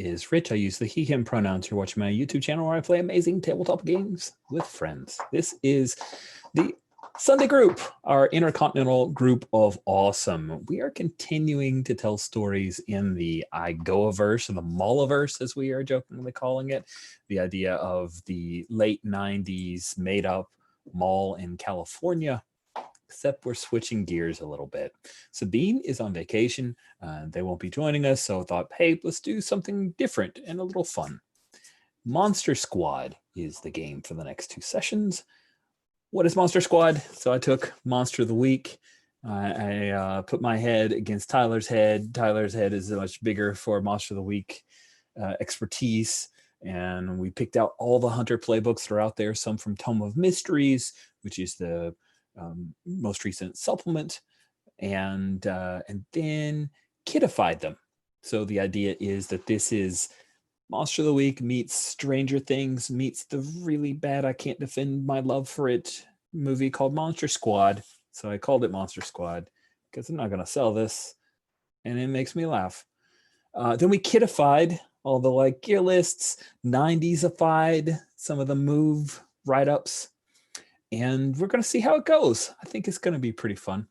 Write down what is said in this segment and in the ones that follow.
is Rich. I use the he, him pronouns. You're watching my YouTube channel where I play amazing tabletop games with friends. This is the Sunday group, our intercontinental group of awesome. We are continuing to tell stories in the IGoA verse, or the Mallverse, as we are jokingly calling it. The idea of the late 90s made up mall in California, except we're switching gears a little bit. Sabine is on vacation. They won't be joining us, so I thought, hey, let's do something different and a little fun. Monster Squad is the game for the next 2 sessions. What is Monster Squad? So I took Monster of the Week. I put my head against Tyler's head. Tyler's head is much bigger for Monster of the Week expertise. And we picked out all the Hunter playbooks that are out there, some from Tome of Mysteries, which is the most recent supplement, and then kiddified them. So the idea is that this is Monster of the Week meets Stranger Things meets the really bad I Can't Defend My Love for It movie called Monster Squad. So I called it Monster Squad because I'm not going to sell this, and it makes me laugh. Then we kiddified all the gear lists, 90s-ified some of the move write-ups, and we're going to see how it goes. I think it's going to be pretty fun.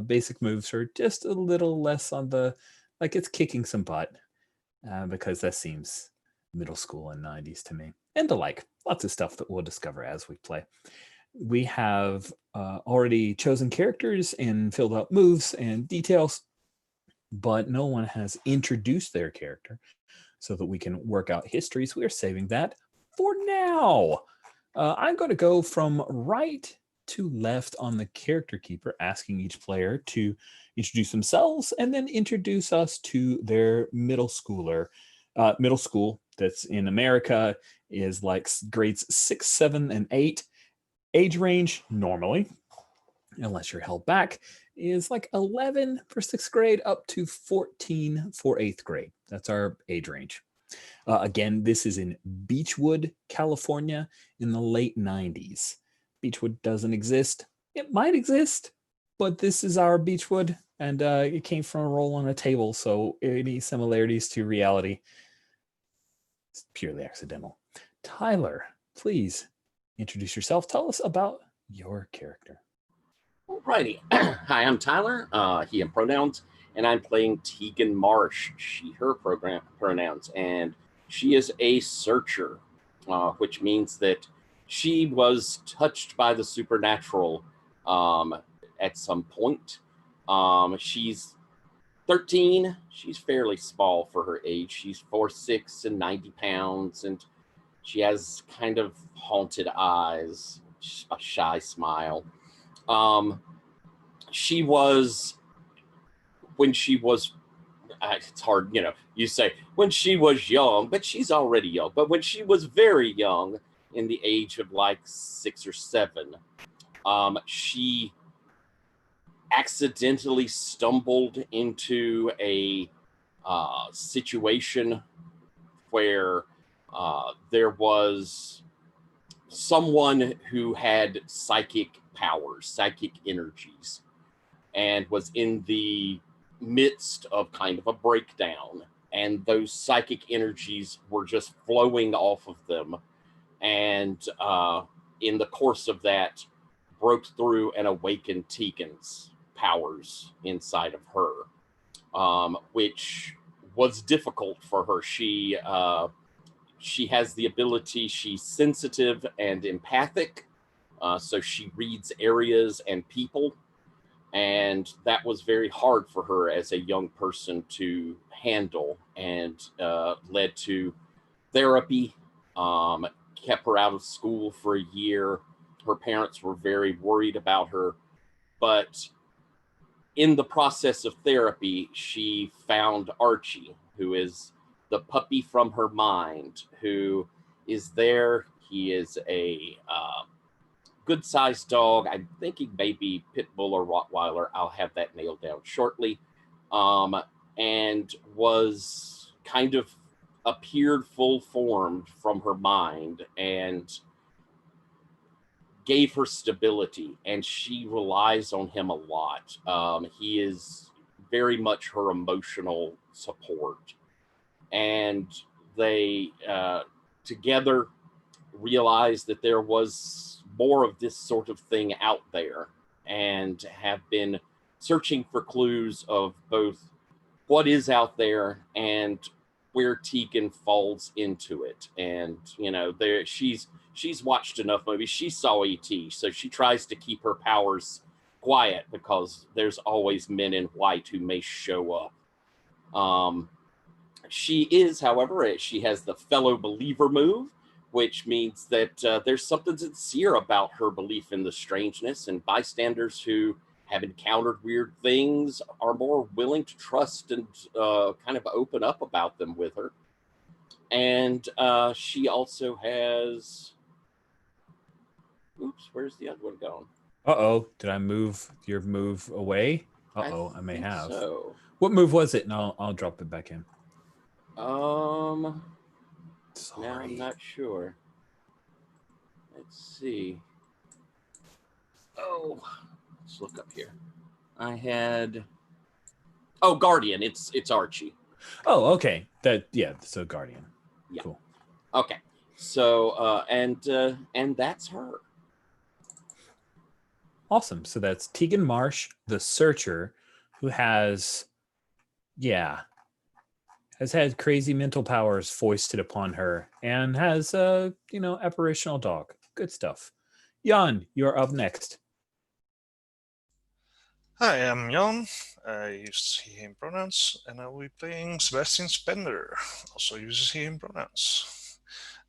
Basic moves are just a little less on the, it's kicking some butt, because that seems middle school and 90s to me. And lots of stuff that we'll discover as we play. We have already chosen characters and filled out moves and details, but no one has introduced their character so that we can work out histories. We are saving that for now. I'm going to go from right to left on the character keeper, asking each player to introduce themselves and then introduce us to their middle schooler. Middle school that's in America is grades 6, 7, and 8. Age range normally, unless you're held back, is 11 for 6th grade up to 14 for 8th grade. That's our age range. Again, this is in Beachwood, California in the late 90s. Beachwood doesn't exist. It might exist, but this is our Beachwood, and it came from a roll on a table, so any similarities to reality is purely accidental. Tyler, please introduce yourself. Tell us about your character. Alrighty. Hi, I'm Tyler, he and pronouns, and I'm playing Tegan Marsh, she, her pronouns, and she is a searcher, which means that she was touched by the supernatural at some point. She's 13. She's fairly small for her age. She's 4'6" and 90 pounds, and she has kind of haunted eyes, a shy smile. She was, when she was, it's hard, you say when she was young, but she's already young. But when she was very young, in the age of 6 or 7, she accidentally stumbled into a situation where there was someone who had psychic powers, psychic energies, and was in the midst of kind of a breakdown, and those psychic energies were just flowing off of them, and in the course of that broke through and awakened Tegan's powers inside of her, which was difficult for her. She has the ability, she's sensitive and empathic, so she reads areas and people, and that was very hard for her as a young person to handle, and led to therapy, kept her out of school for a year. Her parents were very worried about her, but in the process of therapy, she found Archie, who is the puppy from her mind, who is there. He is a good-sized dog. I'm thinking maybe Pit Bull or Rottweiler. I'll have that nailed down shortly. And was kind of appeared full-formed from her mind and gave her stability, and she relies on him a lot. He is very much her emotional support. and they together realized that there was more of this sort of thing out there, and have been searching for clues of both what is out there and where Tegan falls into it. And there she's watched enough movies. She saw E.T., so she tries to keep her powers quiet because there's always men in white who may show up. She is, however, she has the fellow believer move, which means that there's something sincere about her belief in the strangeness, and bystanders who have encountered weird things are more willing to trust and kind of open up about them with her. And she also has. Oops, where's the other one going? Uh-oh, did I move your move away? Uh-oh, I may think have. So. What move was it? And I'll drop it back in. Now Sorry. I'm not sure. Let's see. Oh, let's look up here. I had. Oh, Guardian. It's Archie. Oh, okay. So Guardian. Yeah. Cool. Okay. So and that's her. Awesome. So that's Tegan Marsh, the Searcher, who has had crazy mental powers foisted upon her and has a, apparitional dog. Good stuff. Jan, you're up next. Hi, I'm Jan. I use he, him pronouns, and I will be playing Sebastian Spender, also uses he, him pronouns.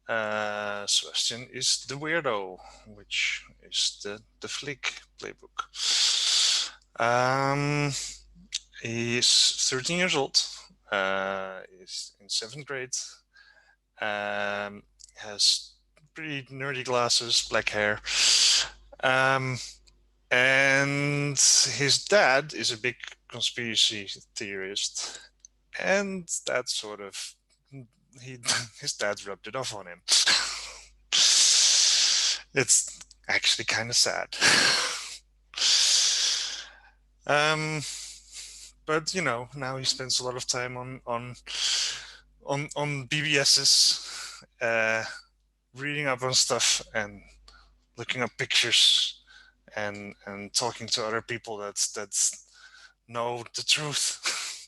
Sebastian is the weirdo, which is the flick playbook. He's 13 years old, is in 7th grade, has pretty nerdy glasses, black hair. And his dad is a big conspiracy theorist, and that sort of his dad rubbed it off on him. It's actually kind of sad. But now he spends a lot of time on BBSs, reading up on stuff and looking up pictures and talking to other people that's know the truth.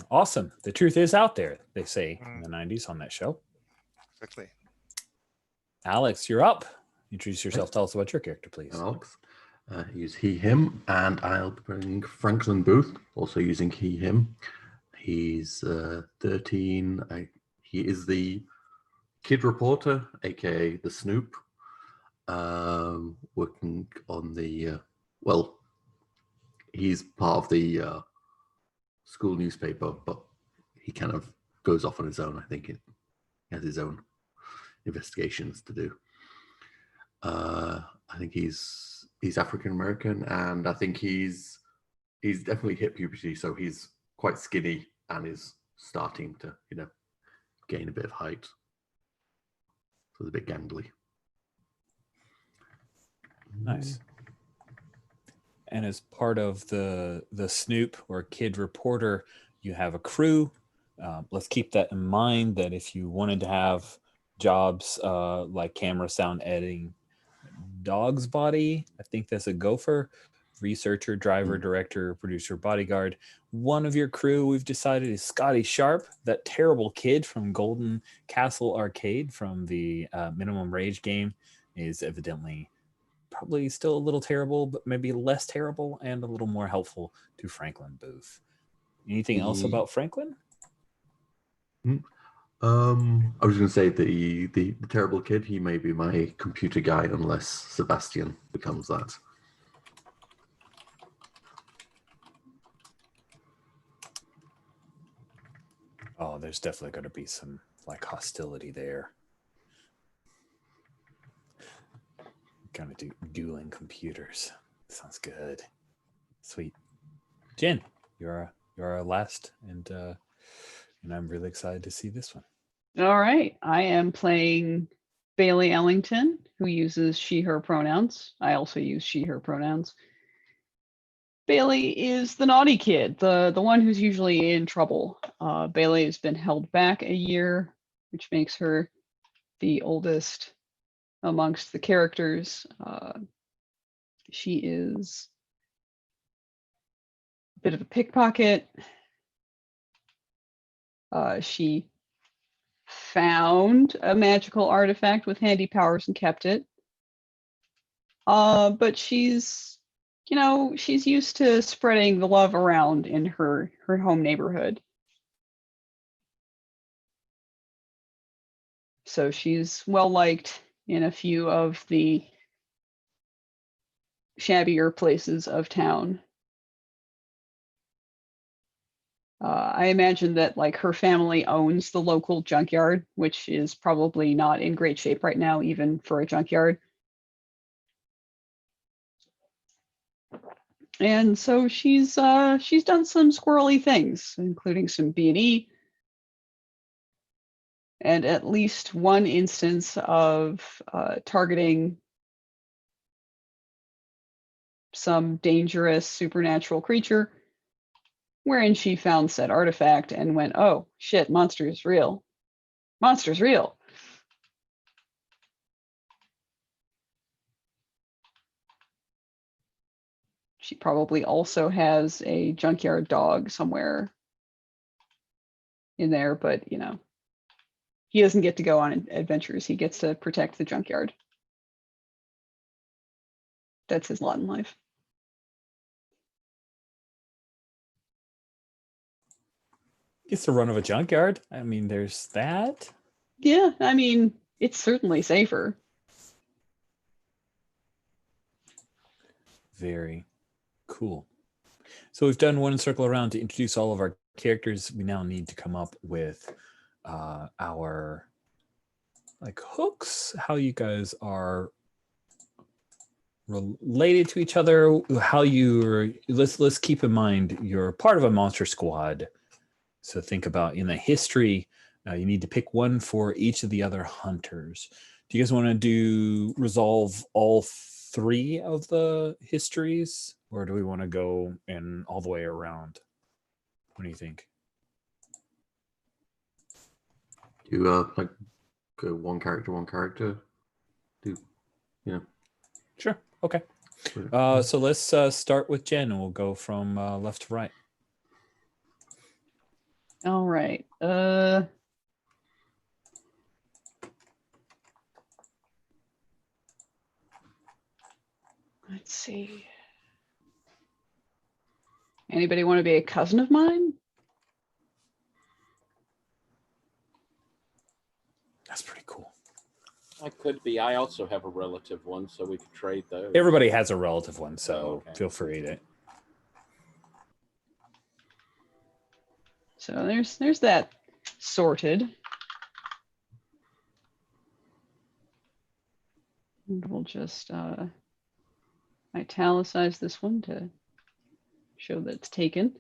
Awesome. The truth is out there, they say in the 90s on that show. Exactly. Alex, you're up. Introduce yourself. Tell us about your character, please. Alex. Use he, him, and I'll be playing Franklin Booth, also using he, him. He's 13. He is the kid reporter, aka the Snoop, working on the, he's part of the school newspaper, but he kind of goes off on his own. I think he has his own investigations to do. I think he's African American, and I think he's definitely hit puberty, so he's quite skinny and is starting to gain a bit of height. So it's a bit gangly. Nice. And as part of the Snoop or kid reporter, you have a crew. Let's keep that in mind, that if you wanted to have jobs like camera, sound, editing, dog's body, I think that's a gopher, researcher, driver, director, producer, bodyguard. One of your crew, we've decided, is Scotty Sharp, that terrible kid from Golden Castle Arcade from the Minimum Rage game, is evidently probably still a little terrible, but maybe less terrible and a little more helpful to Franklin Booth. Anything else about Franklin? I was going to say the terrible kid, he may be my computer guy unless Sebastian becomes that. Oh, there's definitely going to be some hostility there. Kind of dueling computers. Sounds good. Sweet. Jen, you're our last, and I'm really excited to see this one. All right. I am playing Bailey Ellington, who uses she, her pronouns. I also use she, her pronouns. Bailey is the naughty kid, the one who's usually in trouble. Bailey has been held back a year, which makes her the oldest amongst the characters. She is a bit of a pickpocket. She found a magical artifact with handy powers and kept it. But she's, she's used to spreading the love around in her home neighborhood. So she's well liked in a few of the shabbier places of town. I imagine that like her family owns the local junkyard, which is probably not in great shape right now, even for a junkyard. And so she's done some squirrely things, including some B&E, and at least one instance of targeting some dangerous supernatural creature, wherein she found said artifact and went, oh shit, monster's real. Monster's real. She probably also has a junkyard dog somewhere in there, but he doesn't get to go on adventures. He gets to protect the junkyard. That's his lot in life. It's the run of a junkyard. I mean, there's that. Yeah, I mean, it's certainly safer. Very cool. So we've done one circle around to introduce all of our characters. We now need to come up with our hooks, how you guys are related to each other, how let's keep in mind you're part of a monster squad. So think about in the history, you need to pick one for each of the other hunters. Do you guys want to resolve all three of the histories, or do we want to go in all the way around? What do you think? You go one character. Sure. Okay. So let's start with Jen, and we'll go from left to right. All right. Let's see. Anybody want to be a cousin of mine? That's pretty cool. I could be. I also have a relative one, so we could trade those. Everybody has a relative one, so okay. Feel free to. So there's that sorted. And we'll just italicize this one to show that it's taken.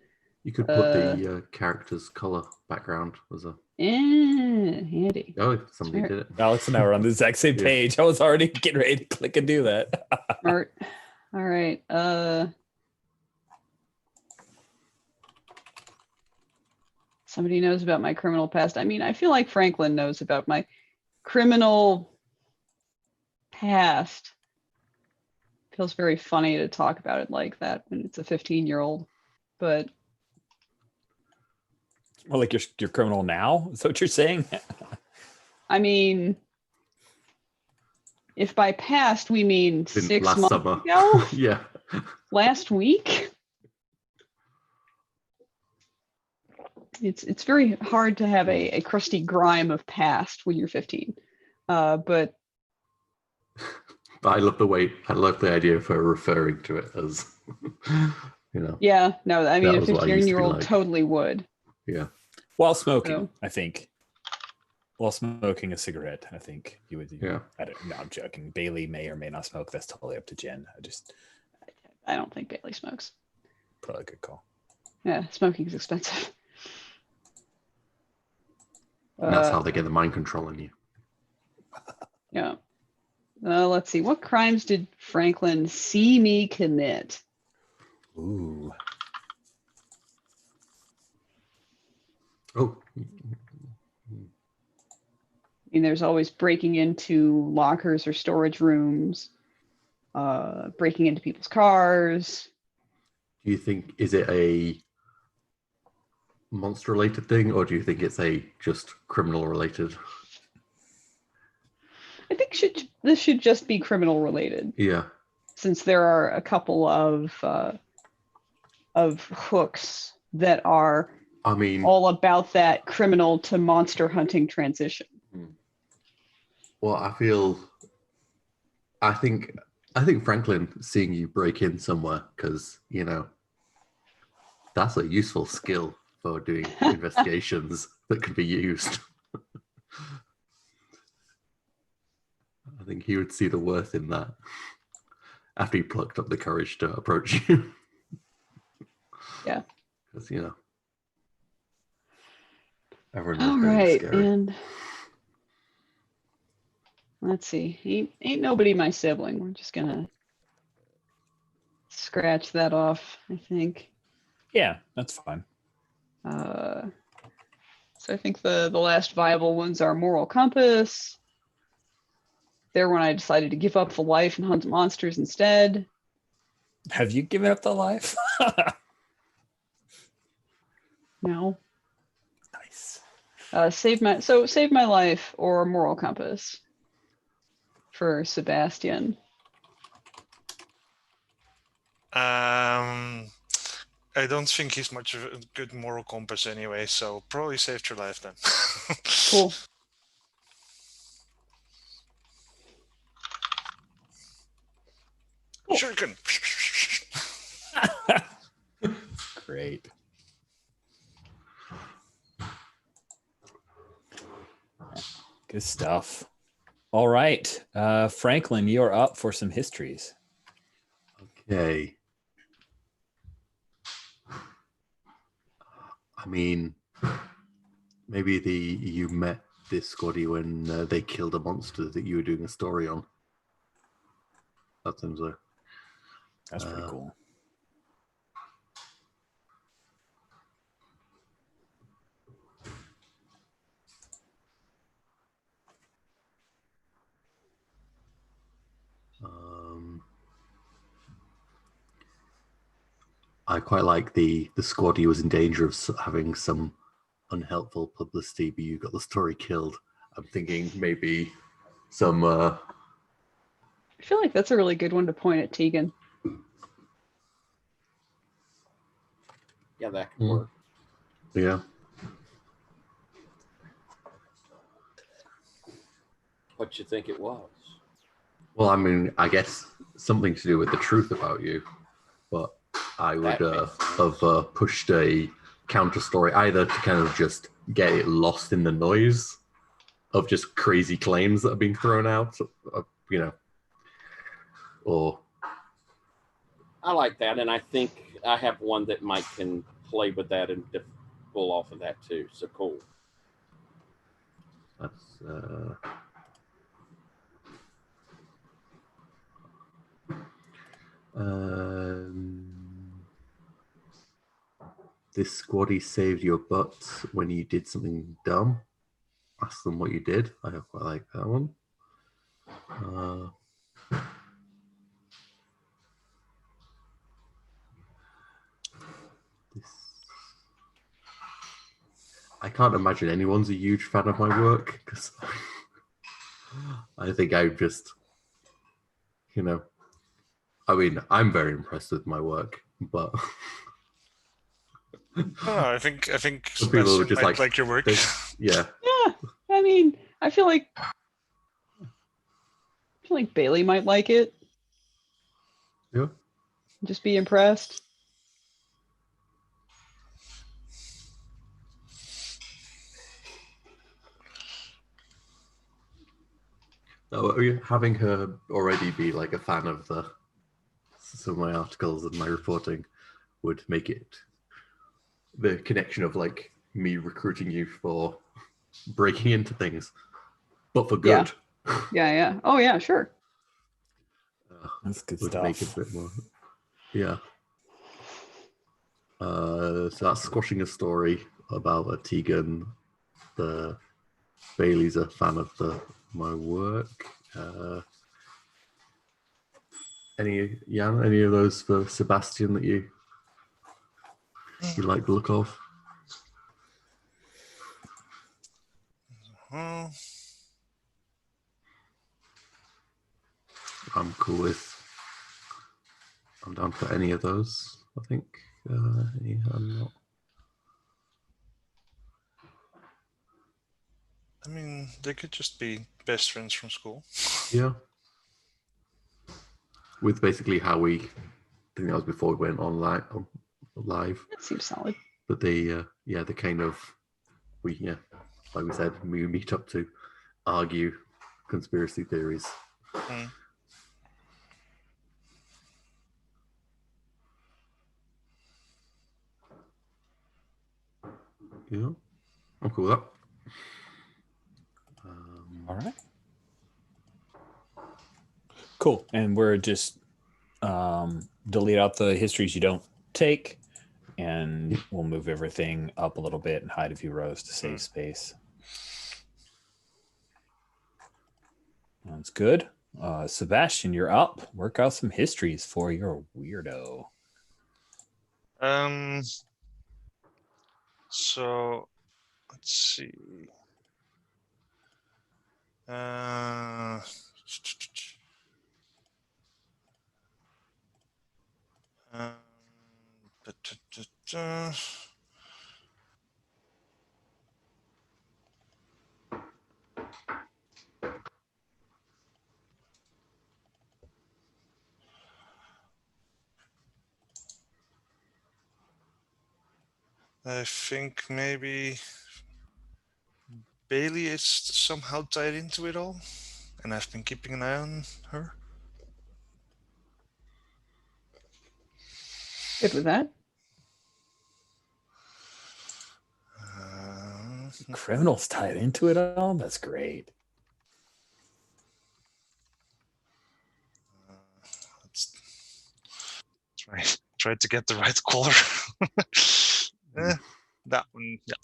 You could put the character's color background as a. Handy. Oh, somebody Smart. did it. Alex and I were on the exact same Yeah. page. I was already getting ready to click and do that. Smart. All right. Somebody knows about my criminal past. I mean, I feel like Franklin knows about my criminal past. Feels very funny to talk about it like that when it's a 15-year-old, but Well, like you're criminal now? Is that what you're saying? I mean, if by past we mean 6 Last months summer. ago, Yeah. last week, it's very hard to have a crusty grime of past when you're 15. But I love the idea of her referring to it as, yeah, no, I mean, a That was what I used to be 15-year-old like. totally would. Yeah. While smoking, So- I think. While smoking a cigarette, I think you would. Yeah. No, I'm joking. Bailey may or may not smoke. That's totally up to Jen. I don't think Bailey smokes. Probably a good call. Yeah, smoking is expensive. And that's how they get the mind control in you. Yeah. Let's see. What crimes did Franklin see me commit? Ooh. Oh, I mean, there's always breaking into lockers or storage rooms, breaking into people's cars. do you think, is it a monster related thing, or do you think it's a just criminal related? I think this should just be criminal related, Yeah. since there are a couple of hooks that are I mean, all about that criminal to monster hunting transition. well, I think Franklin seeing you break in somewhere, because that's a useful skill for doing investigations that can be used. I think he would see the worth in that after he plucked up the courage to approach you. Yeah. Because everyone All knows right, scary. and let's see. Ain't nobody my sibling. We're just gonna scratch that off, I think. Yeah, that's fine. So I think the last viable ones are moral compass. There when I decided to give up the life and hunt monsters instead. Have you given up the life? No. Nice. Save my life or moral compass for Sebastian. I don't think he's much of a good moral compass anyway, so probably saved your life then. Cool. Shuriken. Great. Good stuff. All right. Franklin, you're up for some histories. Okay. I mean, maybe you met this squaddy when they killed a monster that you were doing a story on. That seems like. That's pretty cool. I quite like the squaddy was in danger of having some unhelpful publicity, but you got the story killed. I'm thinking maybe some. I feel like that's a really good one to point at Tegan. Yeah, that could work. Yeah. What you think it was? Well, I mean, I guess something to do with the truth about you, but I would have pushed a counter story either to kind of just get it lost in the noise of just crazy claims that are being thrown out, or. I like that, and I think I have one that Mike can play with that and pull off of that too. So cool. That's this squaddy saved your butt when you did something dumb. Ask them what you did. I quite like that one. I can't imagine anyone's a huge fan of my work because I think I'm just, I mean, I'm very impressed with my work, but I think some people are just like your work. Yeah. Yeah, I mean, I feel like Bailey might like it. Yeah. Just be impressed. So having her already be like a fan of some of my articles and my reporting would make it the connection of like me recruiting you for breaking into things, but for good. Yeah. Oh yeah, sure. That's good would stuff. make it a bit more. Yeah. So that's squashing a story about a Tegan. The Bailey's a fan of my work. Any of those for Sebastian that you like the look of? Hmm. I'm cool with. I'm down for any of those. I think. I'm not. I mean, they could just be best friends from school. Yeah. With basically how I think that was before we went online live. That seems solid. But they kind of like we said, we meet up to argue conspiracy theories. Mm. Yeah, I'm cool with that. All right. Cool. And we're just delete out the histories you don't take, and we'll move everything up a little bit and hide a few rows to save space. That's good. Sebastian, you're up. Work out some histories for your weirdo. So let's see. I think maybe Bailey is somehow tied into it all, and I've been keeping an eye on her. Good with that. Criminals tied into it all? That's great. Let's try to get the right color. That one, yeah.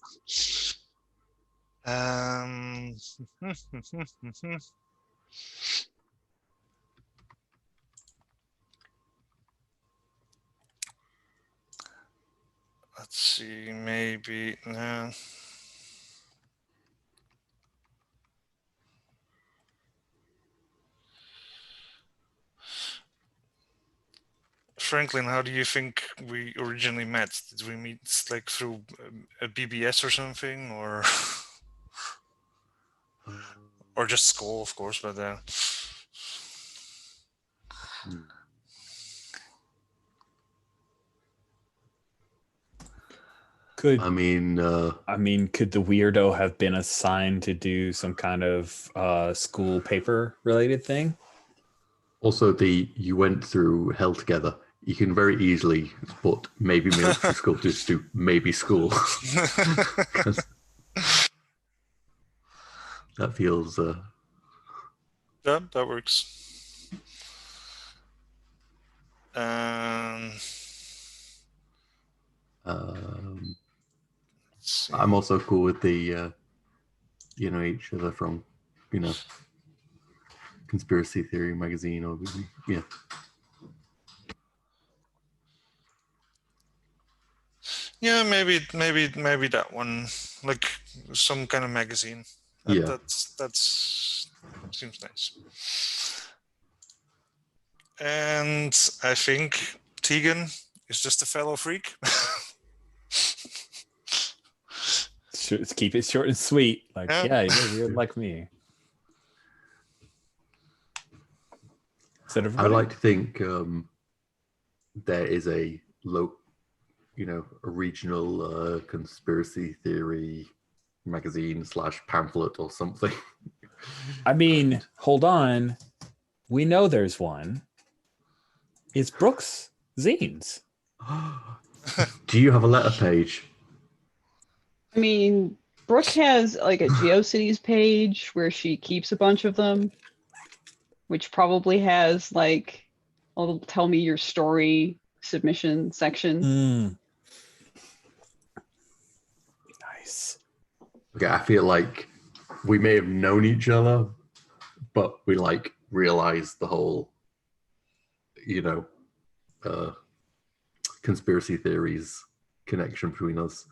Let's see, maybe. Franklin, how do you think we originally met? Did we meet like through a BBS or something, or or just school, of course? But Could I mean, could the weirdo have been assigned to do some kind of school paper related thing? also you went through hell together. You can very easily put maybe military school just to maybe school. That feels yeah, that works. I'm also cool with the each other from conspiracy theory magazine or yeah. Yeah, maybe that one, like some kind of magazine. That's seems nice. And I think Tegan is just a fellow freak. Let's keep it short and sweet. Like, yeah, you're weird like me. Is that everybody? I like to think there is a regional conspiracy theory magazine / pamphlet or something. I mean, hold on. We know there's one. It's Brooks Zines. Do you have a letter page? I mean, Brooke has like a GeoCities page where she keeps a bunch of them, which probably has like a little tell me your story submission section. Nice. Okay, I feel like we may have known each other, but we like realized the whole, conspiracy theories connection between us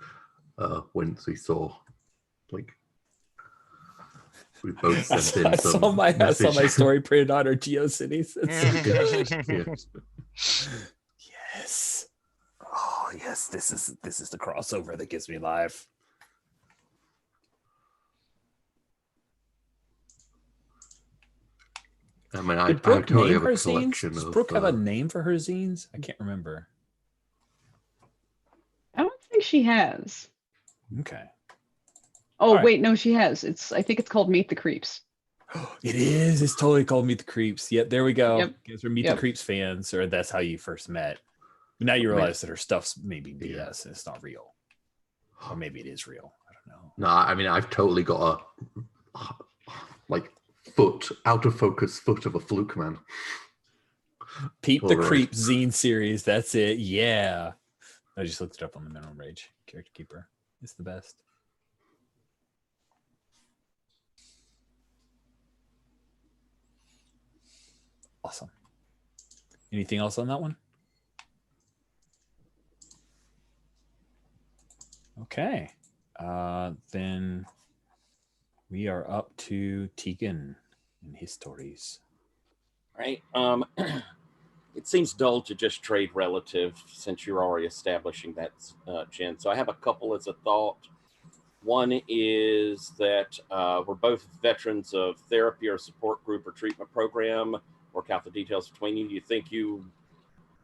once we saw, like, we both sent in some I saw my message. story printed on our GeoCities. It's so good. Yeah. Yes. Oh yes, this is the crossover that gives me life. I mean, Did I Brooke totally name have her a zines? collection Does of. Brooke have a name for her zines? I can't remember. I don't think she has. Okay. Oh, All right. wait, no, she has. I think it's called Meet the Creeps. It is. It's totally called Meet the Creeps. Yep, there we go. Yep. You guys are Meet the Yep. Creeps fans, or that's how you first met. But now you I mean, realize that her stuff's maybe BS yeah. and it's not real. Or maybe it is real. I don't know. No, I mean, I've totally got a out of focus foot of a fluke man. Pete the All right. Creep zine series. That's it. Yeah. I just looked it up on the Minimum Rage Character Keeper. It's the best. Awesome. Anything else on that one? Okay. Then we are up to Tegan and his stories. Right. It seems dull to just trade relative since you're already establishing that, Jen. So I have a couple as a thought. One is that we're both veterans of therapy or support group or treatment program. Work out the details between you. Do you think you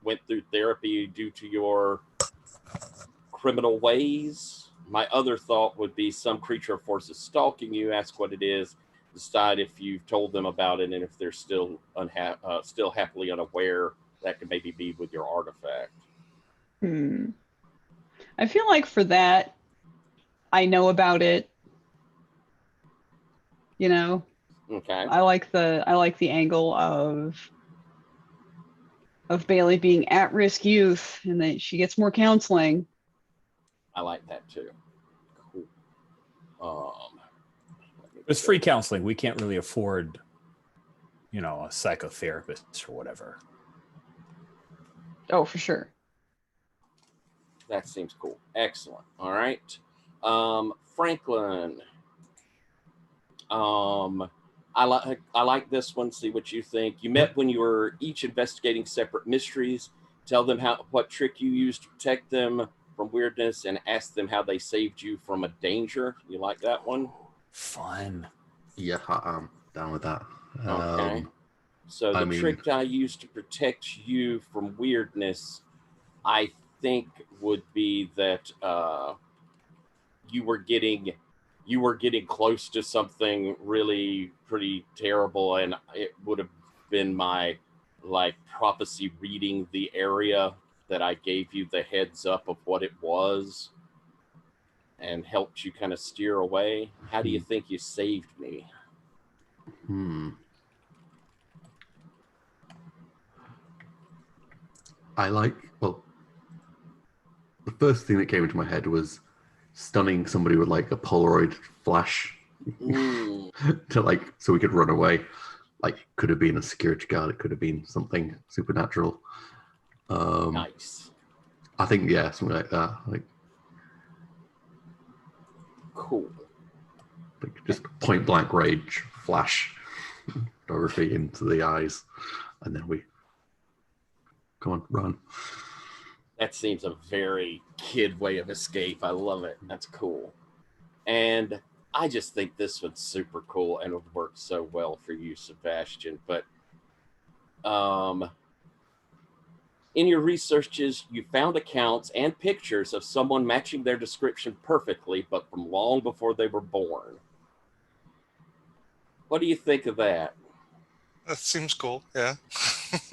went through therapy due to your criminal ways? My other thought would be some creature or force is stalking you. Ask what it is. Decide if you've told them about it, and if they're still still happily unaware, that could maybe be with your artifact. I feel like for that, I know about it. You know, Okay. I like the angle of Bailey being at-risk youth, and that she gets more counseling. I like that too. Cool. It's free counseling. We can't really afford, a psychotherapist or whatever. Oh, for sure. That seems cool. Excellent. All right. Franklin. I like this one. See what you think. You met when you were each investigating separate mysteries. Tell them what trick you used to protect them from weirdness, and ask them how they saved you from a danger. You like that one? Fun. Yeah, I'm down with that. Okay. So the trick I used to protect you from weirdness, I think, would be that you were getting close to something really pretty terrible, and it would have been my prophecy reading the area that I gave you the heads up of what it was and helped you kind of steer away. How do you think you saved me? The first thing that came into my head was stunning somebody with like a Polaroid flash to so we could run away. Could have been a security guard, it could have been something supernatural. Nice. I think something like that. Cool. Just point blank rage, flash, Dorothy into the eyes, and then we come on, run. That seems a very kid way of escape. I love it. That's cool. And I just think this one's super cool and would work so well for you, Sebastian. But in your researches, you found accounts and pictures of someone matching their description perfectly, but from long before they were born. What do you think of that? That seems cool, yeah.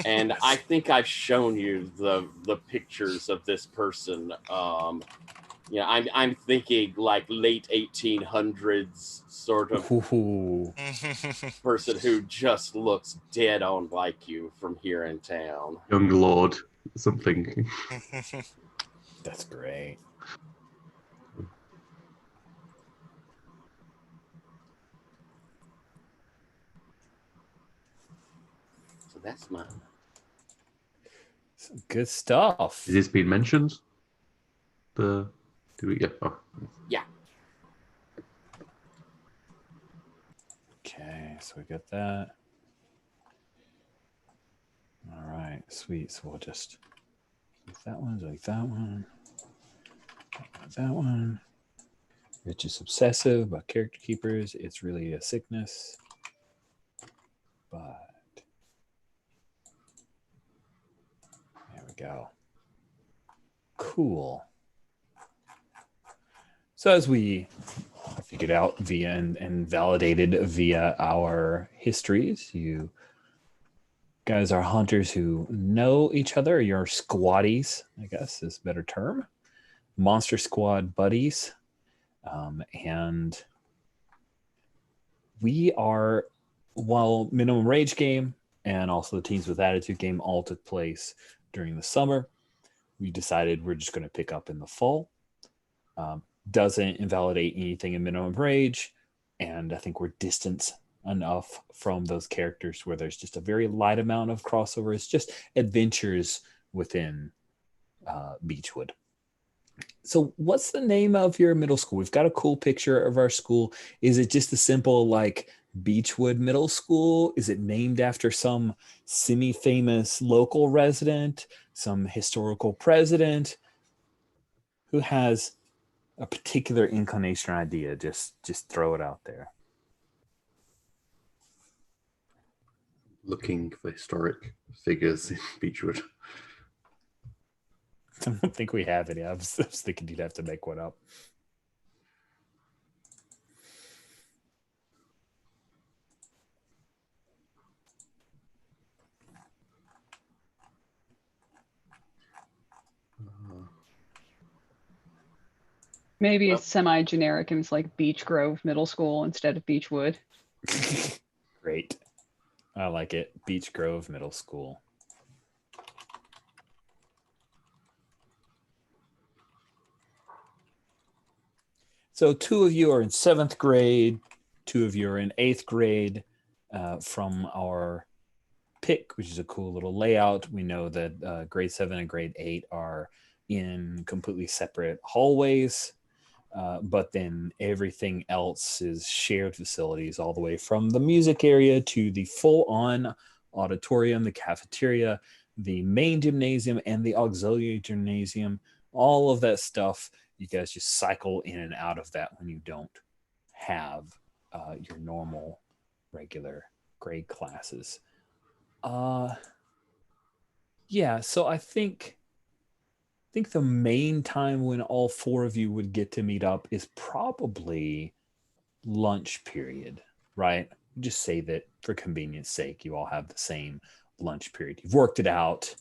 And I think I've shown you the pictures of this person. I'm thinking late 1800s sort of person who just looks dead on like you from here in town. Young lord, something. That's great. Yes, man. Some good stuff. Is this been mentioned? Do we? Yeah. Oh. Yeah. Okay, so we got that. All right, sweet. So we'll just keep that one, like that one, that one. Rich is obsessive about character keepers. It's really a sickness. But there we go. Cool. So as we figured out via and validated via our histories, you guys are hunters who know each other. You're squaddies, I guess is a better term. Monster Squad buddies. And we are, while Minimum Rage game and also the Teens with Attitude game all took place during the summer, we decided we're just going to pick up in the fall. Doesn't invalidate anything in Minimum Rage, and I think we're distant enough from those characters where there's just a very light amount of crossover. It's just adventures within Beachwood. So what's the name of your middle school? We've got a cool picture of our school. Is it just a simple like Beachwood Middle School? Is it named after some semi-famous local resident, some historical president? Who has a particular inclination or idea? Just throw it out there. Looking for historic figures in Beachwood. I don't think we have any. I was thinking you'd have to make one up. Maybe it's semi-generic and it's like Beach Grove Middle School instead of Beachwood. Great. I like it. Beach Grove Middle School. So 2 of you are in 7th grade, 2 of you are in 8th grade. From our pick, which is a cool little layout, we know that grade 7 and grade 8 are in completely separate hallways, but then everything else is shared facilities all the way from the music area to the full-on auditorium, the cafeteria, the main gymnasium, and the auxiliary gymnasium. All of that stuff, you guys just cycle in and out of that when you don't have your normal regular grade classes. Yeah, so I think the main time when all 4 of you would get to meet up is probably lunch period, right? Just say that for convenience sake, you all have the same lunch period. You've worked it out,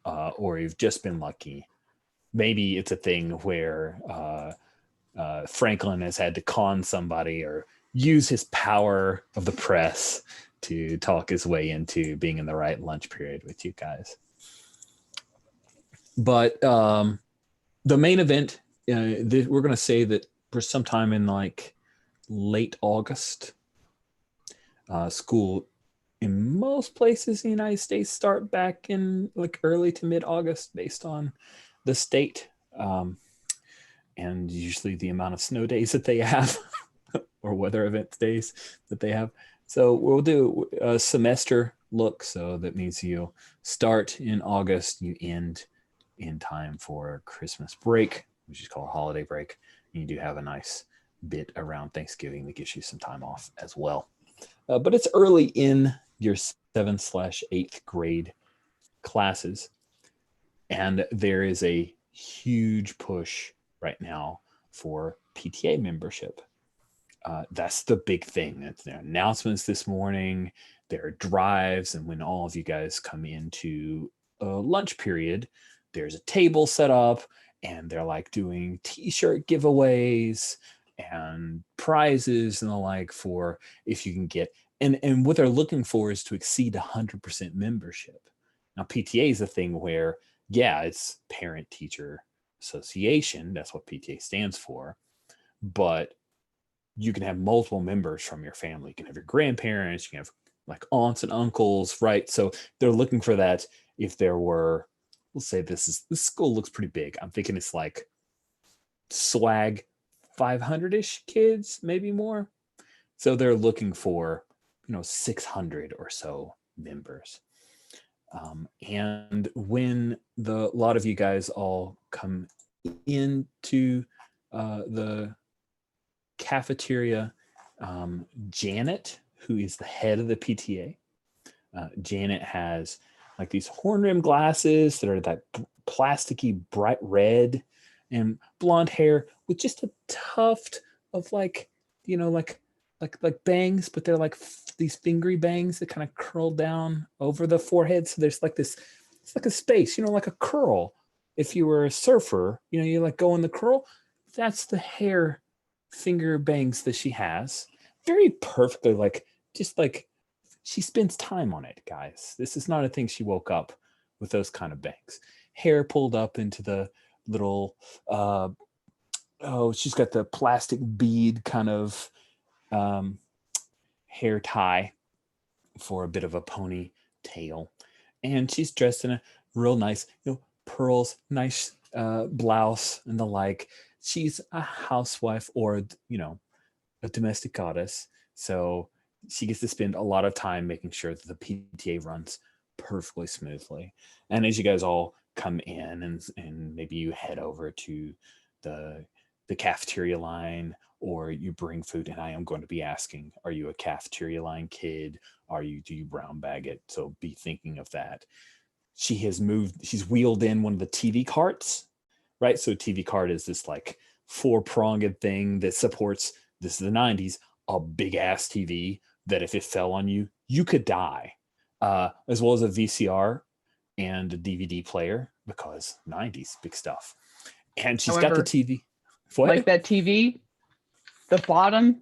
or you've just been lucky. Maybe it's a thing where Franklin has had to con somebody or use his power of the press to talk his way into being in the right lunch period with you guys. But the main event, we're going to say that for sometime in like late August, school in most places in the United States start back in like early to mid-August based on the state. And usually the amount of snow days that they have or weather event days that they have. So we'll do a semester look. So that means you start in August, you end in time for Christmas break, which is called holiday break. And you do have a nice bit around Thanksgiving that gives you some time off as well. But it's early in your 7th/8th grade classes. And there is a huge push right now for PTA membership. That's the big thing. There are announcements this morning. There are drives. And when all of you guys come into a lunch period, there's a table set up and they're like doing t-shirt giveaways and prizes and the like for if you can get, and what they're looking for is to exceed 100% membership. Now, PTA is a thing where, yeah, it's Parent Teacher Association. That's what PTA stands for. But you can have multiple members from your family. You can have your grandparents, you can have like aunts and uncles, right? So they're looking for that. If there were, we'll say this school looks pretty big. I'm thinking it's like swag 500-ish kids, maybe more. So they're looking for, 600 or so members. And when a lot of you guys all come into the cafeteria, Janet, who is the head of the PTA, Janet has like these horn rim glasses that are that plasticky bright red, and blonde hair with just a tuft of like bangs, but they're like these fingery bangs that kind of curl down over the forehead. So there's like this, it's like a space, like a curl. If you were a surfer, you like go in the curl. That's the hair finger bangs that she has. Very perfectly, just like she spends time on it, guys. This is not a thing she woke up with those kind of bangs. Hair pulled up into the little, she's got the plastic bead kind of hair tie for a bit of a ponytail. And she's dressed in a real nice, pearls, nice blouse and the like. She's a housewife or, a domestic goddess. So she gets to spend a lot of time making sure that the PTA runs perfectly smoothly. And as you guys all come in and maybe you head over to the cafeteria line, or you bring food, and I am going to be asking, are you a cafeteria line kid? Do you brown bag it? So be thinking of that. She's wheeled in one of the TV carts, right? So TV cart is this like 4-pronged thing that supports, this is the 90s, a big ass TV that if it fell on you, you could die, as well as a VCR and a DVD player, because 90s, big stuff. And she's got the TV. What? Like that TV, the bottom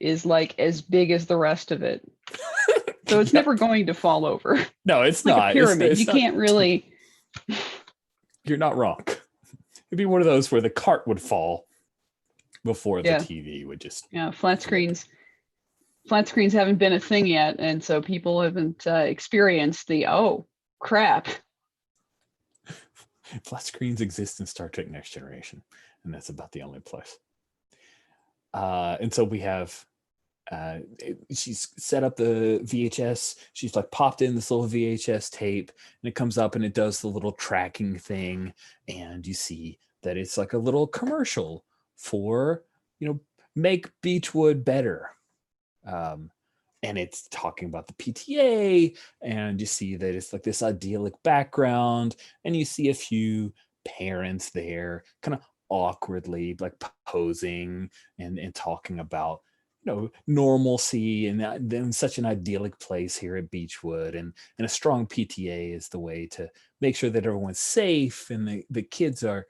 is like as big as the rest of it. So it's never going to fall over. No, it's like not. A pyramid. It's you not, can't really. You're not wrong. It'd be one of those where the cart would fall before the TV would just. Yeah, flat screens. Flat screens haven't been a thing yet, and so people haven't experienced the crap. Flat screens exist in Star Trek Next Generation, and that's about the only place. And so we have. She's set up the VHS. She's like popped in this little VHS tape, and it comes up and it does the little tracking thing, and you see that it's like a little commercial for make Beachwood better, and it's talking about the PTA, and you see that it's like this idyllic background, and you see a few parents there kind of awkwardly like posing and talking about normalcy, and then such an idyllic place here at Beachwood, and a strong PTA is the way to make sure that everyone's safe and the kids are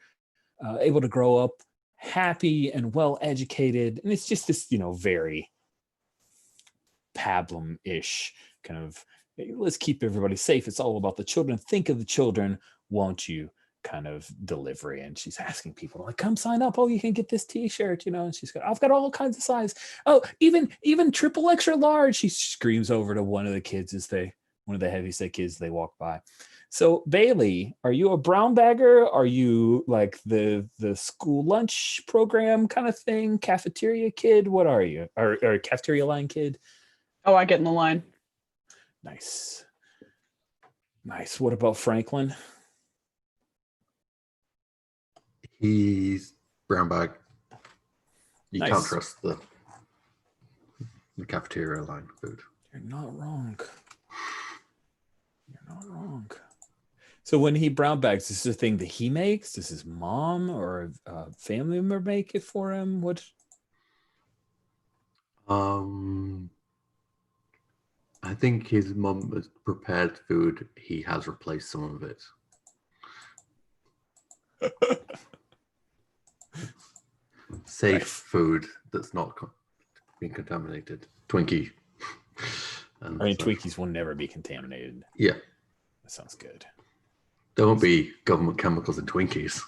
able to grow up happy and well educated. And it's just this very pablum-ish kind of, let's keep everybody safe, it's all about the children, think of the children, won't you, kind of delivery. And she's asking people like, come sign up, you can get this t-shirt, and she's got, I've got all kinds of size, even triple extra large, she screams over to one of the kids one of the heavyset kids they walk by. So Bailey, are you a brown bagger? Are you like the school lunch program kind of thing, cafeteria kid? What are you? Or cafeteria line kid? I get in the line. Nice. What about Franklin? He's brown bag. You Nice. can't trust the cafeteria line food. You're not wrong. So when he brown bags, this is a thing that he makes? Does his mom or a family member make it for him? What? I think his mum has prepared food. He has replaced some of it. Safe food that's not being contaminated. Twinkie. Twinkies will never be contaminated. Yeah. That sounds good. There won't be government chemicals in Twinkies.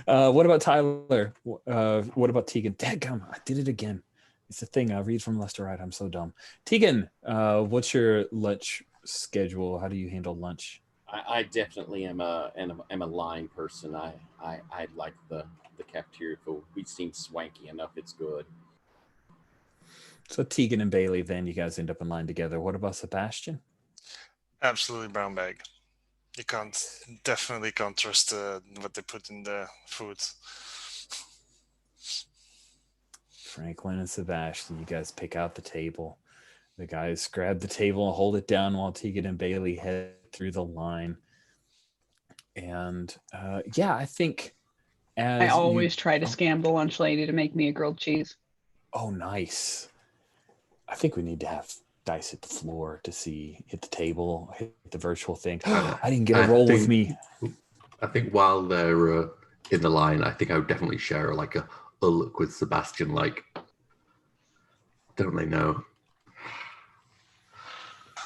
What about Tyler? What about Tegan? Dadgum, I did it again. It's a thing. I read from left to right. I'm so dumb. Tegan, what's your lunch schedule? How do you handle lunch? I definitely am a line person. I like the cafeteria food. We seem swanky enough. It's good. So Tegan and Bailey, then you guys end up in line together. What about Sebastian? Absolutely brown bag. You definitely can't trust what they put in the food. Franklin and Sebastian, you guys pick out the table. The guys grab the table and hold it down while Tegan and Bailey head through the line. And yeah, I think as I always you, try to scam the lunch lady to make me a grilled cheese. oh, nice. I think we need to have dice hit the floor to see hit the table, hit the virtual thing. I didn't get a roll with me. I think while they're in the line, I think I would definitely share like a look with Sebastian. Like, don't they know?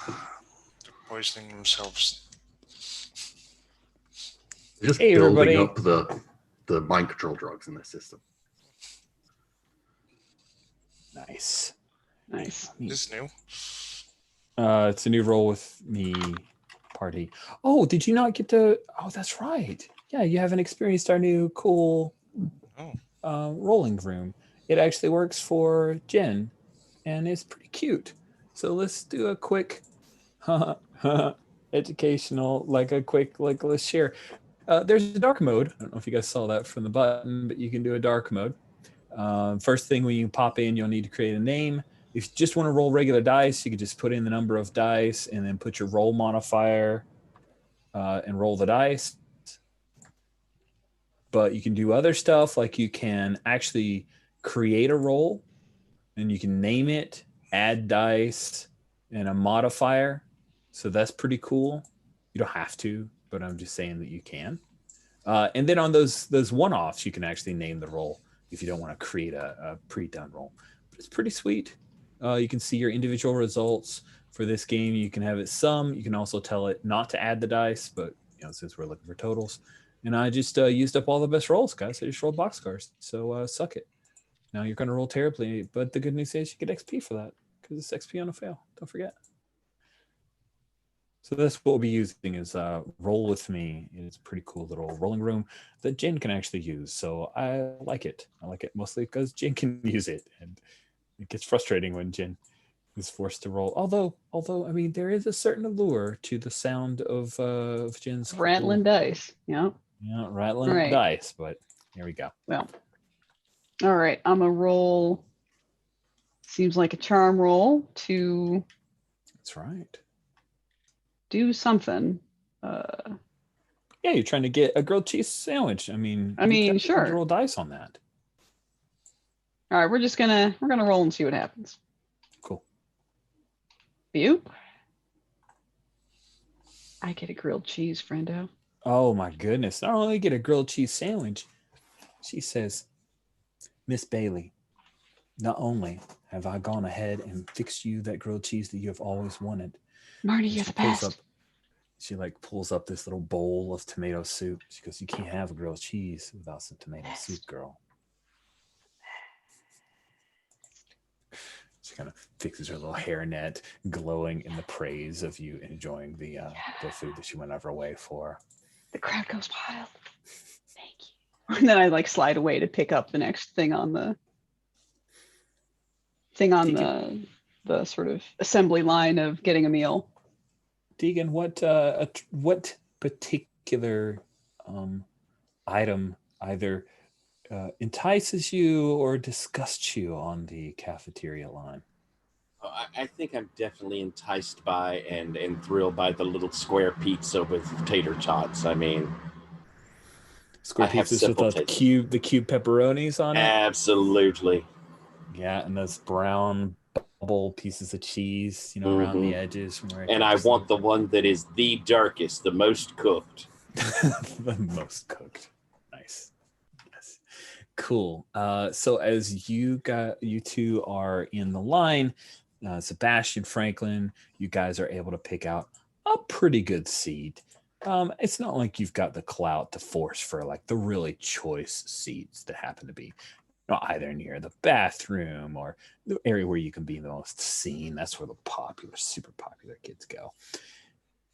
They're poisoning themselves. They're just Hey, building everybody. up the mind control drugs in their system. Nice. Nice. This is new. It's a new roll with me party. Oh, did you not get to? Oh, that's right. Yeah, you haven't experienced our new cool rolling room. It actually works for Jen, and it's pretty cute. So let's do a quick educational, let's share. There's a dark mode. I don't know if you guys saw that from the button, but you can do a dark mode. First thing when you pop in, you'll need to create a name. If you just want to roll regular dice, you can just put in the number of dice and then put your roll modifier and roll the dice. But you can do other stuff, like you can actually create a roll and you can name it, add dice, and a modifier. So that's pretty cool. You don't have to, but I'm just saying that you can. And then on those one-offs, you can actually name the roll if you don't want to create a pre-done roll. But it's pretty sweet. You can see your individual results for this game. You can have it sum. You can also tell it not to add the dice, but since we're looking for totals. And I just used up all the best rolls, guys. I just rolled boxcars. So suck it. Now you're going to roll terribly, but the good news is you get XP for that because it's XP on a fail. Don't forget. So that's what we'll be using is Roll With Me. It's a pretty cool little rolling room that Jen can actually use. So I like it. I like it mostly because Jen can use it. And it gets frustrating when Jen is forced to roll. Although I mean, there is a certain allure to the sound of Jen's Rattling dice. Yeah. Yeah, rattling Right. dice. But here we go. Well, all right. I'm going to roll. Seems like a charm roll to That's right. do something. Yeah, you're trying to get a grilled cheese sandwich. I mean, sure. roll dice on that. All right, we're gonna roll and see what happens. Cool. You? I get a grilled cheese, friendo. Oh my goodness! Not only get a grilled cheese sandwich, she says, "Miss Bailey, not only have I gone ahead and fixed you that grilled cheese that you have always wanted." Marty, you're the best. She pulls up this little bowl of tomato soup. She goes, "You can't have a grilled cheese without some tomato soup, girl." She kind of fixes her little hairnet, glowing in the praise of you enjoying the food that she went out of her way for. The crowd goes wild. Thank you. And then I slide away to pick up the next thing on the the sort of assembly line of getting a meal. Deegan, what particular item either entices you or disgusts you on the cafeteria line? I think I'm definitely enticed by and thrilled by the little square pizza with tater tots. I mean, square pizzas with the cube pepperonis on it. Absolutely. Yeah, and those brown bubble pieces of cheese, around the edges. And I want the one that is the darkest, the most cooked. The most cooked. Nice. Yes. Cool. So as you two are in the line, Sebastian, Franklin, you guys are able to pick out a pretty good seat. It's not like you've got the clout to force for the really choice seats that happen to be. Not either near the bathroom or the area where you can be the most seen. That's where the popular, super popular kids go.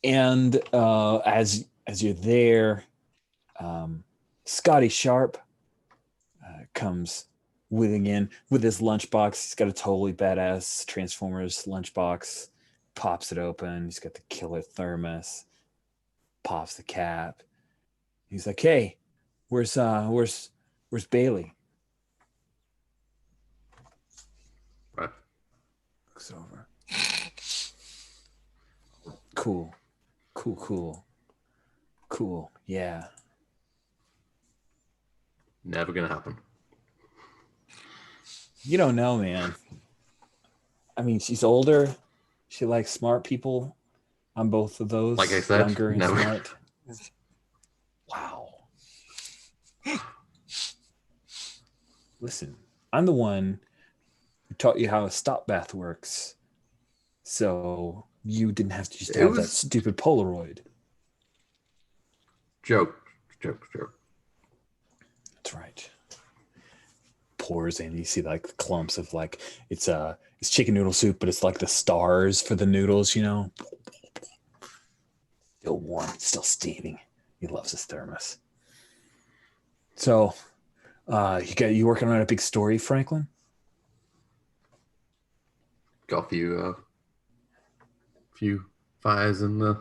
And as you're there, Scotty Sharp comes whizzing in with his lunchbox. He's got a totally badass Transformers lunchbox. Pops it open. He's got the killer thermos. Pops the cap. He's like, "Hey, where's Bailey?" Right. Looks over. Cool. Yeah. Never gonna happen. You don't know, man. I mean, she's older. She likes smart people. I'm both of those. Like I said, younger and never. smart. Wow. Listen, I'm the one who taught you how a stop bath works. So you didn't have to just have that stupid Polaroid. Joke. That's right. Pours in. You see like clumps of like it's chicken noodle soup, but it's like the stars for the noodles, you know. Still warm, still steaming. He loves his thermos. So, you working on a big story, Franklin? Got a few fires and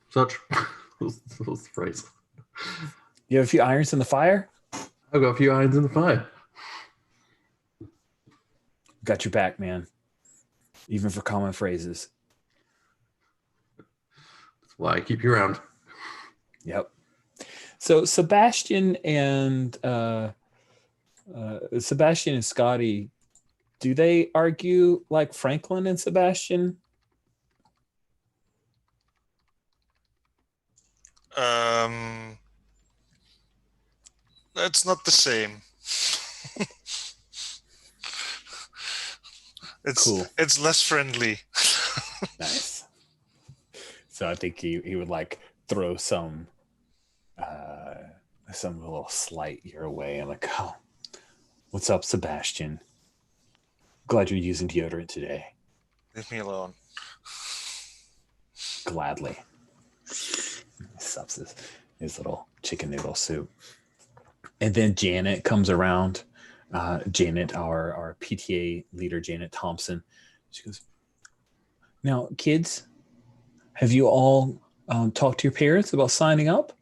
such. Those the phrase. You have a few irons in the fire? I've got a few irons in the fire. Got your back, man. Even for common phrases. That's why I keep you around. Yep. So Sebastian and Scotty, do they argue like Franklin and Sebastian? That's not the same. Cool. It's less friendly. Nice. So I think he would like throw some little slight your way. I'm like, oh, what's up, Sebastian? Glad you're using deodorant today. Leave me alone. Gladly. He sups his little chicken noodle soup. And then Janet comes around. Janet, our PTA leader, Janet Thompson. She goes, "Now, kids, have you all talked to your parents about signing up?"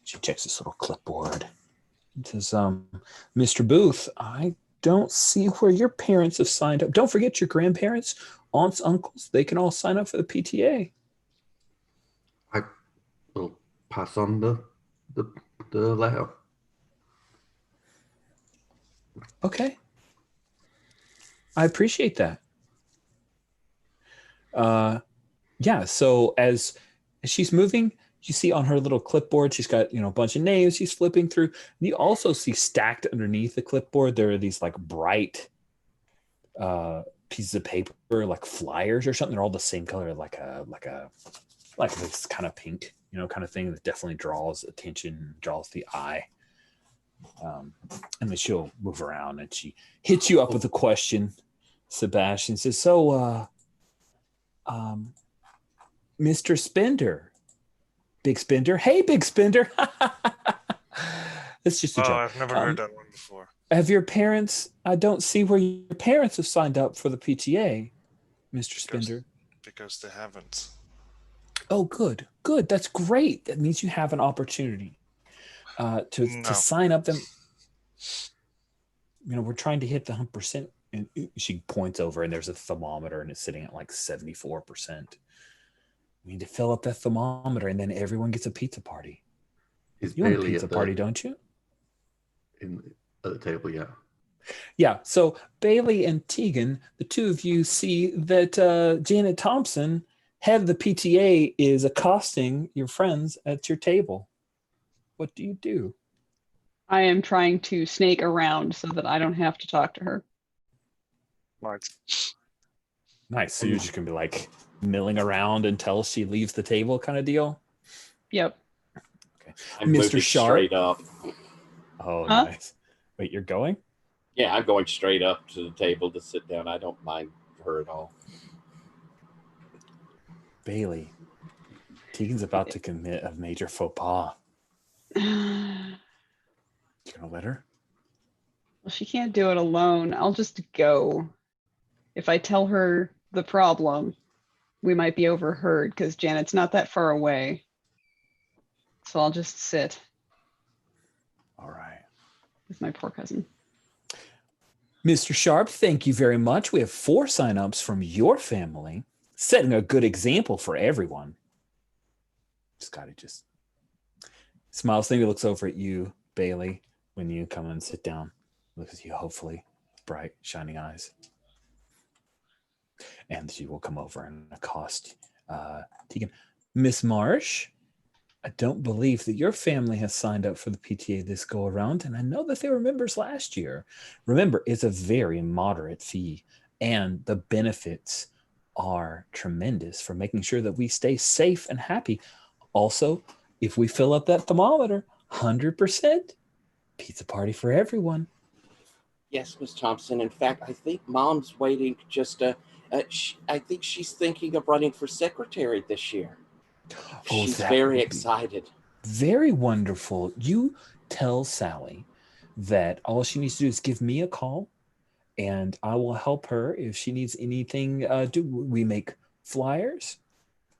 She checks this little clipboard. It says, "Mr. Booth, I don't see where your parents have signed up. Don't forget your grandparents, aunts, uncles. They can all sign up for the PTA." I will pass on the letter. Okay. I appreciate that. Yeah, so as she's moving, you see on her little clipboard, she's got, a bunch of names she's flipping through. And you also see stacked underneath the clipboard, there are these like bright pieces of paper, like flyers or something. They're all the same color, like this kind of pink, kind of thing that definitely draws attention, draws the eye. And then she'll move around and she hits you up with a question. Sebastian says, "So, Mr. Spender, Big Spender. Hey, Big Spender." It's just a joke. I've never heard that one before. Have your parents? I don't see where your parents have signed up for the PTA, Mr. Spender. Because they haven't. Oh, good. That's great. That means you have an opportunity to sign up them. We're trying to hit the 100%. And she points over and there's a thermometer and it's sitting at like 74%. We need to fill up that thermometer and then everyone gets a pizza party. You want a pizza party, don't you? At the table, yeah. Yeah. So Bailey and Tegan, the two of you see that Janet Thompson, head of the PTA, is accosting your friends at your table. What do you do? I am trying to snake around so that I don't have to talk to her. Nice. So you're just going to be like milling around until she leaves the table kind of deal? Yep. Okay. I'm Mr. moving Sharp. straight up. Oh, Huh? nice. Wait, you're going? Yeah, I'm going straight up to the table to sit down. I don't mind her at all. Bailey, Tegan's about to commit a major faux pas. Well, You gonna let her? she can't do it alone. I'll just go. If I tell her the problem, we might be overheard because Janet's not that far away. So I'll just sit All right. with my poor cousin. Mr. Sharp, thank you very much. We have 4 signups from your family, setting a good example for everyone. Scotty just smiles, maybe looks over at you, Bailey, when you come and sit down. Looks at you, hopefully, bright, shining eyes. And she will come over and accost Tegan. Miss Marsh, I don't believe that your family has signed up for the PTA this go around, and I know that they were members last year. Remember, it's a very moderate fee, and the benefits are tremendous for making sure that we stay safe and happy. Also, if we fill up that thermometer, 100% pizza party for everyone. Yes, Miss Thompson. In fact, I think Mom's waiting just I think she's thinking of running for secretary this year. Oh, She's that very would be excited. very wonderful. You tell Sally that all she needs to do is give me a call, and I will help her if she needs anything. Do we make flyers?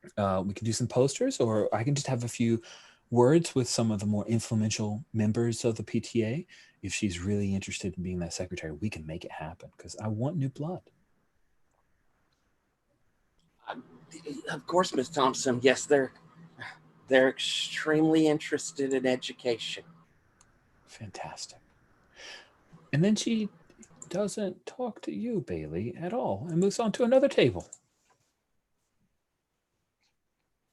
We can do some posters, or I can just have a few words with some of the more influential members of the PTA. If she's really interested in being that secretary, we can make it happen because I want new blood. Of course, Miss Thompson. Yes, they're extremely interested in education. Fantastic. And then she doesn't talk to you, Bailey, at all, and moves on to another table.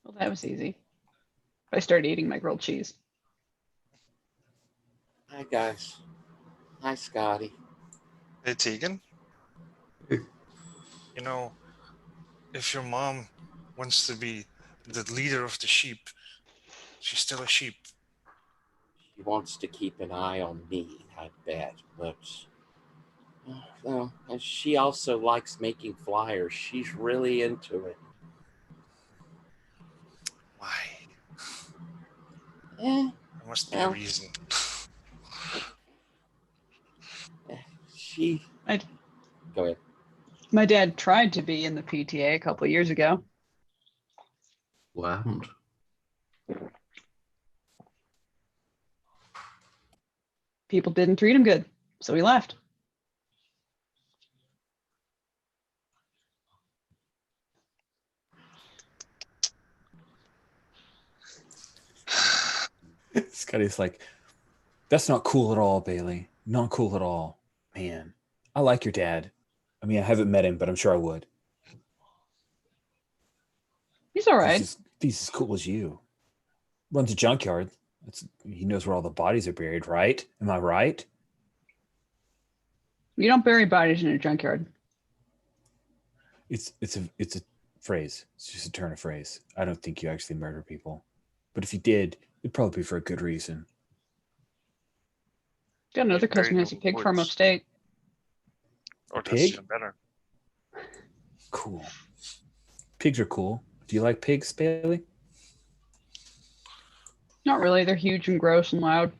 Well, that was easy. I started eating my grilled cheese. Hi, guys. Hi, Scotty. Hey, Tegan. Hey. You know, if your mom wants to be the leader of the sheep, she's still a sheep. She wants to keep an eye on me, I bet. But well, and she also likes making flyers. She's really into it. Why? Eh, There must be a well, reason. she. I, Go ahead. my dad tried to be in the PTA a couple of years ago. What happened? People didn't treat him good, so he left. Scotty's like, that's not cool at all, Bailey. Not cool at all. Man, I like your dad. I mean, I haven't met him, but I'm sure I would. He's all right. He's as cool as you. Runs a junkyard. He knows where all the bodies are buried, right? Am I right? You don't bury bodies in a junkyard. It's a phrase. It's just a turn of phrase. I don't think you actually murder people. But if you did, it'd probably be for a good reason. Got another You bury cousin who has a them pig in farm woods. upstate. Or that's Pig? even better. Cool. Pigs are cool. Do you like pigs, Bailey? Not really. They're huge and gross and loud.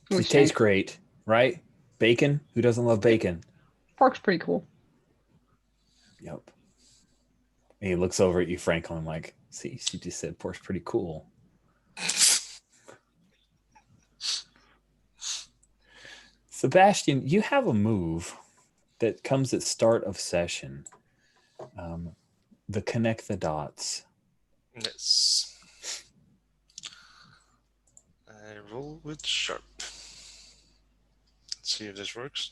They Which taste stinks. great, right? Bacon? Who doesn't love bacon? Pork's pretty cool. Yep. And he looks over at you, Franklin, like, see, she just said pork's pretty cool. Sebastian, you have a move that comes at start of session. The connect the dots. Yes. I roll with sharp. Let's see if this works.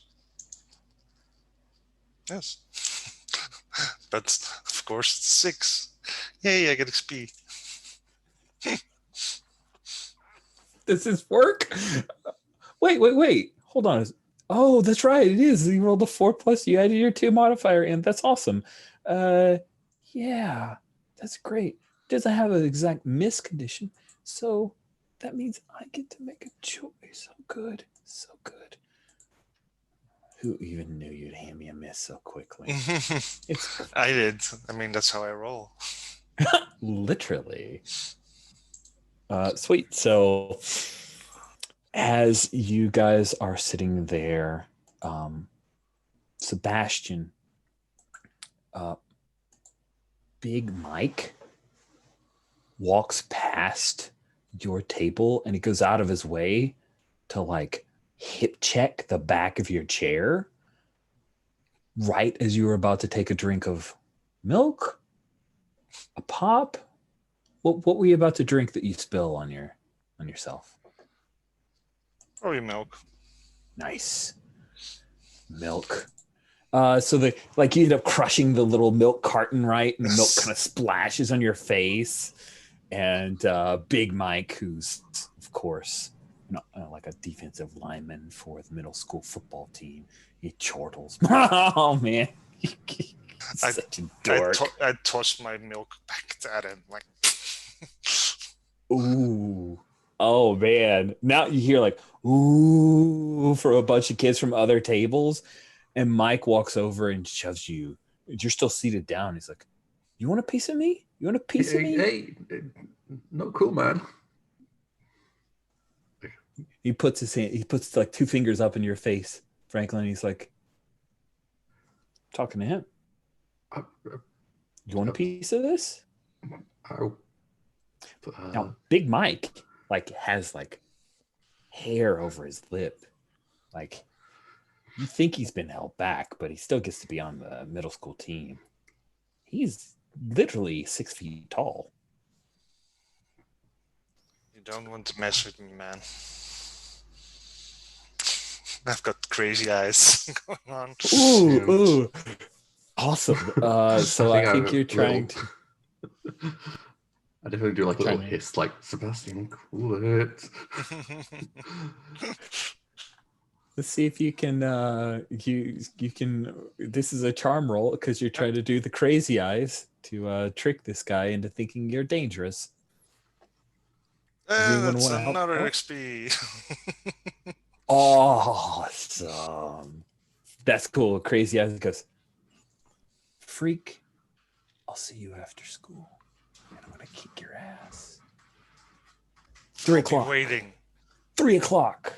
Yes. But of course it's 6. Yay, I get XP. Does this work? Wait. Hold on. Oh, that's right. It is. You rolled a 4 plus. You added your 2 modifier in. That's awesome. Yeah, that's great. Doesn't have an exact miss condition. So that means I get to make a choice. So good. So good. Who even knew you'd hand me a miss so quickly? It's I did. I mean, that's how I roll. literally. Sweet. So as you guys are sitting there, Sebastian, Big Mike walks past your table and he goes out of his way to like hip check the back of your chair right as you were about to take a drink of milk, a pop. What were you about to drink that you spill on yourself? Probably milk. Nice. Milk. So you end up crushing the little milk carton, right? And the milk kind of splashes on your face. And Big Mike, who's of course like a defensive lineman for the middle school football team, he chortles. Oh man, such a dork. I tossed my milk back at him like. Ooh. Oh man. Now you hear like ooh from a bunch of kids from other tables. And Mike walks over and shoves you. You're still seated down. He's like, "You want a piece of me? You want a piece of me?" Hey, not cool, man. He puts his hand. He puts like two fingers up in your face, Franklin. He's like, talking to him. You want a piece of this? Now, Big Mike like has like hair over his lip, like. You think he's been held back, but he still gets to be on the middle school team. He's literally 6 feet tall. You don't want to mess with me, man. I've got crazy eyes going on. Ooh. Awesome. So I think you're trying to... I definitely do like a little hiss, like, Sebastian, cool it. Let's see if you can you can. This is a charm roll because you're trying to do the crazy eyes to trick this guy into thinking you're dangerous. That's another XP. Awesome. That's cool. Crazy eyes goes, freak. I'll see you after school, and I'm gonna kick your ass. 3 o'clock. Waiting. 3 o'clock.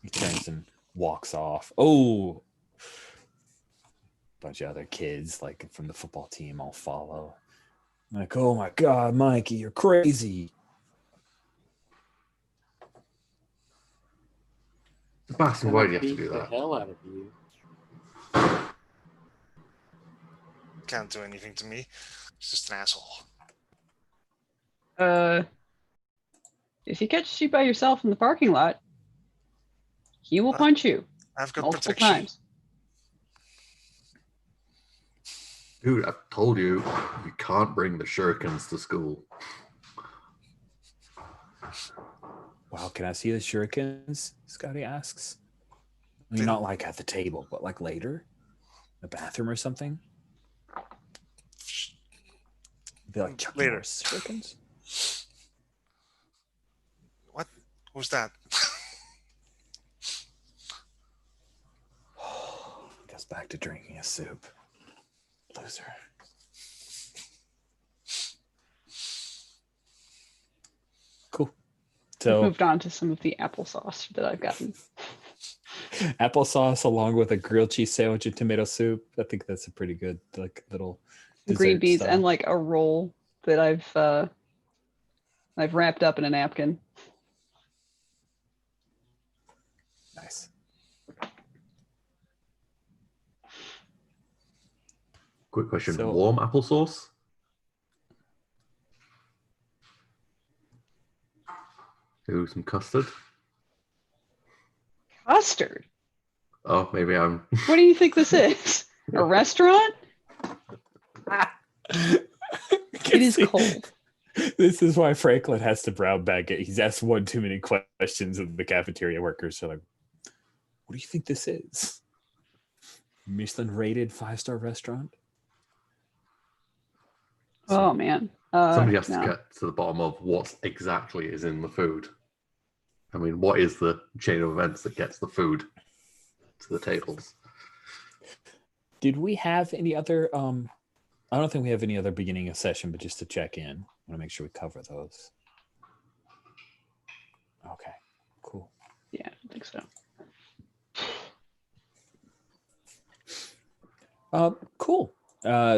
He turns and walks off. Oh, bunch of other kids like from the football team all follow. Like, oh my God, Mikey, you're crazy. Sebastian, why do you have to do The that? hell out of you. Can't do anything to me. He's just an asshole. If he catches you by yourself in the parking lot, he will punch you I've got multiple protection. times. Dude, I've told you, you can't bring the shurikens to school. Wow, can I see the shurikens? Scotty asks. I mean, not like at the table, but like later, the bathroom or something. Be like chucking Later. more shurikens. What? Who's that? Goes back to drinking a soup. Loser. Cool. I've So moved on to some of the applesauce that I've gotten. applesauce along with a grilled cheese sandwich and tomato soup. I think that's a pretty good like little Green dessert beans style. and like a roll that I've wrapped up in a napkin. Nice. Quick question, So- warm applesauce? Ooh, some custard? Custard. Oh, maybe I'm... What do you think this is? A restaurant? It is cold. This is why Franklin has to brown bag it. He's asked one too many questions, and the cafeteria workers are like, "What do you think this is? Michelin rated 5-star restaurant?" Oh man. Somebody has to No. get to the bottom of what exactly is in the food. I mean, what is the chain of events that gets the food to the tables? Did we have any other? I don't think we have any other beginning of session, but just to check in, I want to make sure we cover those. Okay, cool. Yeah, I don't think so. Cool.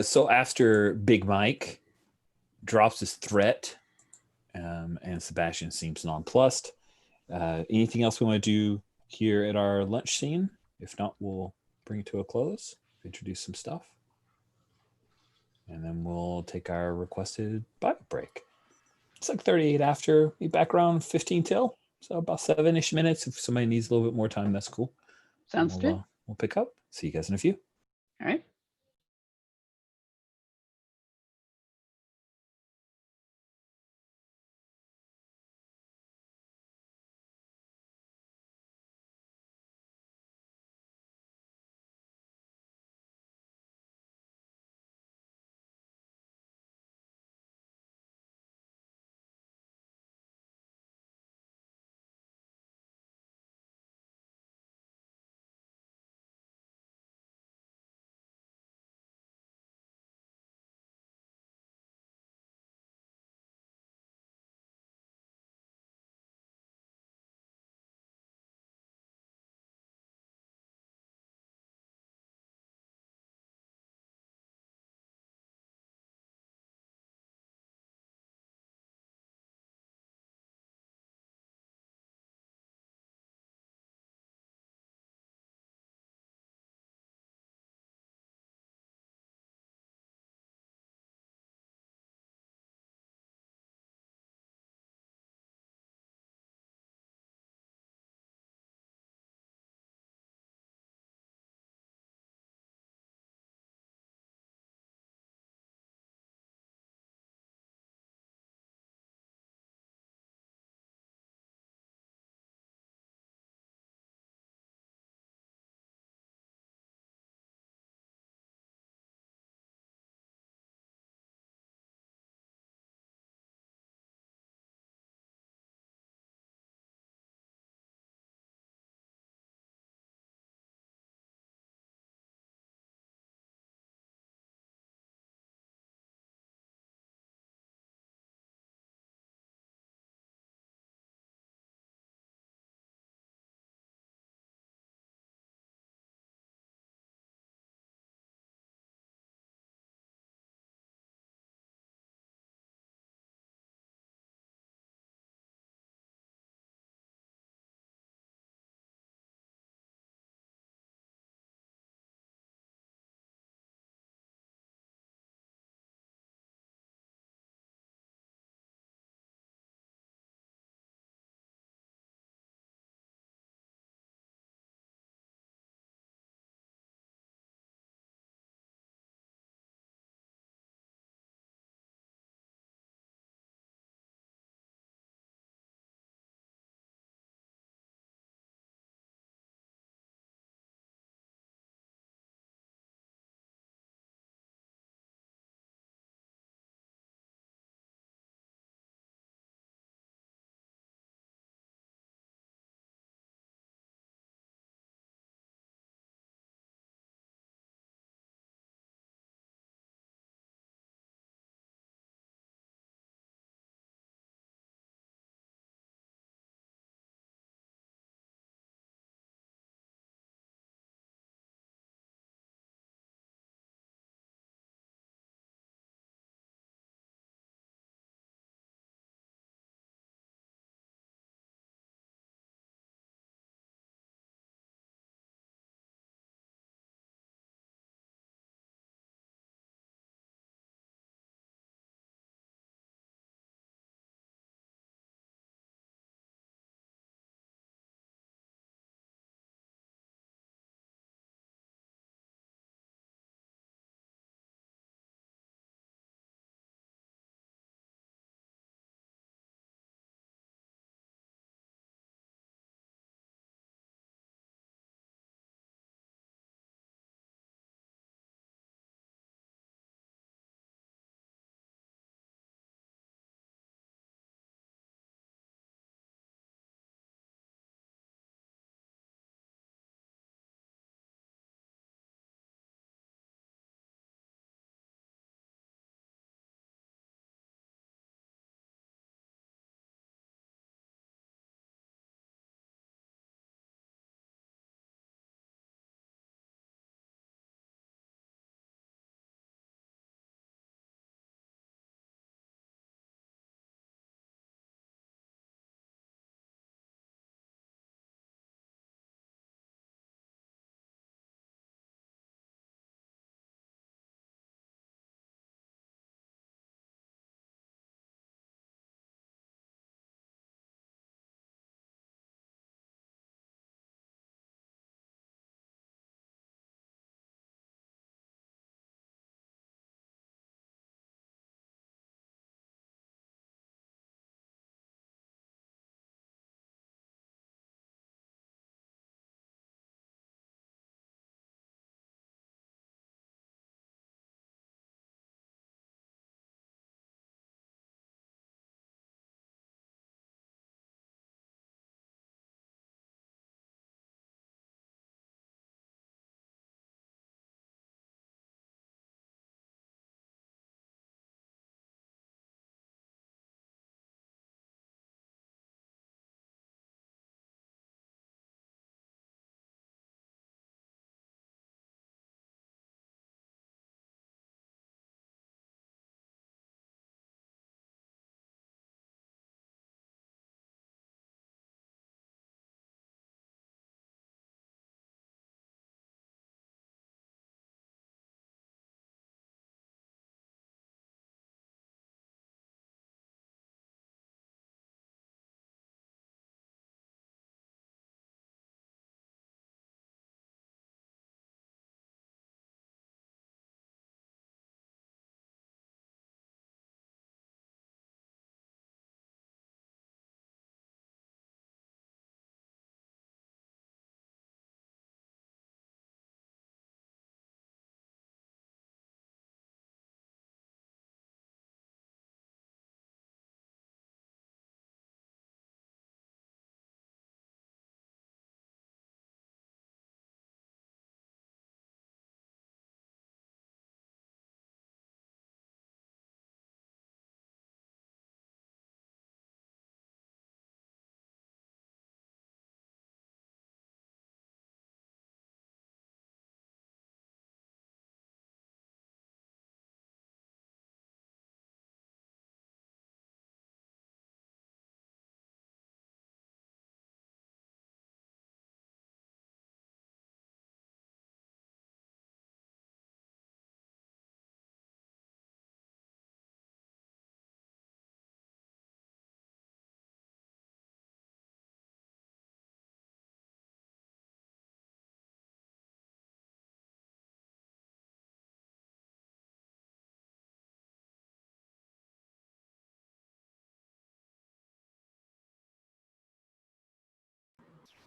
So after Big Mike drops his threat, and Sebastian seems nonplussed, anything else we want to do here at our lunch scene? If not, we'll bring it to a close, introduce some stuff, and then we'll take our requested bio break. It's like 38 after. Be back around 15 till, so about 7-ish minutes. If somebody needs a little bit more time, that's cool. Sounds good. We'll pick up. See you guys in a few. All right.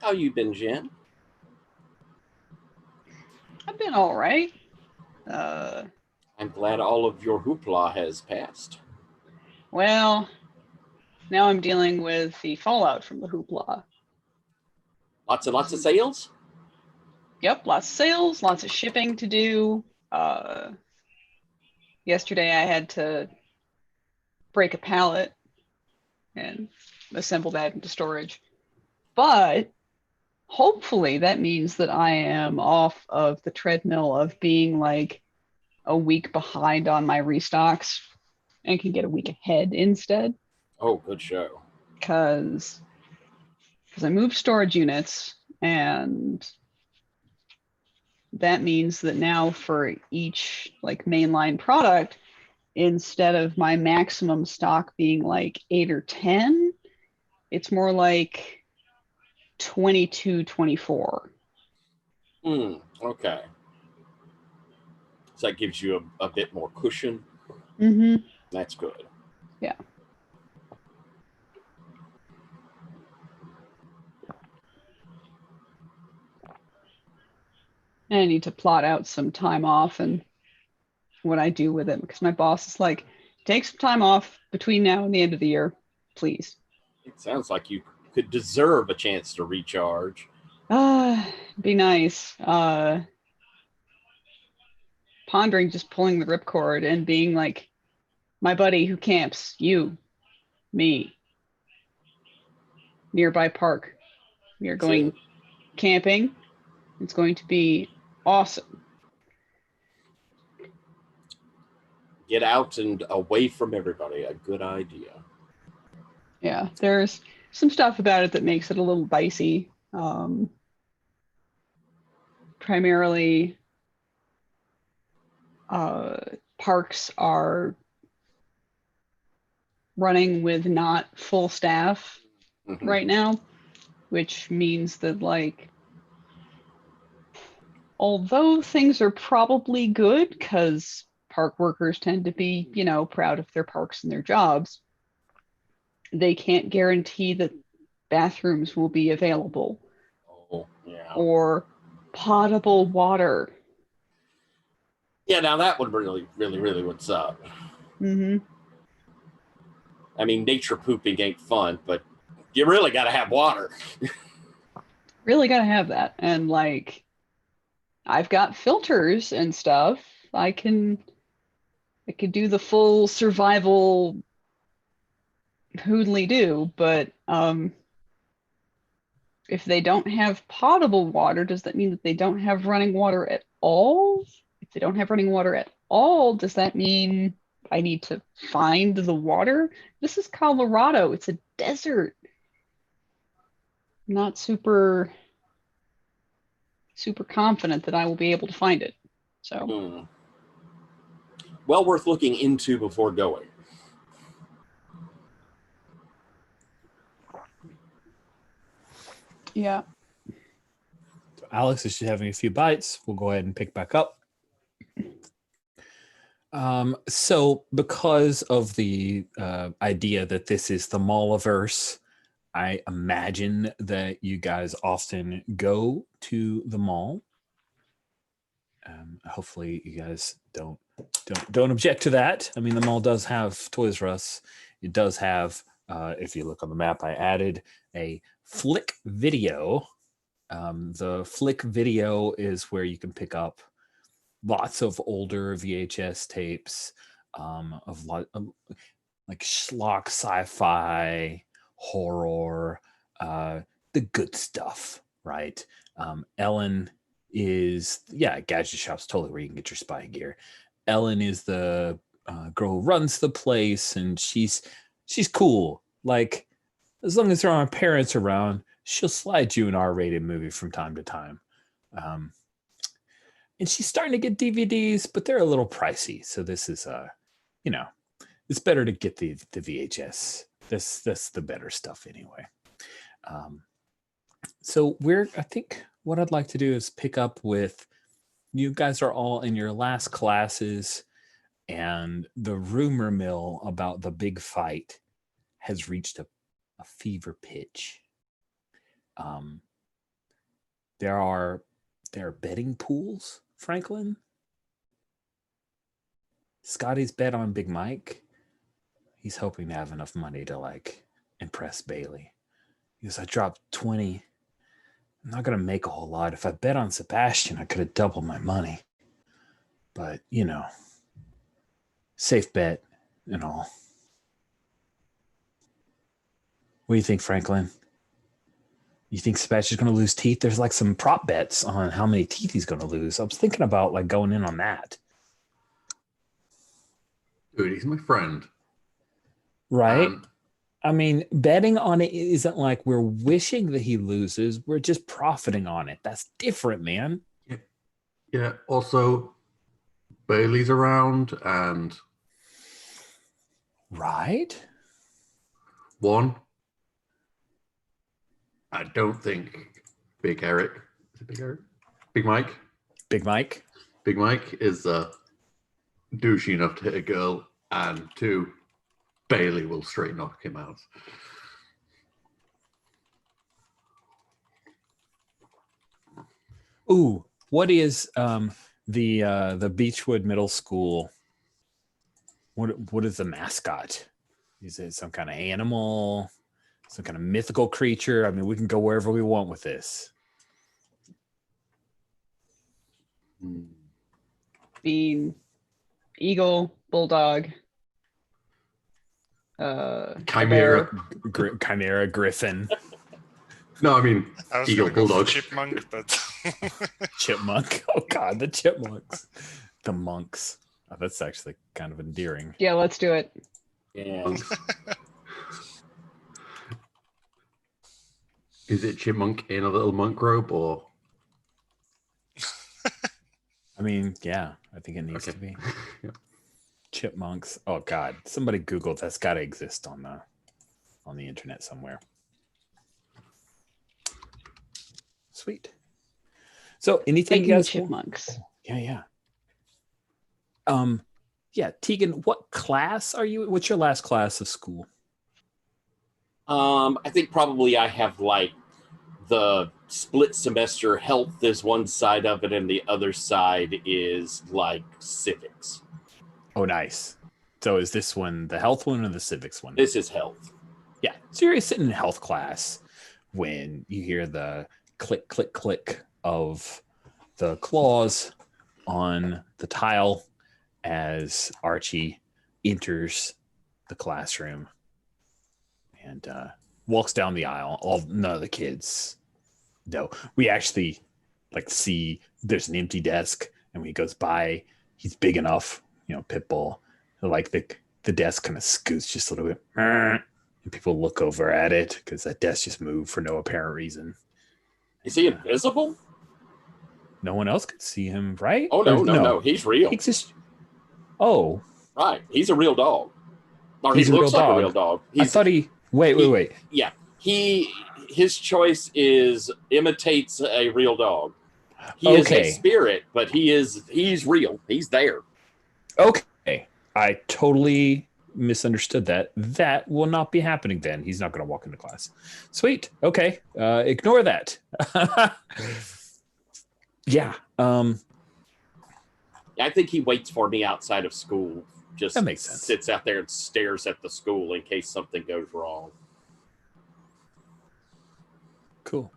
How you been, Jen? I've been all right. I'm glad all of your hoopla has passed. Well, now I'm dealing with the fallout from the hoopla. Lots and lots of sales? Yep, lots of sales, lots of shipping to do. Yesterday I had to break a pallet and assemble that into storage. But hopefully that means that I am off of the treadmill of being like a week behind on my restocks and can get a week ahead instead. Oh, good show. Because I moved storage units, and that means that now for each like mainline product, instead of my maximum stock being like 8 or 10, it's more like 22, 24. Okay. So that gives you a bit more cushion. Mm-hmm. That's good. Yeah. And I need to plot out some time off and what I do with it, because my boss is like, take some time off between now and the end of the year, please. It sounds like you could deserve a chance to recharge. Be nice. Pondering just pulling the ripcord and being like, my buddy who camps, you, me, nearby park. We are going camping. It's going to be awesome. Get out and away from everybody. A good idea. Yeah, there's some stuff about it that makes it a little dicey. Primarily, parks are running with not full staff right now, which means that, like, although things are probably good because park workers tend to be, you know, proud of their parks and their jobs, they can't guarantee that bathrooms will be available. Oh, yeah. Or potable water. Yeah, now that would really would suck. Mm-hmm. I mean, nature pooping ain't fun, but you really got to have water. Really got to have that. And, like, I've got filters and stuff. I can do the full survival hoodly do, but if they don't have potable water, does that mean that they don't have running water at all? If they don't have running water at all, does that mean I need to find the water? This is Colorado. It's a desert. I'm not super confident that I will be able to find it. So well worth looking into before going. yeah. So Alex is having a few bites. We'll go ahead and pick back up. So because of the idea that this is the Mall-averse, I imagine that you guys often go to the mall. Hopefully you guys don't object to that. I mean, the mall does have Toys R Us. It does have, if you look on the map, I added a Flick Video. The Flick Video is where you can pick up lots of older VHS tapes of like schlock sci-fi, horror, the good stuff, right? Ellen is, gadget shop's totally where you can get your spy gear. Ellen is the girl who runs the place, and she's cool. Like, as long as there aren't parents around, she'll slide you an R-rated movie from time to time. And she's starting to get DVDs, but they're a little pricey. So this is, it's better to get the VHS. That's the better stuff anyway. So I think what I'd like to do is pick up with, you guys are all in your last classes, and the rumor mill about the big fight has reached a fever pitch. There are betting pools, Franklin. Scotty's bet on Big Mike. He's hoping to have enough money to like impress Bailey. He goes, I dropped 20. I'm not gonna make a whole lot. If I bet on Sebastian, I could have doubled my money. But you know, safe bet and all. What do you think, Franklin? You think Sebastian's going to lose teeth? There's like some prop bets on how many teeth he's going to lose. I was thinking about like going in on that. Dude, he's my friend. Right? I mean, betting on it isn't like we're wishing that he loses. We're just profiting on it. That's different, man. Yeah. Also, Bailey's around, and Right? one, I don't think Big Eric, is it Big Eric? Big Mike? Big Mike? Big Mike is douchey enough to hit a girl, and two, Bailey will straight knock him out. Ooh, what is the Beachwood Middle School? What is the mascot? Is it some kind of animal? Some kind of mythical creature? I mean, we can go wherever we want with this. Being eagle, bulldog, Chimera. Chimera, griffin, No, I mean, I was eagle, gonna go for bulldog. chipmunk, but chipmunk. Oh God, the chipmunks, the monks. Oh, that's actually kind of endearing. yeah, let's do it. Yeah. Is it chipmunk in a little monk robe, or? I mean, yeah, I think it needs to be. Yeah. Chipmunks. Oh God, somebody Google that's got to exist on the internet somewhere. Sweet. So anything you Hiking guys chipmunks. Yeah. Yeah, Tegan, what class are you? What's your last class of school? I think probably I have like the split semester health is one side of it, and the other side is like civics. Oh, nice. So is this one the health one or the civics one? This is health. Yeah. So you're sitting in health class when you hear the click, click, click of the claws on the tile as Archie enters the classroom and walks down the aisle. None of the kids know. We actually like see there's an empty desk, and when he goes by, he's big enough, Pitbull. Like the desk kind of scoots just a little bit, and people look over at it because that desk just moved for no apparent reason. Is he invisible? No one else could see him, right? Oh no, he's real. Oh, right, he's a real dog. Or He's he a looks real like dog. a real dog. I thought wait. Yeah, his choice is imitates a real dog. He is a spirit, but he's real. He's there. Okay. I totally misunderstood that. That will not be happening then. He's not going to walk into class. Sweet. Okay. Ignore that. Yeah. I think he waits for me outside of school. Just that makes sense. Sits out there and stares at the school in case something goes wrong. Cool.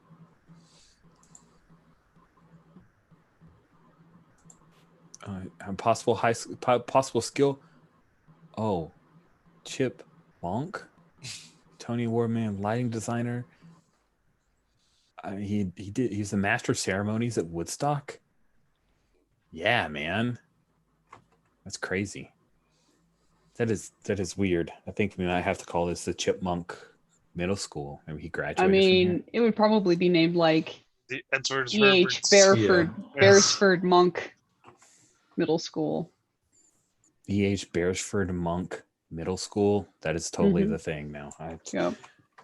Possible skill. Oh, Chip Monk, Tony Award man, lighting designer. He's the master of ceremonies at Woodstock. Yeah, man, that's crazy. That is weird. I think we might have to call this the Chipmunk Middle School. Maybe he graduated. I mean, it would probably be named like the Edwards E.H. Beresford Monk Middle School. E.H. Beresford Monk Middle School. That is totally the thing now.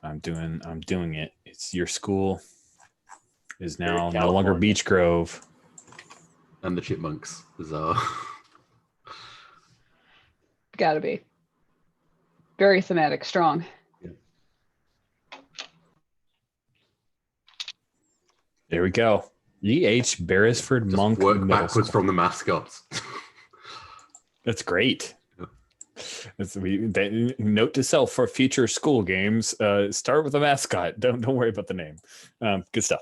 I'm doing it. It's your school is now no longer Beech Grove. And the Chipmunks is Gotta be. Very thematic, strong. There we go. E.H. Beresford Just Monk work Middle backwards School. from the mascots. That's great. Yeah. Note to self for future school games: start with a mascot. Don't worry about the name. Good stuff.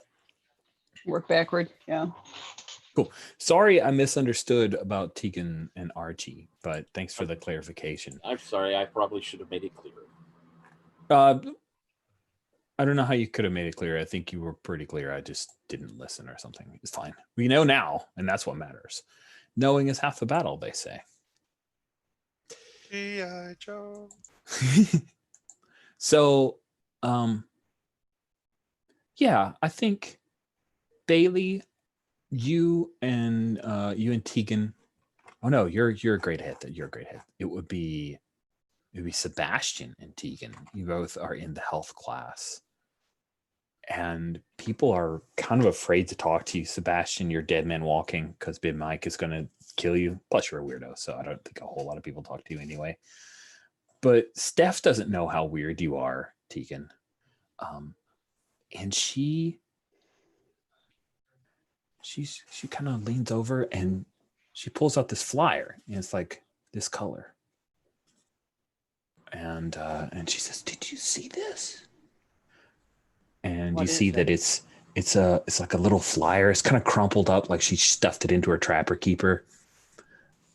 Work backward. Yeah. Cool. Sorry, I misunderstood about Tegan and Archie, but thanks for the clarification. I'm sorry. I probably should have made it clearer. I don't know how you could have made it clear. I think you were pretty clear. I just didn't listen or something. It's fine. We know now, and that's what matters. Knowing is half the battle, they say. G.I. Joe. So, yeah, I think Bailey, you and Tegan. Oh no, you're a great hit. You're a great hit. It would be Sebastian and Tegan. You both are in the health class. And people are kind of afraid to talk to you. Sebastian, you're dead man walking because Big Mike is going to kill you. Plus, you're a weirdo, so I don't think a whole lot of people talk to you anyway. But Steph doesn't know how weird you are, Tegan. And she kind of leans over and she pulls out this flyer, and it's like this color. And she says, "Did you see this?" And What you is see it? that it's like a little flyer. It's kind of crumpled up, like she stuffed it into her trapper keeper.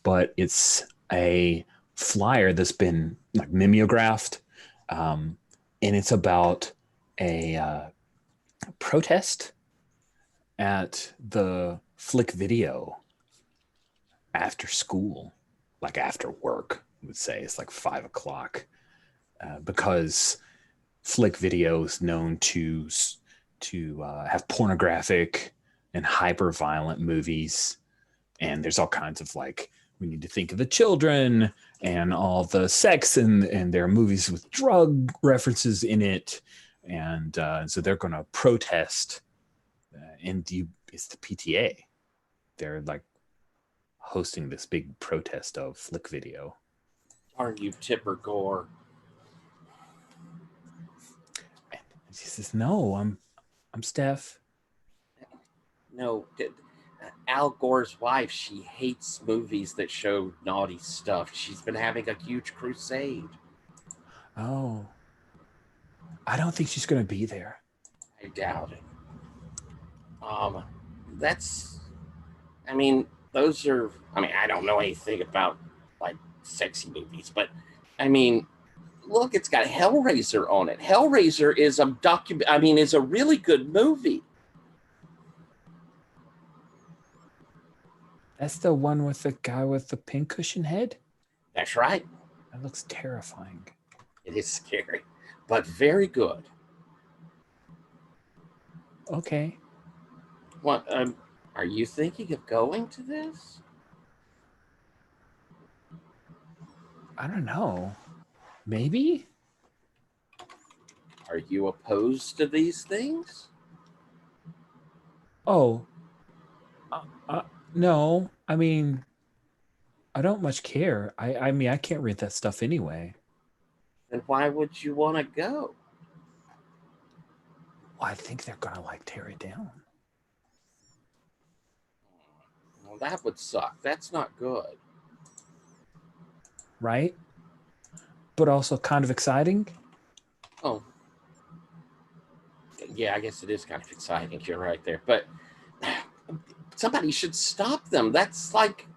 But it's a flyer that's been like mimeographed, and it's about a protest at the Flick Video after school, like after work. I would say it's like 5 o'clock, because Flick Video is known to have pornographic and hyper violent movies, and there's all kinds of like, we need to think of the children and all the sex, and there are movies with drug references in it, and so they're going to protest. It's the PTA. They're like hosting this big protest of Flick Video. Aren't you Tipper Gore? And she says, "No, I'm Steph." No, Al Gore's wife, she hates movies that show naughty stuff. She's been having a huge crusade. Oh, I don't think she's going to be there. I doubt it. That's, I mean, those are, I mean, I don't know anything about like sexy movies, but I mean, look, it's got Hellraiser on it. Hellraiser is is a really good movie. That's the one with the guy with the pincushion head? That's right. That looks terrifying. It is scary, but very good. Okay. What, are you thinking of going to this? I don't know. Maybe? Are you opposed to these things? Oh. No. I mean, I don't much care. I mean, I can't read that stuff anyway. Then why would you want to go? Well, I think they're going to like tear it down. Well, that would suck. That's not good. Right? But also kind of exciting. Oh. Yeah, I guess it is kind of exciting. You're right there. But somebody should stop them. That's like,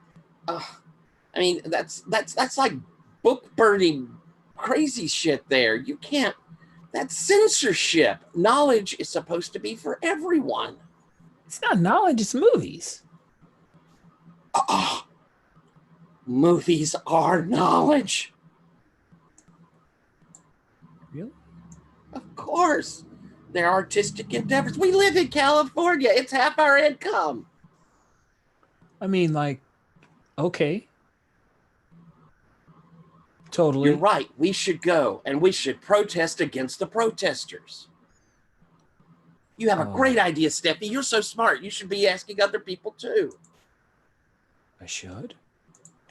that's like book burning crazy shit there. You can't, that's censorship. Knowledge is supposed to be for everyone. It's not knowledge, it's movies. Movies are knowledge. Really? Of course. They're artistic endeavors. We live in California. It's half our income. I mean, like, okay. Totally. You're right. We should go and we should protest against the protesters. You have a great idea, Steffi. You're so smart. You should be asking other people too. I should?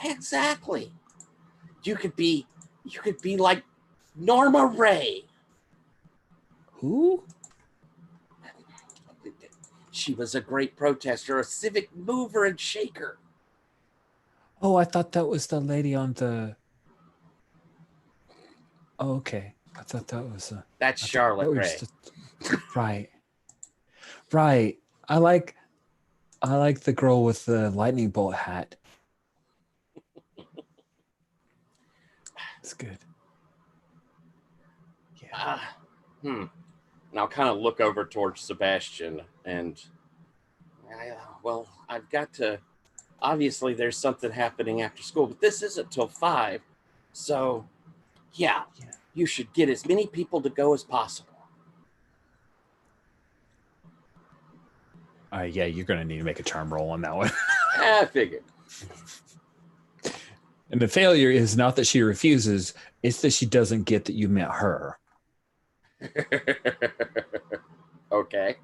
Exactly. You could be like Norma Ray. Who? She was a great protester, a civic mover and shaker. Oh, I thought that was the lady on the. Oh, okay. I thought that was That's I thought Charlotte that was Ray. right. Right. I like the girl with the lightning bolt hat. It's good. Yeah. And I'll kind of look over towards Sebastian and, well, I've got to. Obviously, there's something happening after school, but this isn't till 5. So, yeah, you should get as many people to go as possible. Yeah, you're gonna need to make a charm roll on that one. I figured. And the failure is not that she refuses; it's that she doesn't get that you met her. Okay.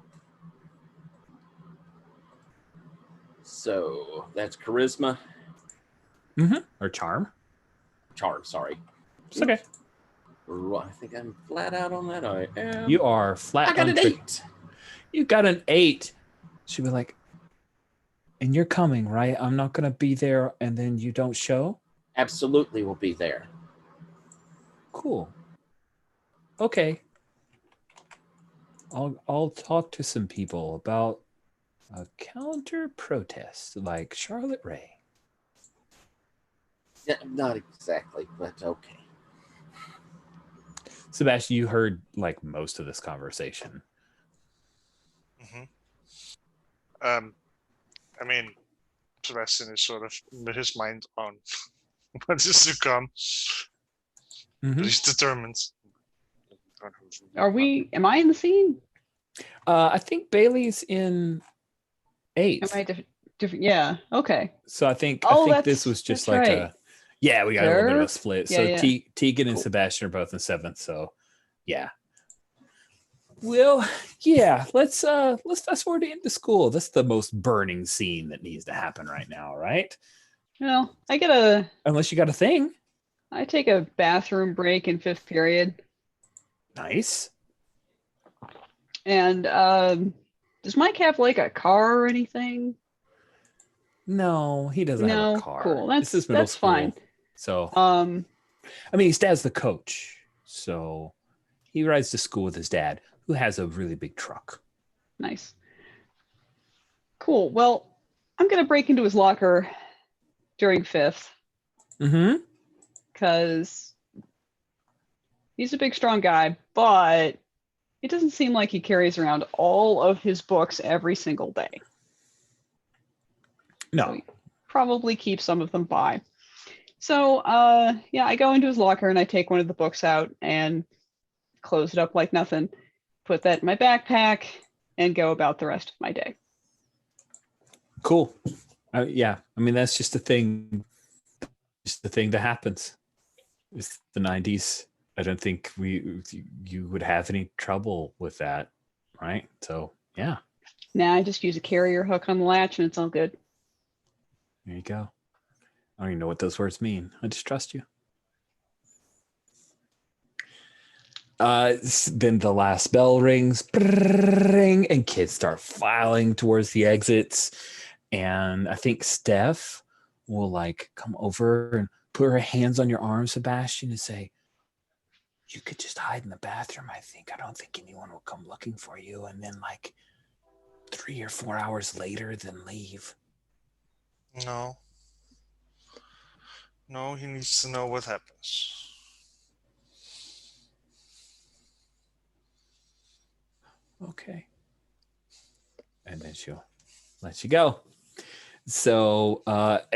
So that's charisma. Or charm. Charm, sorry. It's okay. I think I'm flat out on that. I am. You are flat. I got an 8. You got an 8. She'd be like, and you're coming, right? I'm not gonna be there, and then you don't show. Absolutely will be there. Cool. Okay. I'll talk to some people about a counter protest like Charlotte Ray. Yeah, not exactly, but okay. Sebastian, you heard like most of this conversation. I mean, Sebastian is sort of with his mind on what is to come. But he's determined. Am I in the scene? I think Bailey's in 8. Am I different? Yeah. Okay. So I think this was just that's like right. we got a little bit of a Sure. split. Yeah, So yeah. Tegan and Sebastian are both in 7th. So yeah. Well, yeah, let's fast forward into school. That's the most burning scene that needs to happen right now, right? Well, Unless you got a thing. I take a bathroom break in 5th period. Nice. And does Mike have like a car or anything? No, he doesn't have No, a car. cool. This is middle That's school. fine. So I mean, his dad's the coach. So he rides to school with his dad, who has a really big truck. Nice. Cool. Well, I'm gonna break into his locker during 5th because he's a big, strong guy, but it doesn't seem like he carries around all of his books every single day. No. So he probably keeps some of them by. So, I go into his locker and I take one of the books out and close it up like nothing, put that in my backpack, and go about the rest of my day. Cool. Yeah. I mean, that's just the thing. Just the thing that happens. It's the 90s. I don't think you would have any trouble with that, right? So, yeah. Nah, I just use a carrier hook on the latch and it's all good. There you go. I don't even know what those words mean. I just trust you. Then the last bell rings, brrrring, and kids start filing towards the exits. And I think Steph will like come over and put her hands on your arm, Sebastian, and say, you could just hide in the bathroom, I think. I don't think anyone will come looking for you. And then like 3 or 4 hours later, then leave. No, he needs to know what happens. Okay. And then she'll let you go. So of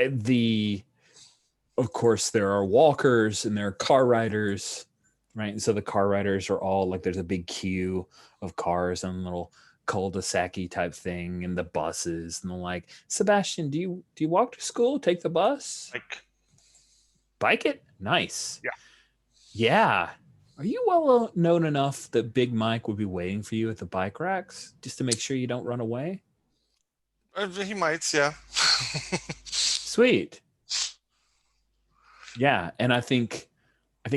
course, there are walkers and there are car riders, right? And so the car riders are all like, there's a big queue of cars and a little cul-de-sac-y type thing, and the buses and the like. Sebastian, do you walk to school? Take the bus? Bike it? Nice. Yeah. Yeah. Are you well known enough that Big Mike would be waiting for you at the bike racks just to make sure you don't run away? He might, yeah. Sweet. Yeah, and I think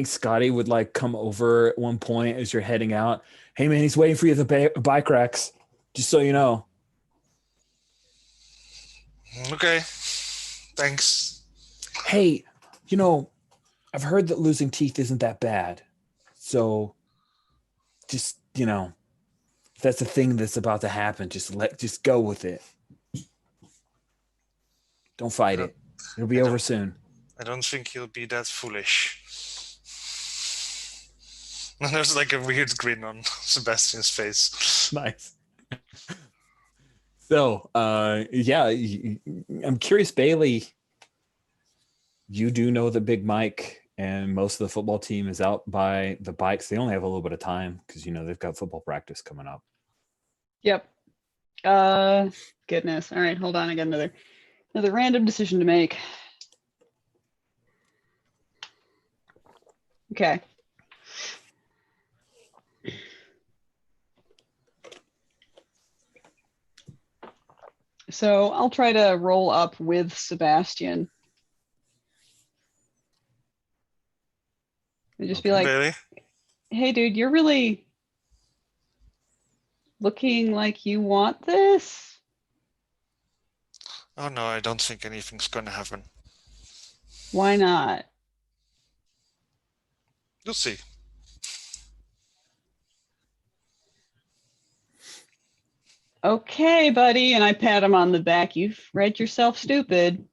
Scotty would like come over at one point as you're heading out. Hey man, he's waiting for you at the bike racks. Just so you know. Okay. Thanks. Hey, you know, I've heard that losing teeth isn't that bad. So just, you know, if that's a thing that's about to happen, just go with it. Don't fight it. It'll be I over don't- soon. I don't think he'll be that foolish. And there's like a weird grin on Sebastian's face. Nice. So, yeah, I'm curious, Bailey. You do know that Big Mike and most of the football team is out by the bikes. They only have a little bit of time because, you know, they've got football practice coming up. Yep. Goodness. All right, hold on. I got another random decision to make. Okay. So I'll try to roll up with Sebastian. And just be Okay, like, Bailey. hey, dude, you're really looking like you want this? Oh no, I don't think anything's gonna happen. Why not? You'll see. Okay, buddy. And I pat him on the back. You've read yourself stupid.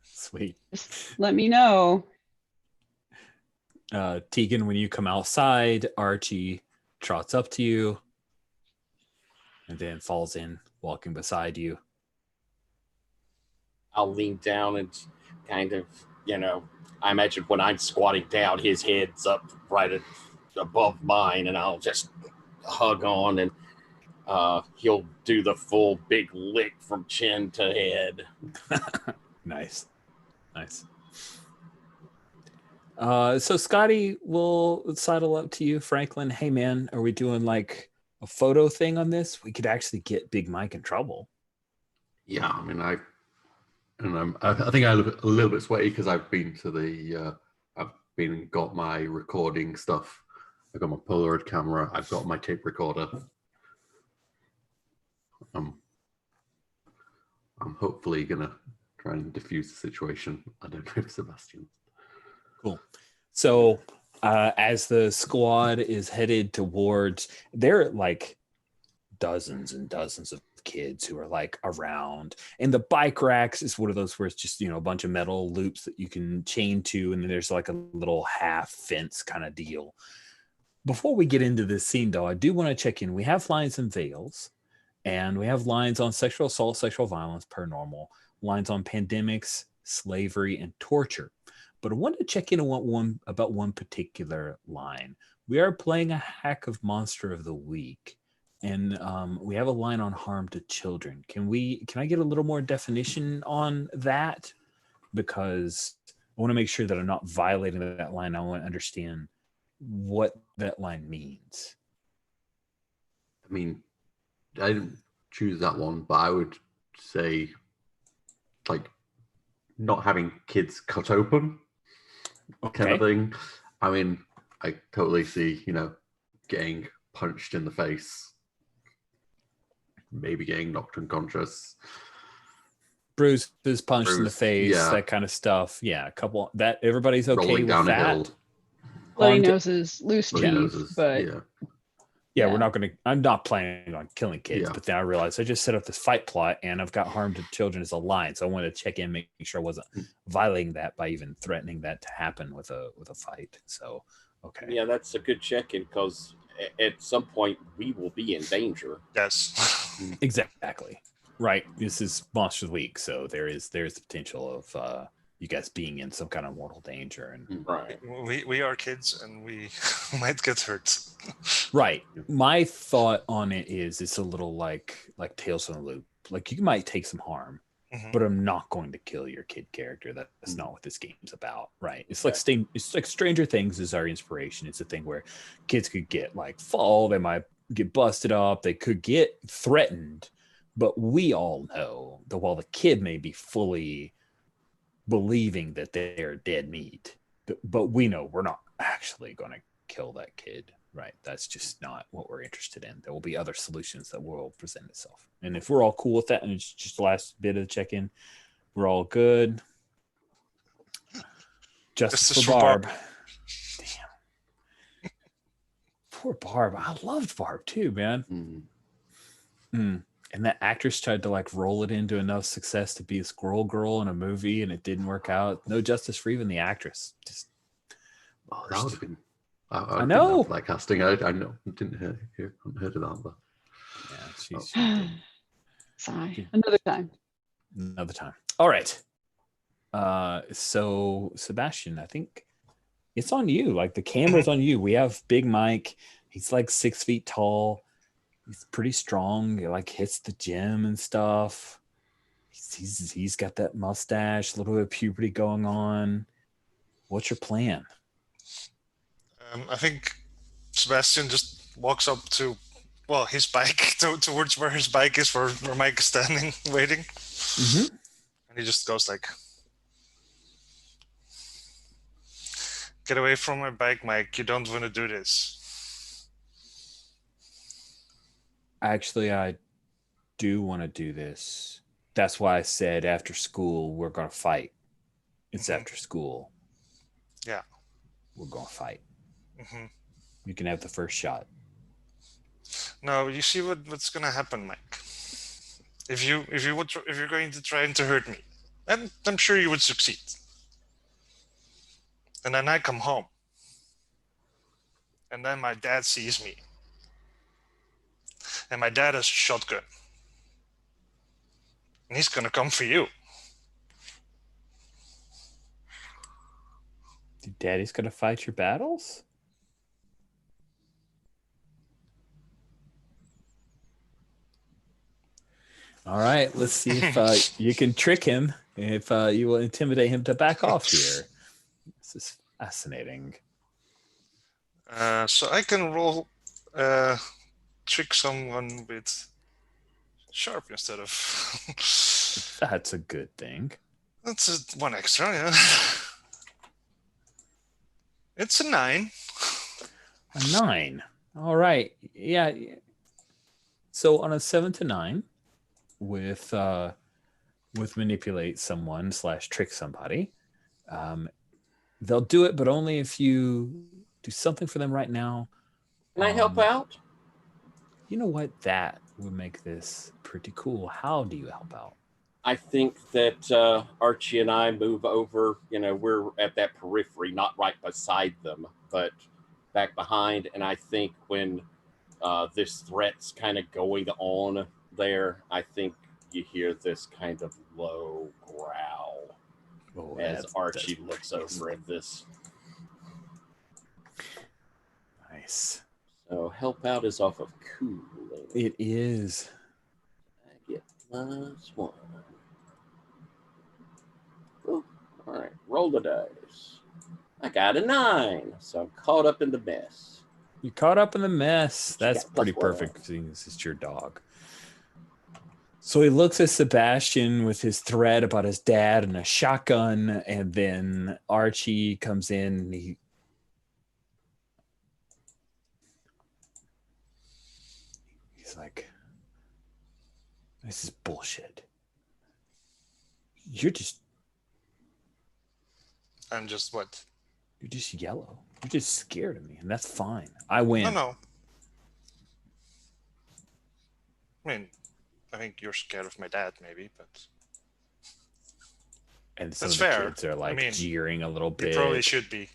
Sweet. Just let me know. Tegan, when you come outside, Archie trots up to you and then falls in, walking beside you. I'll lean down and kind of, I imagine when I'm squatting down, his head's up right above mine, and I'll just hug on, and he'll do the full big lick from chin to head. Nice. So Scotty will sidle up to you, Franklin. Hey man, are we doing like a photo thing on this? We could actually get Big Mike in trouble. Yeah, I mean, I think I look a little bit sweaty because I've been to I've been and got my recording stuff. I've got my Polaroid camera. I've got my tape recorder. I'm hopefully gonna try and diffuse the situation. I don't know if Sebastian. Cool. So as the squad is headed towards, there are like dozens and dozens of kids who are like around, and the bike racks is one of those where it's just, you know, a bunch of metal loops that you can chain to, and then there's like a little half fence kind of deal. Before we get into this scene though, I do want to check in. We have lines and veils, and we have lines on sexual assault, sexual violence per normal, lines on pandemics, slavery, and torture. But I wanted to check in on about one particular line. We are playing a hack of Monster of the Week, and we have a line on harm to children. Can I get a little more definition on that? Because I want to make sure that I'm not violating that line. I want to understand what that line means. I mean, I didn't choose that one, but I would say like not having kids cut open kind of thing. I mean, I totally see, getting punched in the face, maybe getting knocked unconscious. Bruises, punched in the face, yeah. that kind of stuff. Yeah, a couple that everybody's okay Rolling with down that. a hill. Bloody Harm to- noses, loose Bloody teeth, noses, but yeah. Yeah, I'm not planning on killing kids, Yeah. but then I realized I just set up this fight plot and I've got harm to children as a line. So I wanted to check in, make sure I wasn't violating that by even threatening that to happen with a fight. So, okay. Yeah, that's a good check-in because at some point we will be in danger. Yes. Exactly. Right. This is Monsters Week, so there's the potential of you guys being in some kind of mortal danger. And Right. We are kids and we might get hurt. right. My thought on it is it's a little like Tales from the Loop. Like you might take some harm, but I'm not going to kill your kid character. That's not what this game's about, right? It's like Stranger Things is our inspiration. It's a thing where kids could get like fall, they might get busted up, they could get threatened, but we all know that while the kid may be fully believing that they're dead meat, but we know we're not actually going to kill that kid, Right. That's just not what we're interested in. There will be other solutions that will present itself. And if we're all cool with that, and it's just the last bit of the check-in, we're all good. Justice for Barb. Damn. Poor Barb. I loved Barb too, man. And that actress tried to like roll it into enough success to be a Squirrel Girl in a movie, and it didn't work out. No justice for even the actress. Just that would have been. I know. That casting. I know. Didn't heard of that, but yeah, she's Sigh. Another time. Another time. All right. So Sebastian, I think it's on you. Like the camera's on you. We have Big Mike. He's like 6 feet tall. He's pretty strong. He like hits the gym and stuff. He's got that mustache, a little bit of puberty going on. What's your plan? I think Sebastian just walks up to, his bike, towards where his bike is, where Mike is standing, waiting. Mm-hmm. And he just goes like, "Get away from my bike, Mike. You don't want to do this." Actually, I do want to do this. That's why I said after school, we're going to fight. It's after school. Yeah. We're going to fight. You can have the first shot. No, you see what's going to happen, Mike. If you're going to try to hurt me, and I'm sure you would succeed. And then I come home. And then my dad sees me. And my dad has a shotgun. And he's gonna come for you. Daddy's gonna fight your battles? All right, let's see if you can trick him, if you will intimidate him to back off here. This is fascinating. So I can roll trick someone with sharp instead of... That's a good thing. That's one extra, yeah. It's a 9. A 9. All right. Yeah. So on a 7 to 9 with manipulate someone / trick somebody, they'll do it, but only if you do something for them right now. Can I help out? You know what? That would make this pretty cool. How do you help out? I think that Archie and I move over. We're at that periphery, not right beside them, but back behind. And I think when this threat's kind of going on there, I think you hear this kind of low growl as Archie looks over at this. Nice. So help out is off of cooling. It is. I get +1. Oh, all right, roll the dice. I got a 9, so I'm caught up in the mess. You caught up in the mess. That's pretty +1. perfect, seeing this is your dog. So he looks at Sebastian with his threat about his dad and a shotgun, and then Archie comes in and he's like, "This is bullshit. I'm just what? You're just yellow. You're just scared of me, and that's fine. I win." No. I mean, I think you're scared of my dad, maybe, but... And some That's of the fair. kids are like jeering a little bit. You probably should be.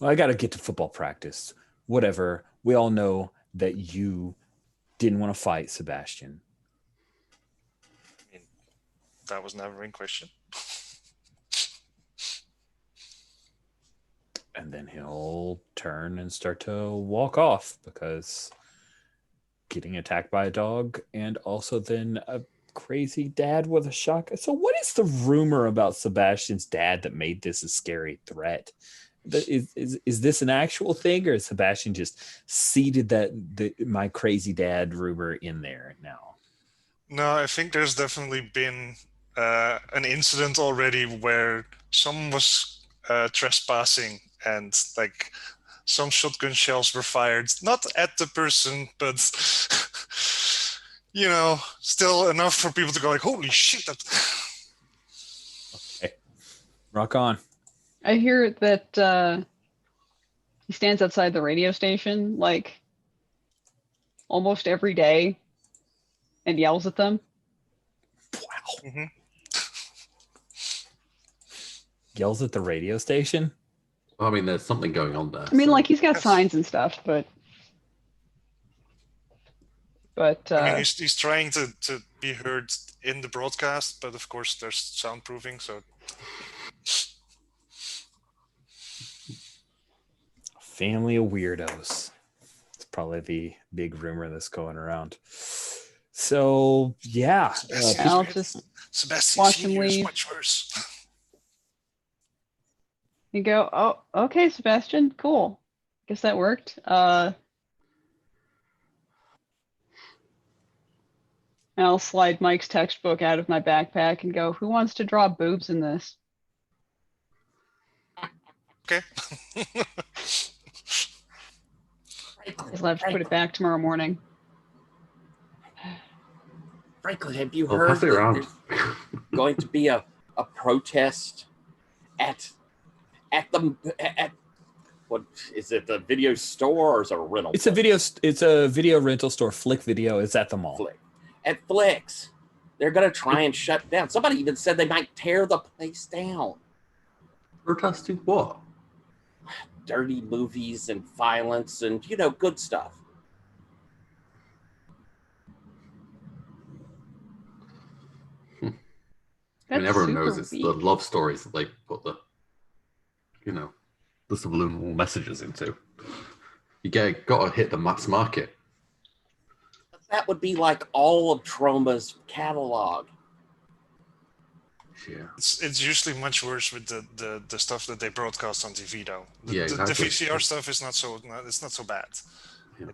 Well, I got to get to football practice. Whatever. We all know that you didn't want to fight Sebastian. I mean, that was never in question. And then he'll turn and start to walk off because getting attacked by a dog and also then a crazy dad with a shotgun. So what is the rumor about Sebastian's dad that made this a scary threat? Is this an actual thing, or is Sebastian just seeded my crazy dad rumor in there now? No, I think there's definitely been an incident already where someone was trespassing, and like some shotgun shells were fired, not at the person, but still enough for people to go like, "Holy shit!" Okay. Rock on. I hear that he stands outside the radio station like almost every day and yells at them. Wow. Mm-hmm. Yells at the radio station. I mean, there's something going on there. I mean, so- like he's got signs and stuff, but I mean, he's trying to be heard in the broadcast, but of course there's soundproofing, so. Family of weirdos. It's probably the big rumor that's going around. So yeah, I'll just Sebastian's watch him senior is leave. much worse. You go, oh, okay, Sebastian, cool. Guess that worked. And I'll slide Mike's textbook out of my backpack and go, who wants to draw boobs in this? Okay. Because I'll have to put it back tomorrow morning. Franklin, have you I'll heard pass it that around. there's going to be a protest at what is it, the video store or is it a rental? it's a video rental store. Flick Video is at the mall. Flick. At Flicks. They're going to try and shut down. Somebody even said they might tear the place down. Protesting what? Dirty movies and violence and, good stuff. I mean, That's everyone knows super it's weak. the love stories that they put the subliminal messages into. You gotta hit the mass market. That would be like all of Troma's catalog. Yeah. It's usually much worse with the stuff that they broadcast on TV though. Yeah, the exactly. VCR stuff is it's not so bad. Yeah.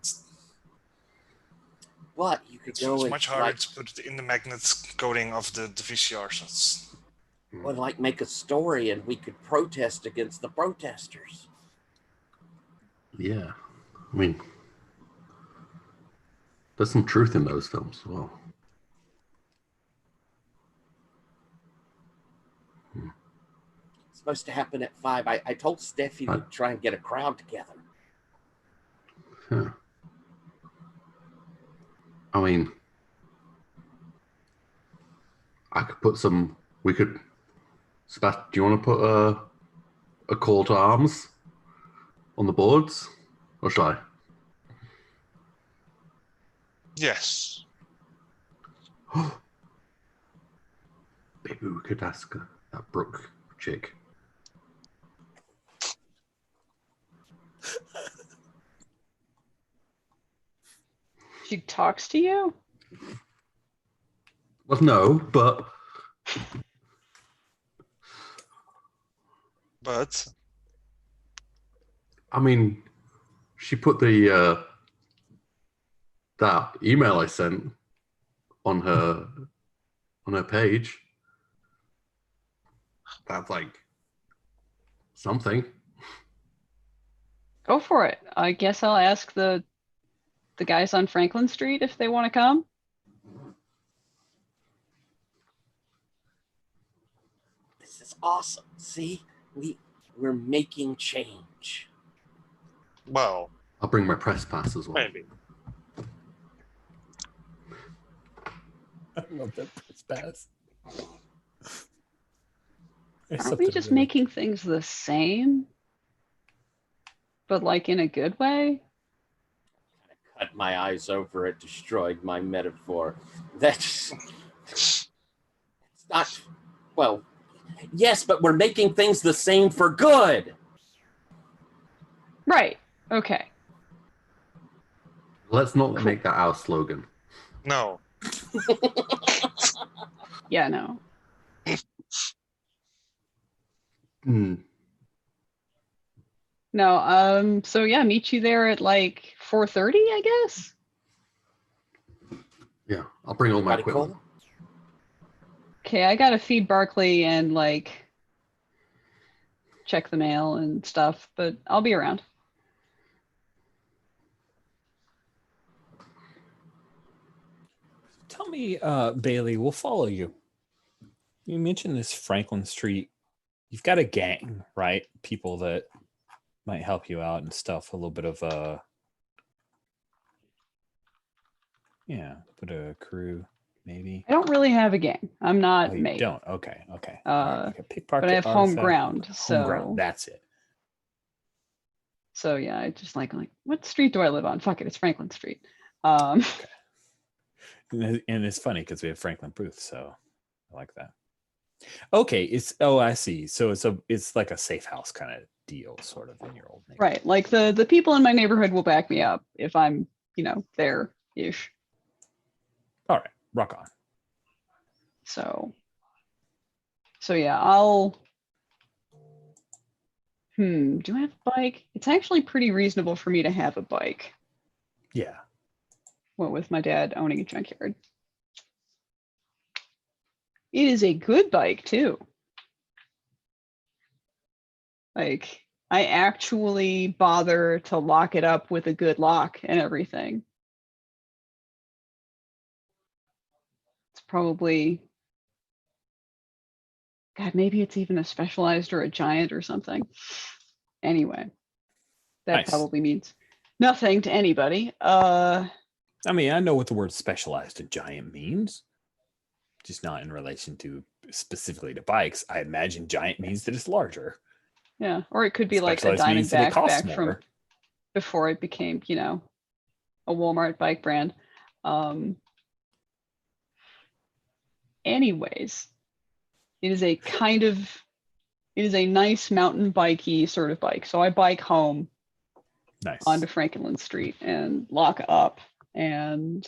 But you could It's go and much harder to put it in the magnet coating of the VCR. So make a story and we could protest against the protesters. Yeah. I mean, there's some truth in those films as well. It's supposed to happen at 5. I told Steffi Right. to try and get a crowd together. Huh. I mean, I could put some. We could. Sebastian, do you want to put a call to arms on the boards, or should I? yes, Maybe we could ask that Brooke chick. She talks to you? Well, no, but but I mean, she put the that email I sent on her page. That's like something. Go for it. I guess I'll ask the guys on Franklin Street if they want to come. This is awesome. See, we're making change. well, I'll bring my press pass as well. maybe. I love that press pass. Aren't we just making things the same? But like in a good way? Cut my eyes over it, destroyed my metaphor. That's it's not, well, yes, but we're making things the same for good. Right. Okay. Let's not make that our slogan. No, Yeah, no. Hmm. No, so yeah, meet you there at like 4:30, I guess. Yeah, I'll bring all my Everybody equipment. cool? Okay, I gotta feed Barkley and like check the mail and stuff, but I'll be around. Tell me, Bailey, we'll follow you. You mentioned this Franklin Street. You've got a gang, right? People that might help you out and stuff. A little bit of yeah, put a crew maybe. I don't really have a gang. I'm not Oh, you made. don't. Okay. All right, like a pickpocket, But I have home artifact. ground. Home So ground. That's it. So yeah, I just like what street do I live on? Fuck it, it's Franklin Street. And it's funny because we have Franklin Booth, so I like that. Okay, I see. So it's like a safe house kind of deal, sort of in your old neighborhood. Right, like the people in my neighborhood will back me up if I'm there-ish. All right, rock on. So yeah, I'll. Do I have a bike? It's actually pretty reasonable for me to have a bike. Yeah. What with my dad owning a junkyard. It is a good bike too. Like, I actually bother to lock it up with a good lock and everything. It's probably, God, maybe it's even a Specialized or a Giant or something. Anyway, that Nice. probably means nothing to anybody. I mean, I know what the word Specialized and Giant means, just not in relation to specifically to bikes. I imagine Giant means that it's larger. Yeah, or it could be like a Specialized means that it Diamondback costs back from more. before it became, a Walmart bike brand. Anyways, it is a nice mountain bikey sort of bike. So I bike home Nice. onto Franklin Street and lock up. And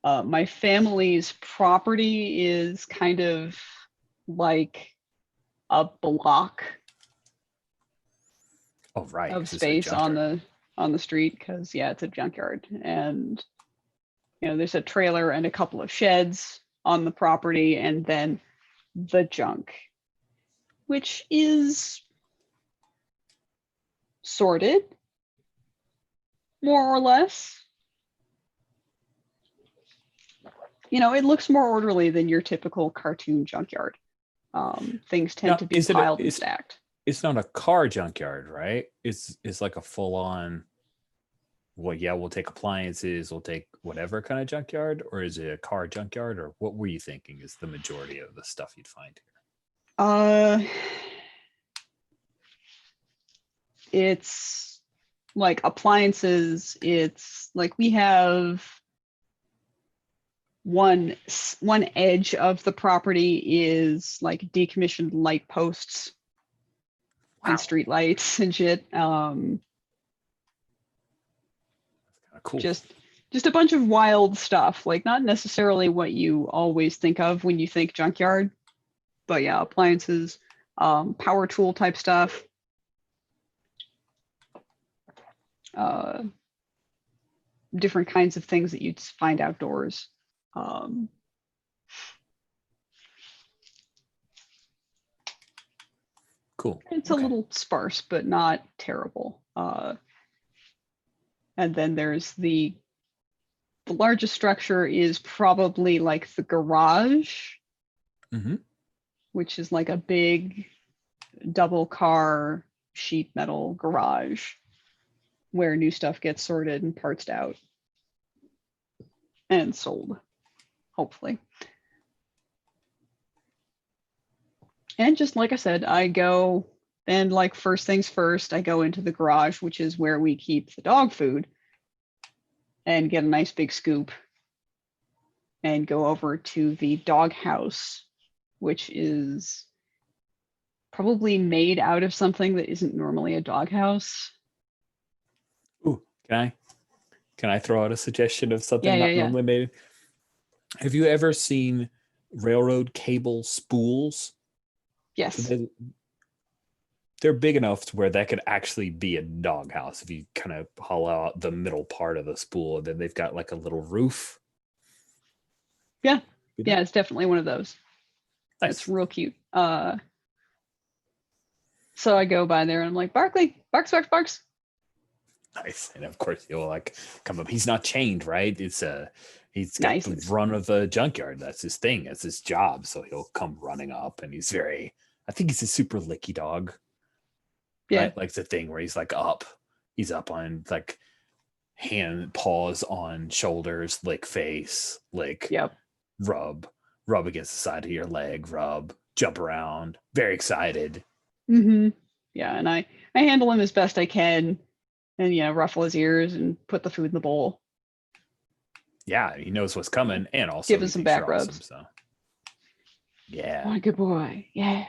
my family's property is kind of like a block Right. of space on the street because it's a junkyard, and there's a trailer and a couple of sheds on the property, and then the junk, which is sorted more or less. It looks more orderly than your typical cartoon junkyard. Things tend to be piled and stacked. It's not a car junkyard, right? It's like a full-on, we'll take appliances, we'll take whatever kind of junkyard, or is it a car junkyard, or what were you thinking is the majority of the stuff you'd find here? It's like appliances. It's like we have one edge of the property is like decommissioned light posts and street lights and shit. That's kind of cool. Just a bunch of wild stuff, like not necessarily what you always think of when you think junkyard, but yeah, appliances, power tool type stuff. Different kinds of things that you'd find outdoors. Cool. It's okay. A little sparse, but not terrible. And then there's the largest structure is probably like the garage, which is like a big double car sheet metal garage where new stuff gets sorted and partsed out and sold, hopefully. And just like I said, I go and like first things first, I go into the garage, which is where we keep the dog food, and get a nice big scoop and go over to the dog house, which is probably made out of something that isn't normally a dog house. Ooh, can I throw out a suggestion of something normally made? Have you ever seen railroad cable spools? Yes. So they're big enough to where that could actually be a doghouse if you kind of hollow out the middle part of the spool, and then they've got like a little roof. Yeah. Yeah, it's definitely one of those. Nice. It's real cute. So I go by there and I'm like, Barkley, barks, barks, barks. Nice. And of course he'll like come up. He's not chained, right? He's got Nice. the run of the junkyard. That's his thing. That's his job. So he'll come running up, and I think he's a super licky dog. Yeah. Right? Like it's a thing where he's like up. He's up on like hand, paws on shoulders, lick face, lick, Yep. rub against the side of your leg, rub, jump around, very excited. Mm-hmm. Yeah, and I handle him as best I can, and ruffle his ears and put the food in the bowl. Yeah, he knows what's coming, and also Give him he some thinks back you're rubs. awesome, so yeah, Oh, good boy. Yeah.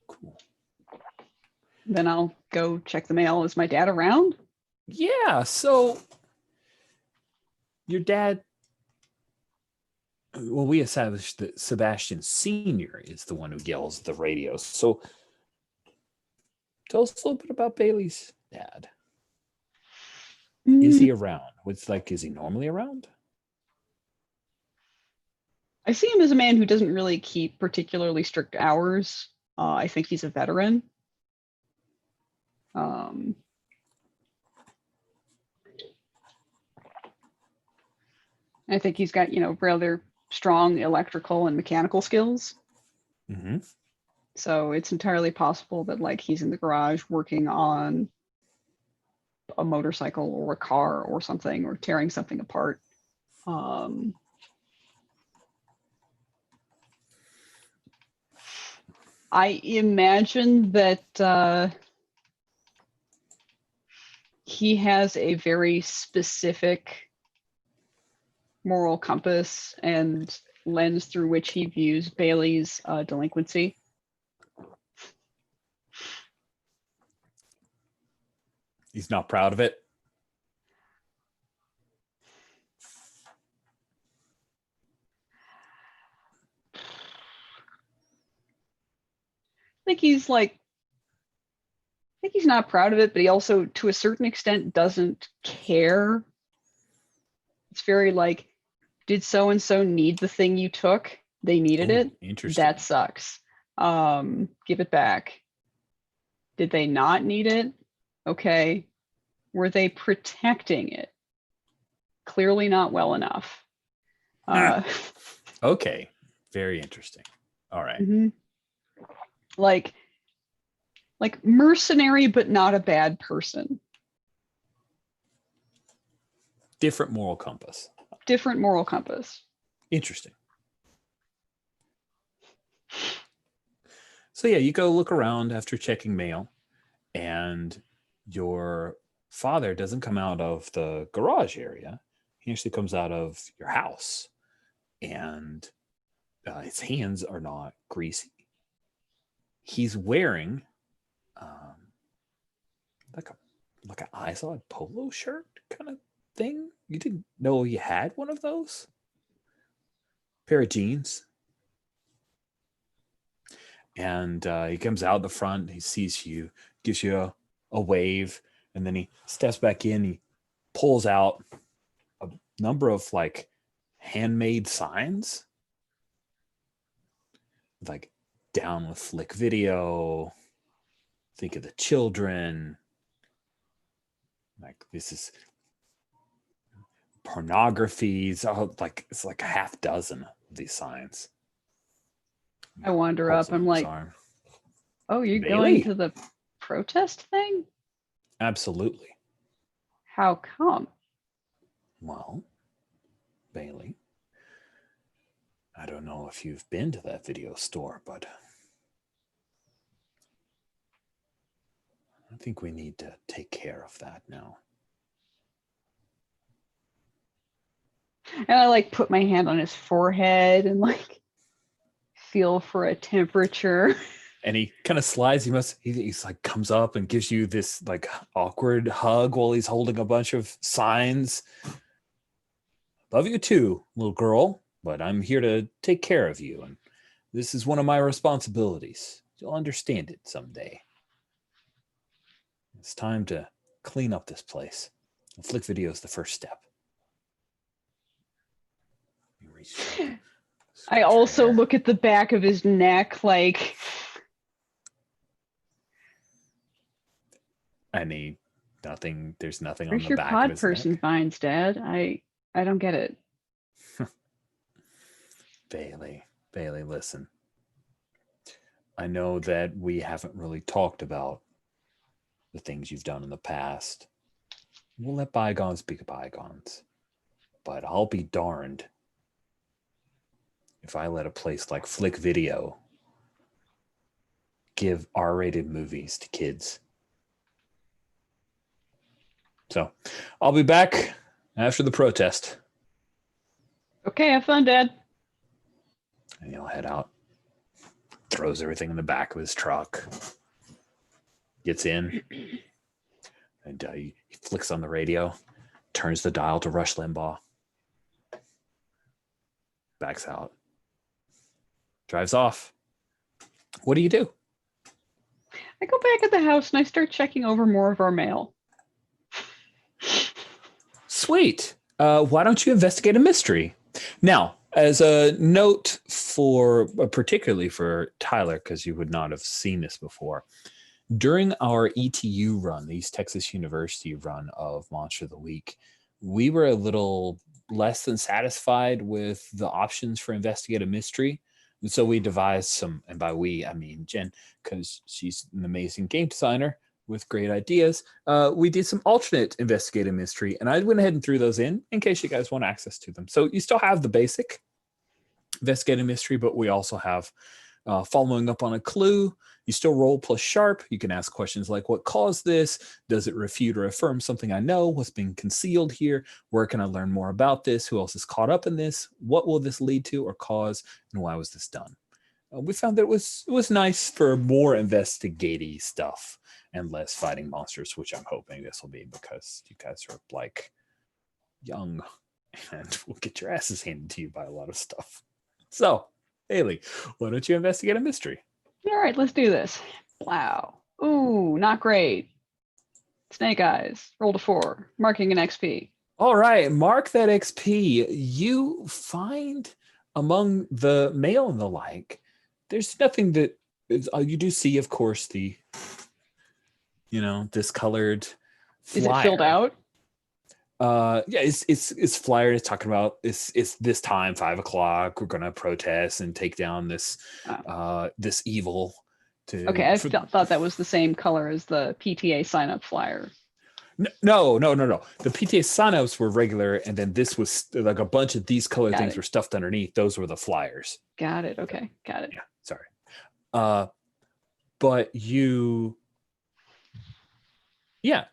cool. Then I'll go check the mail. Is my dad around? Yeah, so your dad. Well, we established that Sebastian Sr. is the one who yells at the radio. So tell us a little bit about Bailey's dad. Is he around? Is he normally around? I see him as a man who doesn't really keep particularly strict hours. I think he's a veteran. I think he's got, rather strong electrical and mechanical skills. Mm-hmm. So it's entirely possible that like he's in the garage working on a motorcycle or a car or something, or tearing something apart. I imagine that he has a very specific moral compass and lens through which he views Bailey's delinquency. He's not proud of it. I think he's not proud of it, but he also, to a certain extent, doesn't care. It's very like, did so and so need the thing you took? They needed it. Interesting. That sucks. Give it back. Did they not need it? Okay. Were they protecting it? Clearly not well enough. Okay. Very interesting. All right. Mm-hmm. Like mercenary, but not a bad person. Different moral compass. Different moral compass. Interesting. So yeah, you go look around after checking mail, and your father doesn't come out of the garage area. He actually comes out of your house, and his hands are not greasy. He's wearing like an Izod polo shirt kind of thing. You didn't know you had one of those? Pair of jeans. And he comes out the front, he sees you, gives you a wave, and then he steps back in, he pulls out a number of like handmade signs, like down with flick video, think of the children, like this is pornography. It's like a half dozen of these signs. I wander up. I'm like, oh, you're going to the protest thing? Absolutely. How come? Well, Bailey, I don't know if you've been to that video store, but I think we need to take care of that now. And I like put my hand on his forehead and like feel for a temperature. And he kind of slides. He's like comes up and gives you this like awkward hug while he's holding a bunch of signs. Love you too, little girl, but I'm here to take care of you, and this is one of my responsibilities. You'll understand it someday. It's time to clean up this place. And flick video is the first step. I also look at the back of his neck like, I need nothing. There's nothing on Where's the your back of pod his person neck. finds, Dad? I don't get it. Bailey, listen. I know that we haven't really talked about the things you've done in the past. We'll let bygones be bygones. But I'll be darned if I let a place like Flick Video give R-rated movies to kids. So I'll be back after the protest. Okay, have fun, Dad. And he'll head out, throws everything in the back of his truck, gets in, and he flicks on the radio, turns the dial to Rush Limbaugh, backs out, drives off. What do you do? I go back at the house and I start checking over more of our mail. Sweet. Why don't you investigate a mystery? Now, as a note for, particularly for Tyler, because you would not have seen this before, during our ETU run, the East Texas University run of Monster of the Week, we were a little less than satisfied with the options for investigate a mystery. And so we devised some, and by we, I mean Jen, because she's an amazing game designer with great ideas. We did some alternate investigative mystery, and I went ahead and threw those in case you guys want access to them. So you still have the basic investigative mystery, but we also have following up on a clue. You still roll plus sharp. You can ask questions like, what caused this? Does it refute or affirm something I know? What's being concealed here? Where can I learn more about this? Who else is caught up in this? What will this lead to or cause? And why was this done? We found that it was nice for more investigative stuff and less fighting monsters, which I'm hoping this will be because you guys are like young and will get your asses handed to you by a lot of stuff. So, Haley, why don't you investigate a mystery? All right, let's do this. Wow. Ooh, not great. Snake eyes. Rolled a 4. Marking an XP. All right, mark that XP. You find among the mail and the like, there's nothing that is, you do see, of course, the discolored flyer. Is it filled out? Yeah, it's flyer. It's talking about it's this time, 5 o'clock. We're gonna protest and take down this this evil. Okay, I thought that was the same color as the PTA sign-up flyer. No. The PTA signups were regular, and then this was like a bunch of these colored things were stuffed underneath. Those were the flyers. Got it. Okay, got it. Yeah, sorry. But you, yeah.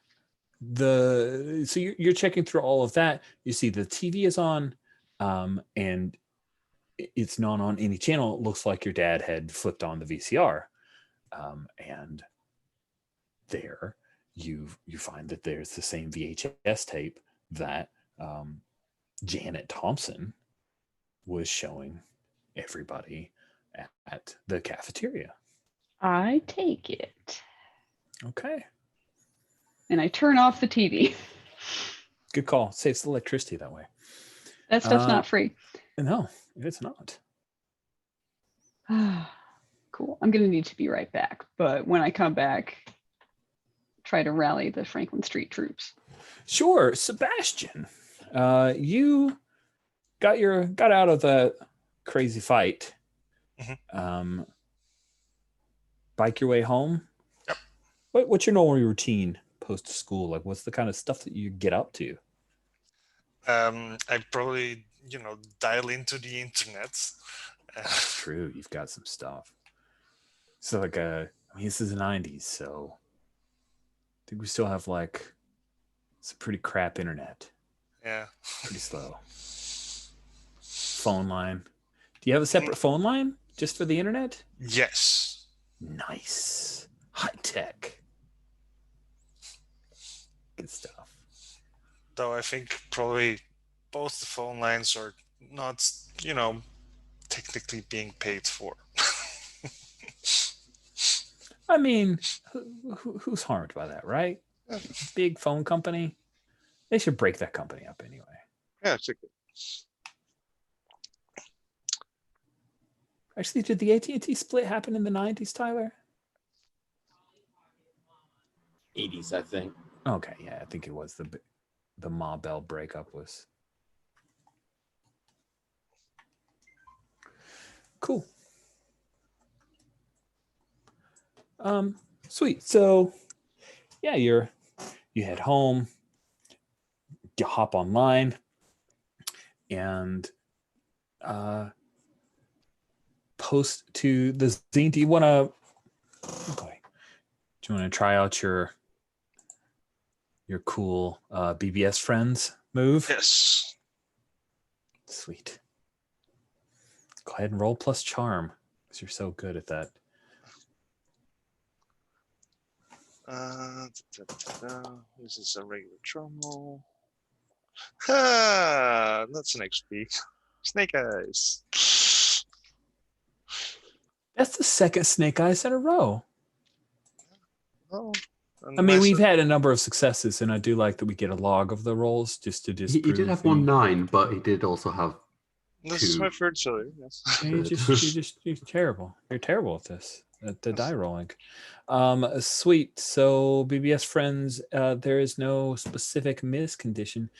So you're checking through all of that. You see the TV is on, and it's not on any channel. It looks like your dad had flipped on the VCR, and there you find that there's the same VHS tape that Janet Thompson was showing everybody at the cafeteria. I take it. Okay. And I turn off the TV. Good call. Saves the electricity that way. That stuff's not free. No, it's not. Cool. I'm going to need to be right back. But when I come back, try to rally the Franklin Street troops. Sure. Sebastian, you got out of that crazy fight. Mm-hmm. Bike your way home. Yep. What's your normal routine post school? Like, what's the kind of stuff that you get up to? I probably, dial into the internet. True, you've got some stuff. So, like, this is the 90s, so I think we still have like some pretty crap internet. Yeah. Pretty slow. Phone line. Do you have a separate phone line just for the internet? Yes. Nice. High tech. Good stuff. Though I think probably both the phone lines are not, technically being paid for. I mean, who's harmed by that, right? Big phone company. They should break that company up anyway. Yeah, it's okay. Actually, did the AT&T split happen in the 90s, Tyler? 80s, I think. Okay, yeah, I think it was the Ma Bell breakup was cool. Sweet. So yeah, you head home, you hop online, and post to the zine. Do you want to? Okay. Do you want to try out your cool BBS friends move? Yes. Sweet. Go ahead and roll plus charm because you're so good at that. This is a regular trommel. Ah, that's an XP. Snake eyes. That's the second snake eyes in a row. Oh, I mean, we've had a number of successes, and I do like that we get a log of the rolls just to disprove. He did have 1 9, but he did also have. This is my third failure. Yes. You're terrible. You're terrible at this. At the die rolling. Sweet. So BBS friends, there is no specific miss condition.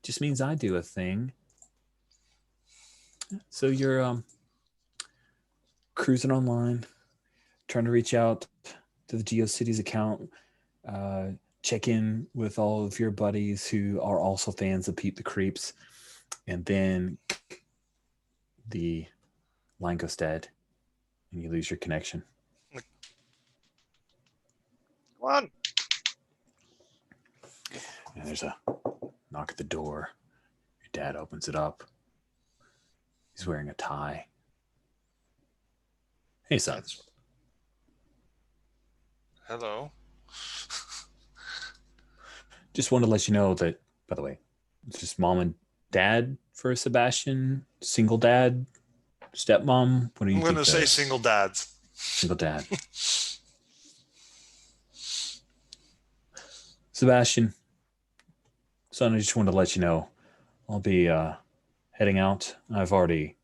Just means I do a thing. So you're cruising online, trying to reach out to the GeoCities account, check in with all of your buddies who are also fans of Pete the Creeps, and then the line goes dead and you lose your connection. Come on. And there's a knock at the door. Your dad opens it up. He's wearing a tie. Hey, son. Hello. Just wanted to let you know that, by the way, it's just mom and dad for Sebastian. Single dad, stepmom. What do you I'm think? going to say single dad. Single dad. Sebastian, son, I just wanted to let you know I'll be heading out. I've already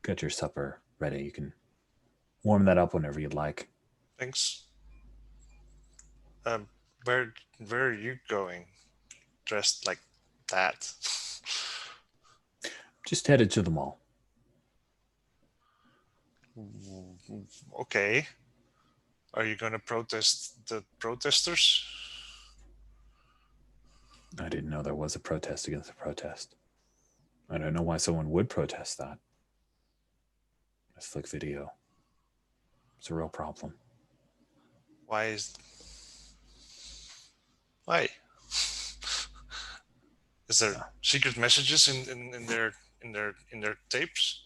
got your supper ready. You can warm that up whenever you'd like. Thanks. Where are you going? Dressed like that? Just headed to the mall. Okay. Are you going to protest the protesters? I didn't know there was a protest against a protest. I don't know why someone would protest that. A slick video. It's a real problem. Why? Is there secret messages in their tapes?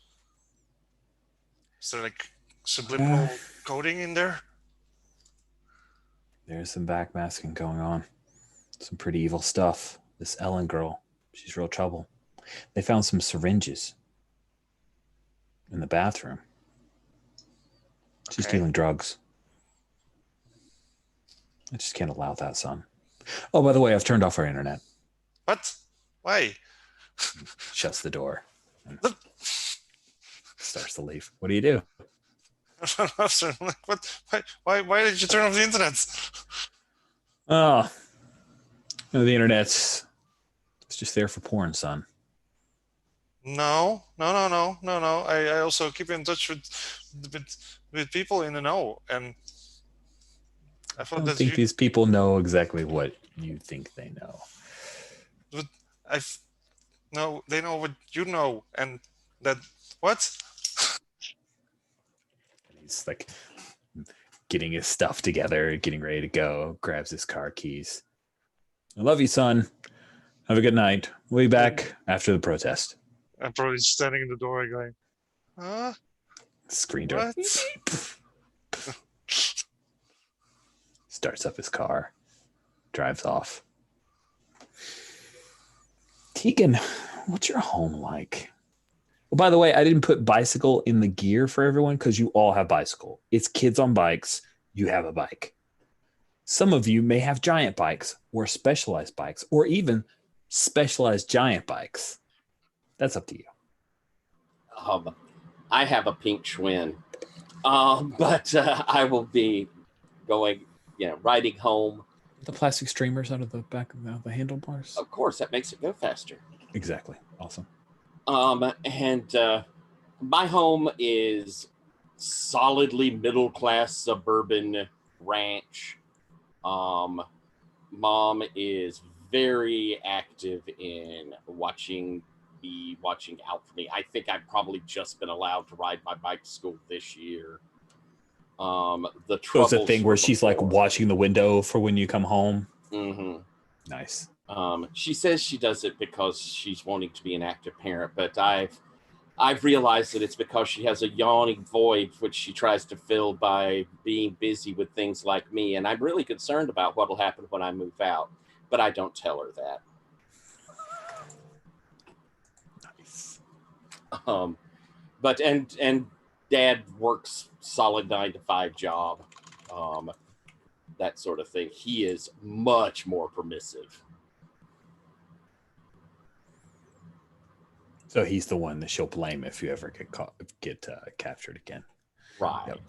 Is there like subliminal coding in there? There's some backmasking going on. Some pretty evil stuff. This Ellen girl, she's real trouble. They found some syringes in the bathroom. She's dealing drugs. I just can't allow that, son. Oh, by the way, I've turned off our internet. What? Why? Shuts the door. Starts to leave. What do you do? What? Why did you turn off the internet? Oh, the internet's it's just there for porn, son. No. I also keep in touch with people in the know, and I thought don't think these people know exactly what you think they know. But no, they know what you know, and that what? He's like getting his stuff together, getting ready to go, grabs his car keys. I love you, son. Have a good night. We'll be back after the protest. I'm probably standing in the door going, Screen door. Starts up his car, drives off. Tegan, what's your home like? Well, by the way, I didn't put bicycle in the gear for everyone because you all have bicycle. It's kids on bikes. You have a bike. Some of you may have giant bikes or specialized bikes or even specialized giant bikes. That's up to you. I have a pink Schwinn, but I will be going riding home. The plastic streamers out of the back of the handlebars. Of course, that makes it go faster. Exactly. Awesome. And my home is solidly middle class suburban ranch. Mom is very active in watching out for me. I think I've probably just been allowed to ride my bike to school this year. The So it's troubles a thing where were she's like before. watching the window for when you come home. Mhm. Nice. She says she does it because she's wanting to be an active parent, but I've realized that it's because she has a yawning void which she tries to fill by being busy with things like me, and I'm really concerned about what will happen when I move out, but I don't tell her that. Nice. But Dad works solid 9-to-5 job, that sort of thing. He is much more permissive. So he's the one that she'll blame if you ever get captured again. Right. Yep.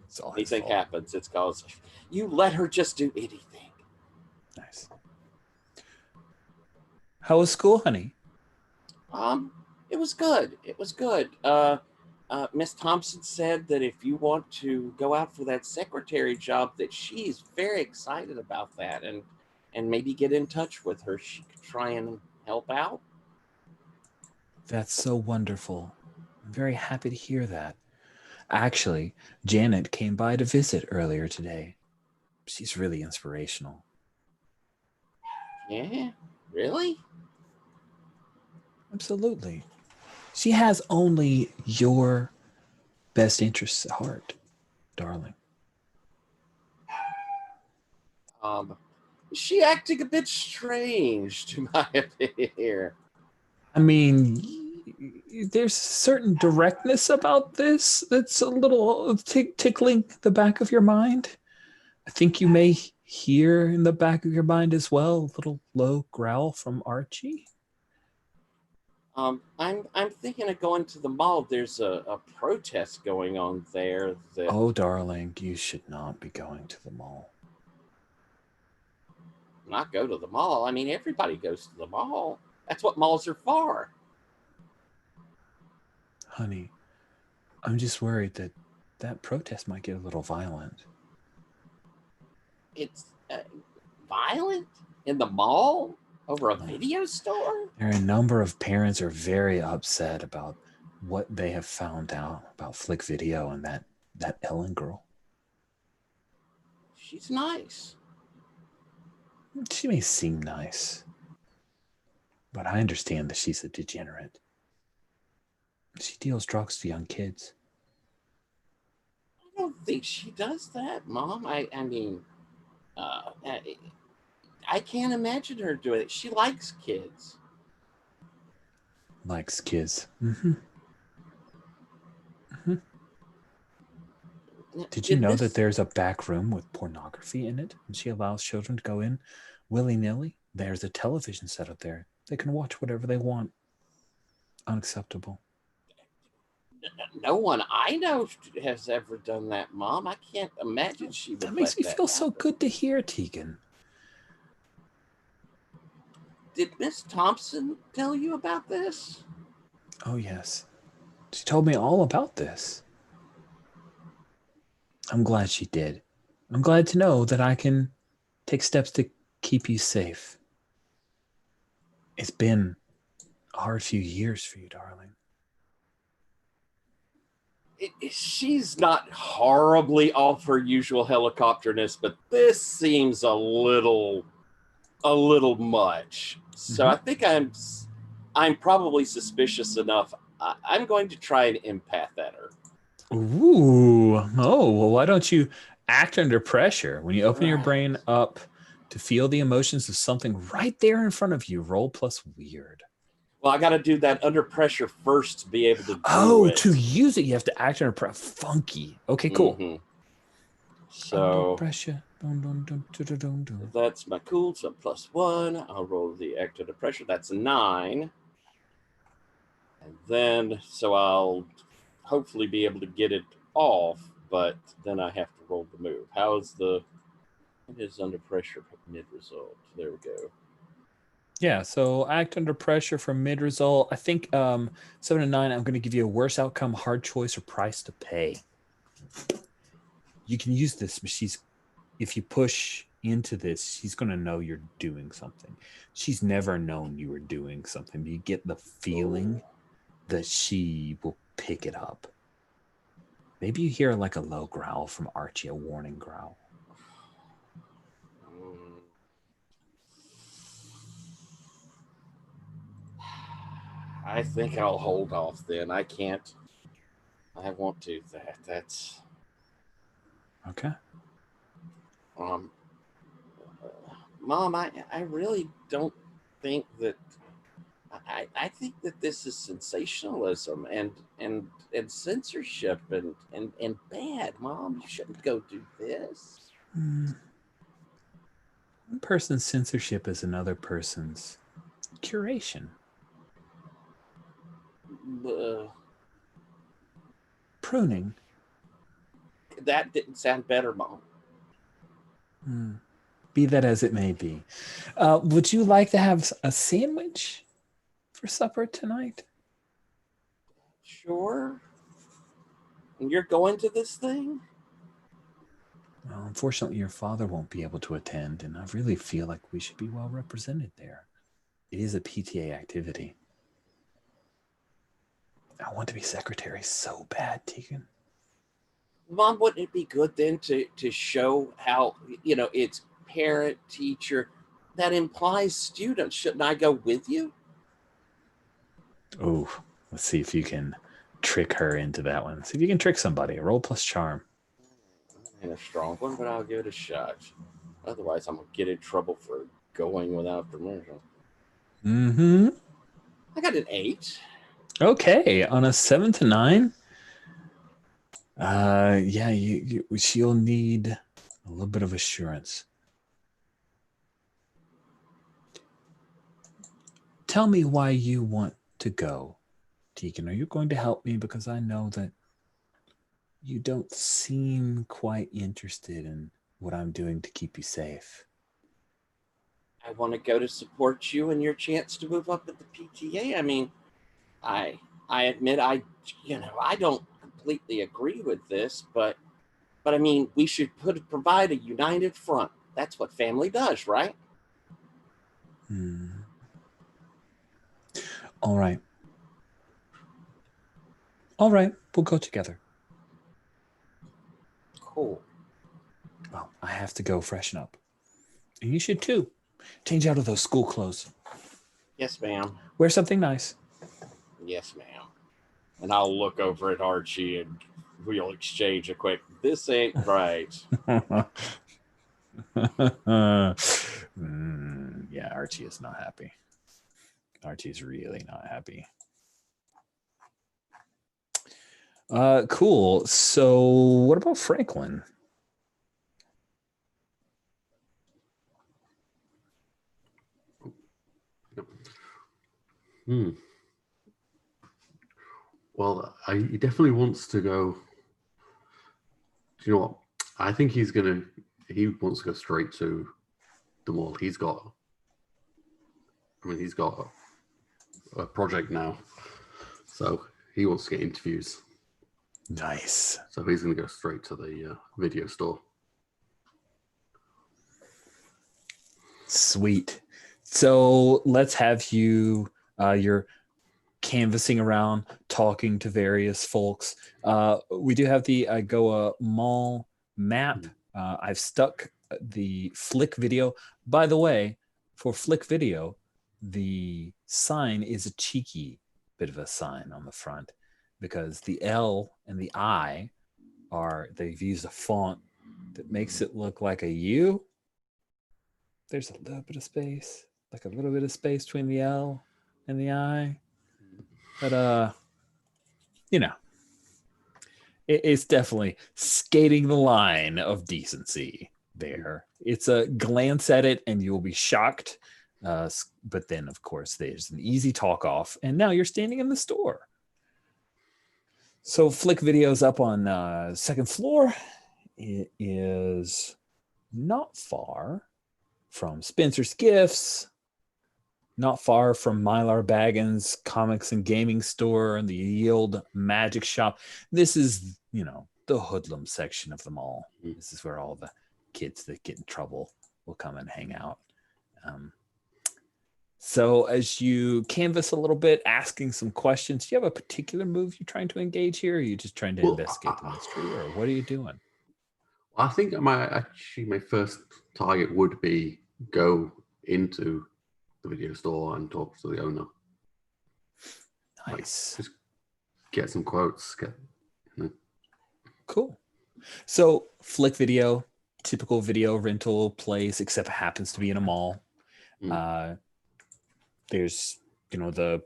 It's all his Anything fault. happens, it's because you let her just do anything. Nice. How was school, honey? It was good. It was good. Miss Thompson said that if you want to go out for that secretary job, that she's very excited about that, and maybe get in touch with her. She could try and help out. That's so wonderful. I'm very happy to hear that. Actually, Janet came by to visit earlier today. She's really inspirational. Yeah, really? Absolutely. She has only your best interests at heart, darling. Is she acting a bit strange to my opinion? I mean, there's a certain directness about this that's a little tickling the back of your mind. I think you may hear in the back of your mind as well a little low growl from Archie. I'm thinking of going to the mall. There's a protest going on there. That Oh, darling, you should not be going to the mall. not go to the mall. I mean, everybody goes to the mall. That's what malls are for. Honey, I'm just worried that that protest might get a little violent. It's violent in the mall over a video store. There are a number of parents who are very upset about what they have found out about Flick Video and that Ellen girl. She's nice. She may seem nice, but I understand that she's a degenerate. She deals drugs to young kids. I don't think she does that, Mom. I mean, I can't imagine her doing it. She likes kids. Likes kids. Mm-hmm. Mm-hmm. Did you know that there's a back room with pornography in it, and she allows children to go in willy-nilly? There's a television set up there. They can watch whatever they want. Unacceptable. No one I know has ever done that, Mom. I can't imagine she would. That makes me feel so happen. good to hear, Tegan. Did Miss Thompson tell you about this? Oh, yes. She told me all about this. I'm glad she did. I'm glad to know that I can take steps to keep you safe. It's been a hard few years for you, darling. She's not horribly off her usual helicopterness, but this seems a little much. So I think I'm probably suspicious enough. I'm going to try and empath at her. Ooh. Oh, well, why don't you act under pressure? When you open your brain up to feel the emotions of something right there in front of you, roll plus weird. Well, I got to do that under pressure first to be able to do it. To use it, you have to act under pressure. Funky. Okay, cool. Mm-hmm. So under pressure. That's my cool. So +1. I'll roll the act under pressure. That's 9. And then, so I'll hopefully be able to get it off, but then I have to roll the move. How is the It is under pressure mid-result. There we go. Yeah, so act under pressure for mid-result. I think 7 to 9, I'm going to give you a worse outcome, hard choice, or price to pay. You can use this, but if you push into this, she's going to know you're doing something. She's never known you were doing something. You get the feeling that she will pick it up. Maybe you hear like a low growl from Archie, a warning growl. I think I'll hold off then. I won't do that. That's Okay. Mom, I really don't think that I think that this is sensationalism and censorship and bad. Mom, you shouldn't go do this. One person's censorship is another person's curation. Pruning. That didn't sound better, Mom. Be that as it may be. Would you like to have a sandwich for supper tonight? Sure. And you're going to this thing? Well, unfortunately, your father won't be able to attend, and I really feel like we should be well represented there. It is a PTA activity. I want to be secretary so bad, Tegan. Mom, wouldn't it be good then to show how, it's parent, teacher, that implies student? Shouldn't I go with you? Oh, let's see if you can trick her into that one. See if you can trick somebody. Roll plus charm. And a strong one, but I'll give it a shot. Otherwise, I'm going to get in trouble for going without permission. Mm-hmm. I got an 8. Okay, on a 7 to 9. Yeah, she'll need a little bit of assurance. Tell me why you want to go, Tegan. Are you going to help me? Because I know that you don't seem quite interested in what I'm doing to keep you safe. I want to go to support you and your chance to move up at the PTA. I mean, I admit I don't completely agree with this, but I mean, we should provide a united front. That's what family does, right? All right. We'll go together. Cool. Well, I have to go freshen up. And you should too. Change out of those school clothes. Yes, ma'am. Wear something nice. Yes, ma'am. And I'll look over at Archie and we'll exchange a quick, this ain't right. Yeah, Archie is not happy. Archie's really not happy. Cool. So what about Franklin? Well, he definitely wants to go. Do you know what? I think he wants to go straight to the mall. He's got a project now. So he wants to get interviews. Nice. So he's going to go straight to the video store. Sweet. So let's have you're canvassing around, talking to various folks. We do have the IGoA mall map. I've stuck the Flick video. By the way, for Flick video, the sign is a cheeky bit of a sign on the front because the L and the I they've used a font that makes it look like a U. There's a little bit of space, like a little bit of space between the L and the I. But, it's definitely skating the line of decency there. It's a glance at it and you'll be shocked. But then, of course, there's an easy talk off. And now you're standing in the store. So Flick Video's up on second floor. It is not far from Spencer's Gifts, not far from Mylar Baggins Comics and Gaming Store and the Yield Magic Shop. This is, the hoodlum section of the mall. This is where all the kids that get in trouble will come and hang out. So as you canvas a little bit, asking some questions, do you have a particular move you're trying to engage here? Or are you just trying to investigate the mystery, or what are you doing? I think my first target would be go into the video store and talk to the owner. Nice. Just get some quotes. Cool. So Flick Video, typical video rental place, except it happens to be in a mall. There's, the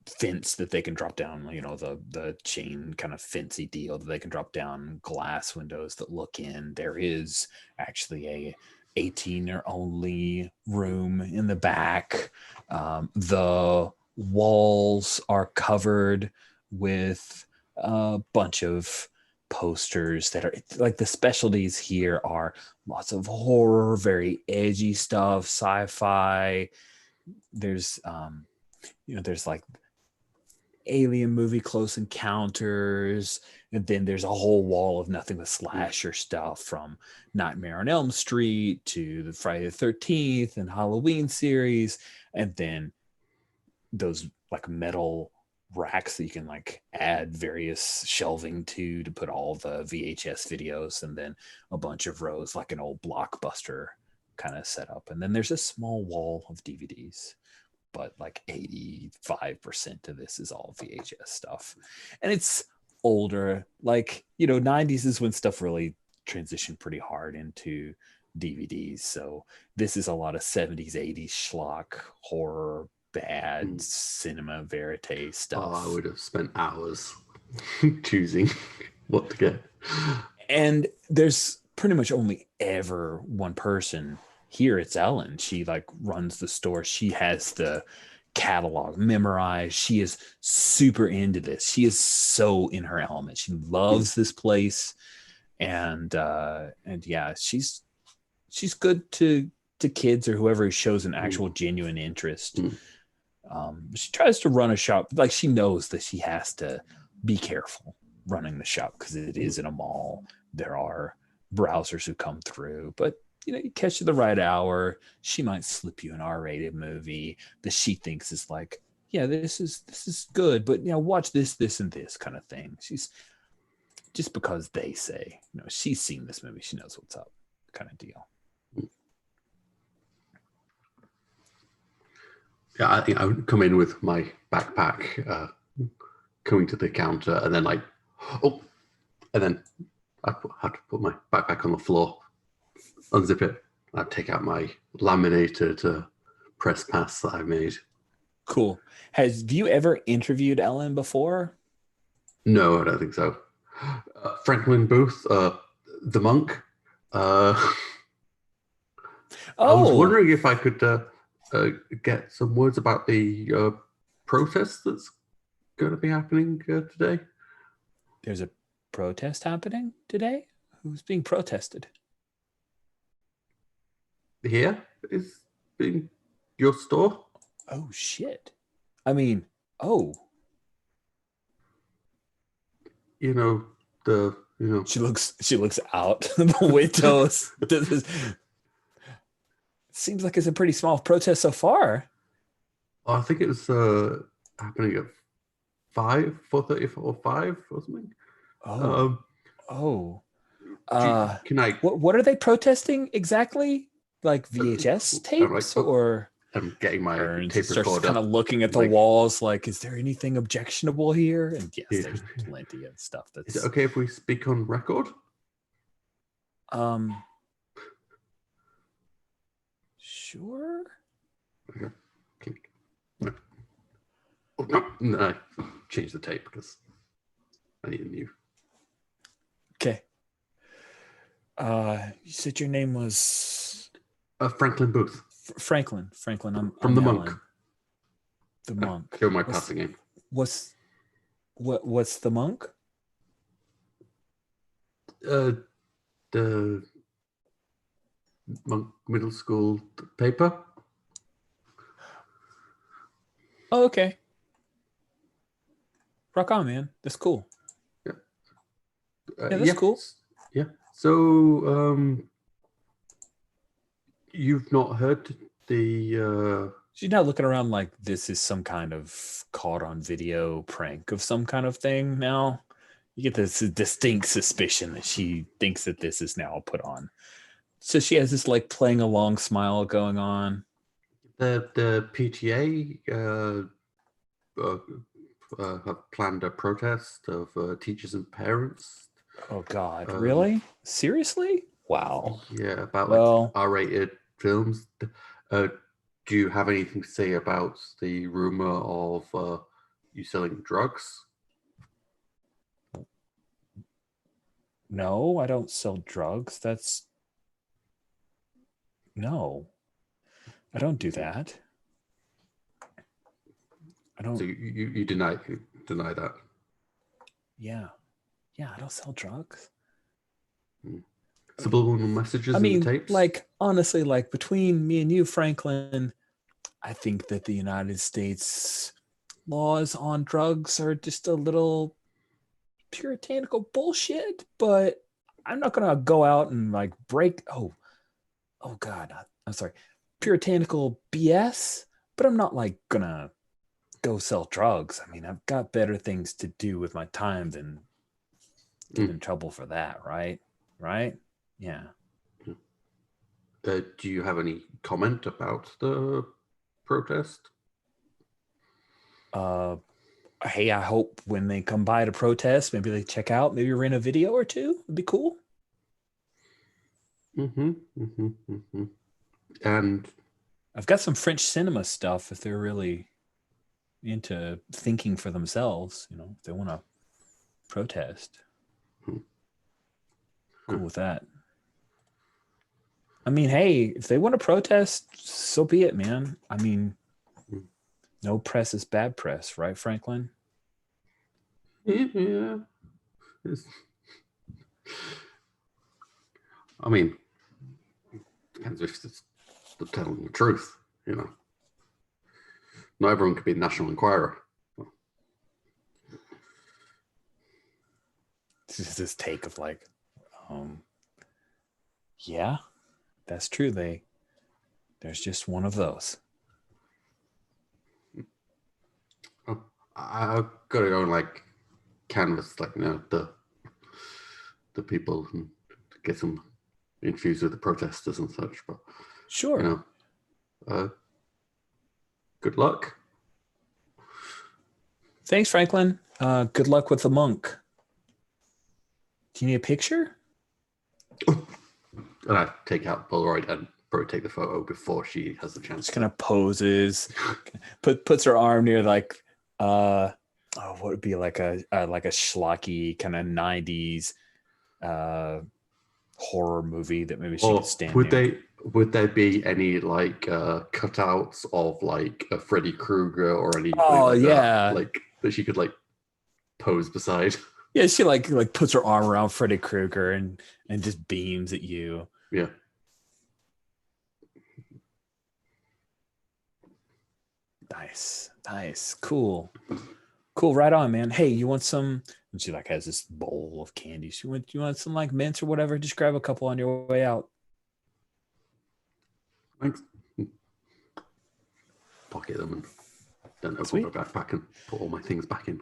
fence that they can drop down, the chain kind of fencey deal that they can drop down, glass windows that look in. There is actually a 18er only room in the back. The walls are covered with a bunch of posters that are like, the specialties here are lots of horror, very edgy stuff, sci-fi. There's there's like alien movie Close Encounters, and then there's a whole wall of nothing but slasher stuff, from Nightmare on Elm Street to the Friday the 13th and Halloween series, and then those like metal racks that you can like add various shelving to put all the VHS videos, and then a bunch of rows like an old Blockbuster kind of setup. And then there's a small wall of DVDs, but like 85% of this is all VHS stuff. And it's older, like, 90s is when stuff really transitioned pretty hard into DVDs. So this is a lot of 70s, 80s schlock, horror, bad cinema verite stuff. I would have spent hours choosing what to get. And there's pretty much only ever one person here. It's Ellen. She like runs the store. She has the catalog memorized. She is super into this. She is so in her element. She loves this place, and yeah, she's good to kids or whoever shows an actual genuine interest. She tries to run a shop, like she knows that she has to be careful running the shop because it is in a mall. There are browsers who come through, but you catch you the right hour, she might slip you an R-rated movie that she thinks is like, yeah, this is good, but watch this and this kind of thing. She's just because they say, she's seen this movie, she knows what's up, kind of deal. Yeah, I think I would come in with my backpack, coming to the counter, and then and then I had to put my backpack on the floor, unzip it. I'd take out my laminated press pass that I made. Cool. Have you ever interviewed Ellen before? No, I don't think so. Franklin Booth, the monk. I was wondering if I could get some words about the protest that's going to be happening today. There's a protest happening today? Who's being protested? Here is in your store. Oh shit! I mean, oh. She looks out the windows. Seems like it's a pretty small protest so far. I think it was happening at 4:30 or 5 or something. Can I? What are they protesting exactly? Like VHS tapes, or? I'm getting my tape recorder. Starts kind of looking at the walls, like, is there anything objectionable here? And yes, there's plenty of stuff. That's. Is it okay if we speak on record? Sure. Okay. No, change the tape because I need a new. Okay. You said your name was Franklin Booth. Franklin. I'm from the Ellen. monk. The monk. Go my passing name. What's the monk? The middle school paper. Oh, okay. Rock on, man. That's cool. Yeah, that's cool. Yeah. So, you've not heard the? She's not looking around like this is some kind of caught on video prank of some kind of thing now. You get this distinct suspicion that she thinks that this is now put on. So she has this like playing along smile going on. The PTA have planned a protest of teachers and parents. Oh God, really? Seriously? Wow. Yeah, about like R-rated films. Do you have anything to say about the rumor of you selling drugs? No, I don't sell drugs. No, I don't do that. I don't. So you deny that? Yeah, I don't sell drugs. Subliminal messages in the tapes? like honestly, like between me and you, Franklin, I think that the United States laws on drugs are just a little puritanical bullshit, but I'm not gonna go out and like break oh God, I'm sorry, puritanical BS, but I'm not like gonna go sell drugs. I mean, I've got better things to do with my time than get in trouble for that, right? Yeah. Do you have any comment about the protest? Hey, I hope when they come by to protest, maybe they check out, maybe rent a video or two. It'd be cool. And I've got some French cinema stuff if they're really into thinking for themselves, if they want to protest. Cool with that. I mean, hey, if they want to protest, so be it, man. I mean, no press is bad press, right, Franklin? Yeah. I mean, depends if it's telling the truth, Not everyone could be a National Enquirer. This is this take of like, yeah, that's true. There's just one of those. I've got to go and like canvas like the people and get them infused with the protesters and such. But sure, good luck. Thanks, Franklin. Good luck with the monk. Do you need a picture? And I take out Polaroid and probably take the photo before she has the chance. Just kind of poses, puts her arm near like what would be like a schlocky kind of 90s horror movie that maybe she could stand near. Would there be any like cutouts of like a Freddy Krueger or anything that? Like that she could like pose beside? Yeah, she like puts her arm around Freddy Krueger and just beams at you. Yeah. Nice. Cool. Right on, man. Hey, you want some? And she like has this bowl of candy. You want some like mints or whatever? Just grab a couple on your way out. Thanks. Pocket them and then open my backpack and put all my things back in.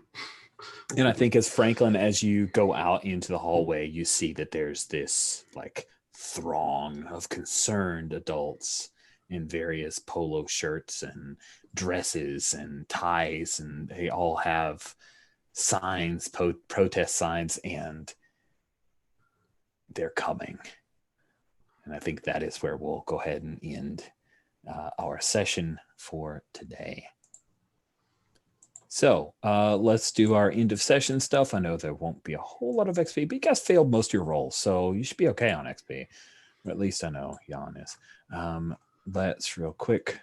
And I think as Franklin, as you go out into the hallway, you see that there's this like throng of concerned adults in various polo shirts and dresses and ties, and they all have signs, protest signs, and they're coming. And I think that is where we'll go ahead and end our session for today. So let's do our end of session stuff. I know there won't be a whole lot of XP, but you guys failed most of your rolls, so you should be okay on XP. Or at least I know Jan is. Let's real quick.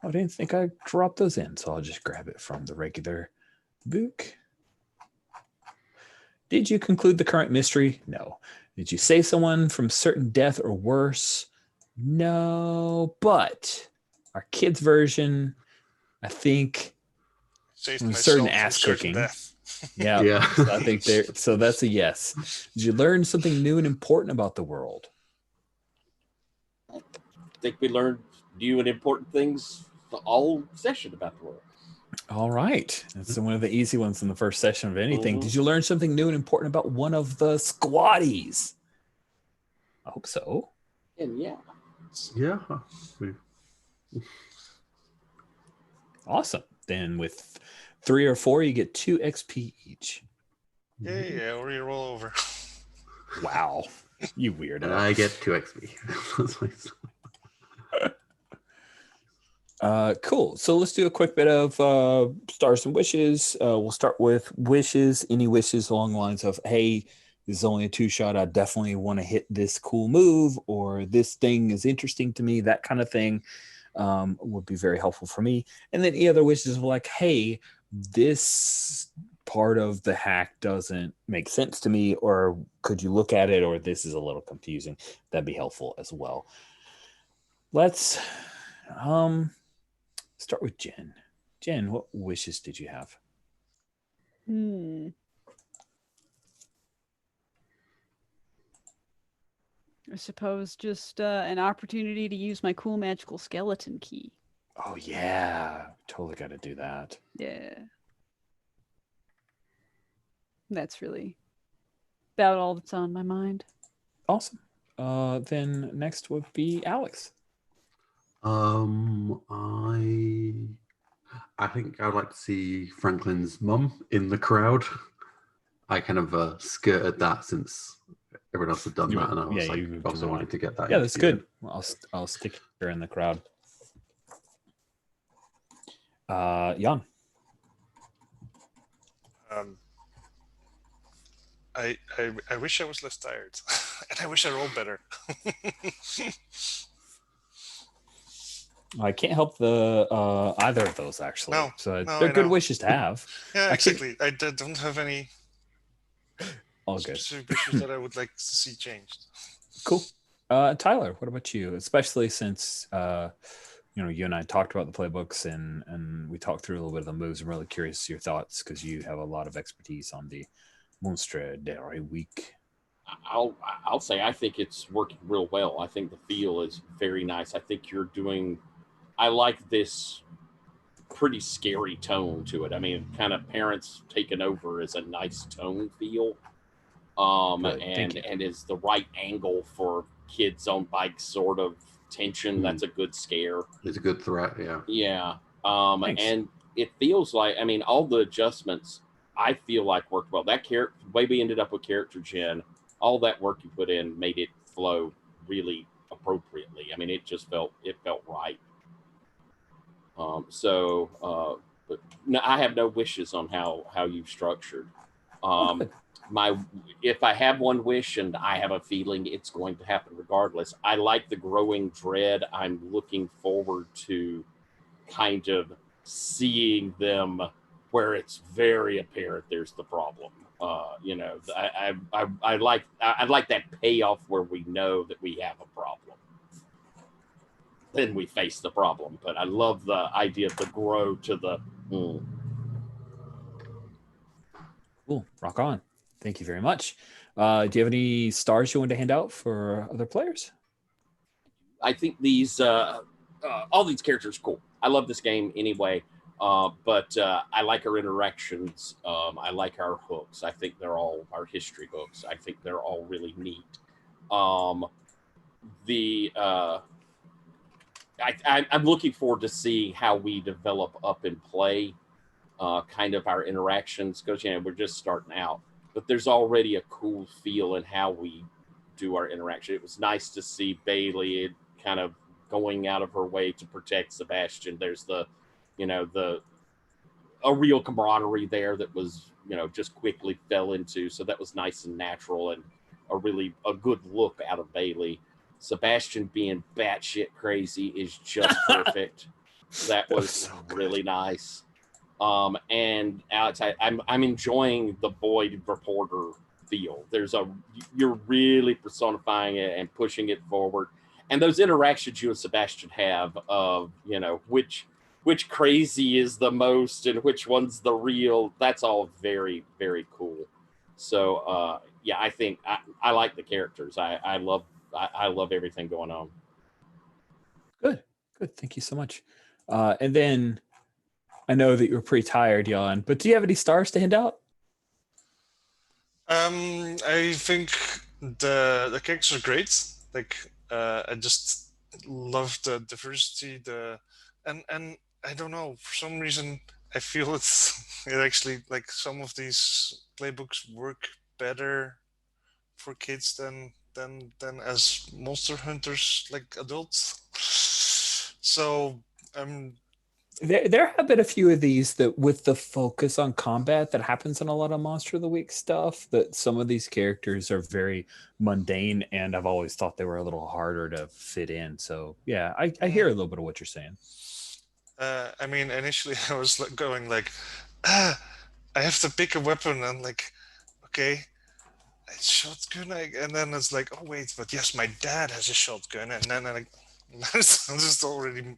I didn't think I dropped those in, so I'll just grab it from the regular book. Did you conclude the current mystery? No. Did you save someone from certain death or worse? No, but our kids' version, I think, Saved from myself certain from ass certain cooking. death. Yeah, Yeah. so I think there. So that's a yes. Did you learn something new and important about the world? I think we learned new and important things all session about the world. All right, that's one of the easy ones in the first session of anything. Mhm. Did you learn something new and important about one of the squatties? I hope so. And yeah, Yeah. We- Awesome. Then with 3 or 4, you get 2 XP each. Yeah, reroll over. Wow, you And weirdo. I get 2 XP. That's nice. Cool. So let's do a quick bit of stars and wishes. We'll start with wishes. Any wishes along the lines of, hey, this is only a 2-shot. I definitely want to hit this cool move, or this thing is interesting to me. That kind of thing would be very helpful for me. And then any other wishes of like, hey, this part of the hack doesn't make sense to me, or could you look at it, or this is a little confusing. That'd be helpful as well. Let's start with Jen. Jen, what wishes did you have? I suppose just an opportunity to use my cool magical skeleton key. Oh yeah, totally got to do that. Yeah. That's really about all that's on my mind. Awesome. Then next would be Alex. I think I'd like to see Franklin's mum in the crowd. I kind of skirted that since everyone else had done You that, went- and I was yeah, like, you moved to also the wanted right. to get that. Yeah, that's interview good. Well, I'll stick her in the crowd. Jan. I wish I was less tired, and I wish I rolled better. I can't help the either of those actually. No, So no, they're I good know. wishes to have. Yeah, Actually- exactly. I don't have any All good. specific wishes that I would like to see changed. Cool. Tyler, what about you? Especially since you and I talked about the playbooks and we talked through a little bit of the moves. I'm really curious your thoughts because you have a lot of expertise on the Monstre de Week. I'll say I think it's working real well. I think the feel is very nice. I think you're doing. I like this pretty scary tone to it. I mean, kind of parents taking over is a nice tone feel. Good, thank you. And is the right angle for kids on bikes sort of tension. That's a good scare. It's a good threat, yeah. Yeah. Thanks. And it feels like, I mean, all the adjustmts I feel like worked well. That character, the way we ended up with character gen, all that work you put in made it flow really appropriately. I mean, it felt right. But no, I have no wishes on how you've structured. If I have one wish, and I have a feeling it's going to happen regardless, I like the growing dread. I'm looking forward to kind of seeing them where it's very apparent there's the problem. I like that payoff where we know that we have a problem. Then we face the problem. But I love the idea of the grow to the. Cool. Rock on. Thank you very much. Do you have any stars you want to hand out for other players? I think these all these characters are cool. I love this game anyway. But I like our interactions. I like our hooks. I think they're all our history hooks. I think they're all really neat. I'm looking forward to seeing how we develop up and play kind of our interactions, because we're just starting out. But there's already a cool feel in how we do our interaction. It was nice to see Bailey kind of going out of her way to protect Sebastian. There's a real camaraderie there that was, just quickly fell into. So that was nice and natural, and a good look out of Bailey. Sebastian being batshit crazy is just perfect. That was so really nice. And Alex, I'm enjoying the Boyd reporter feel. You're really personifying it and pushing it forward. And those interactions you and Sebastian have of, which crazy is the most and which one's the real, that's all very, very cool. So yeah, I think I like the characters. I love everything going on. Good. Thank you so much. And then I know that you're pretty tired, Jan, but do you have any stars to hand out? I think the characters are great. Like I just love the diversity, and I don't know, for some reason I feel it actually, like, some of these playbooks work better for kids than as monster hunters, like adults. So There have been a few of these that, with the focus on combat that happens in a lot of Monster of the Week stuff, that some of these characters are very mundane, and I've always thought they were a little harder to fit in. So yeah, I hear a little bit of what you're saying. I mean, initially I was going like, I have to pick a weapon, and like, okay, a shotgun, and then it's like, oh wait, but yes, my dad has a shotgun, and then I I'll just already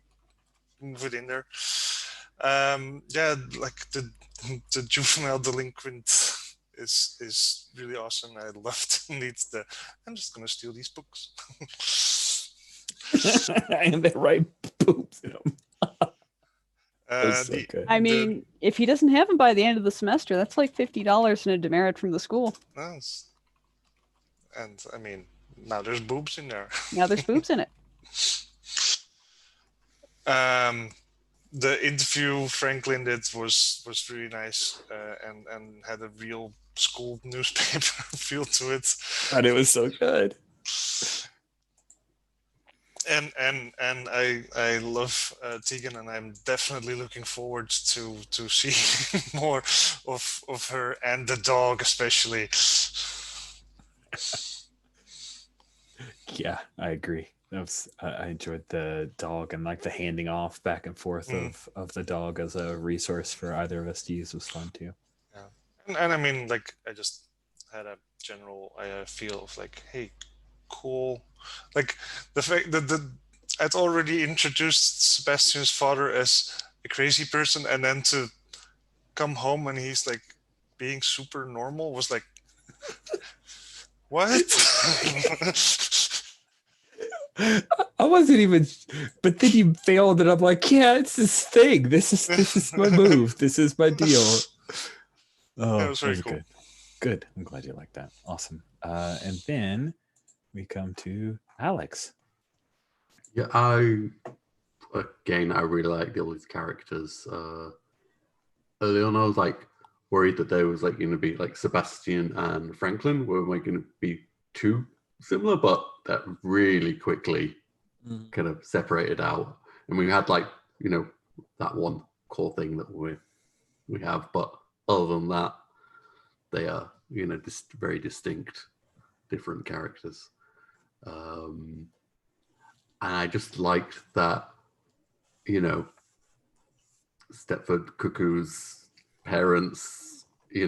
move it in there. Yeah, like the juvenile delinquent is really awesome. I love to need I'm just gonna steal these books. And they write boobs in them. That's so good. I mean, if he doesn't have them by the end of the semester, that's like $50 in a demerit from the school. Nice. And I mean, now there's boobs in there. Now there's boobs in it. The interview Franklin did was really nice, and had a real school newspaper feel to it. And it was so good. And I love Tegan, and I'm definitely looking forward to see more of her and the dog, especially. Yeah, I agree. I enjoyed the dog, and like the handing off back and forth of the dog as a resource for either of us to use was fun too. Yeah, and I mean, like, I just had a general feel of like, hey, cool. Like the fact that I'd already introduced Sebastian's father as a crazy person, and then to come home and he's like being super normal was like, what? I wasn't even, but then you failed, and I'm like, yeah, it's this thing. This is my move. This is my deal. Oh, That was very cool. Good. I'm glad you like that. Awesome. And then we come to Alex. Yeah, I really like all these characters. Early on, I was like worried that there was like going to be like Sebastian and Franklin were going to be too similar, but that really quickly kind of separated out. And we had like, that one core thing that we have, but other than that, they are, just very distinct, different characters. And I just liked that, Stepford Cuckoo's parents, we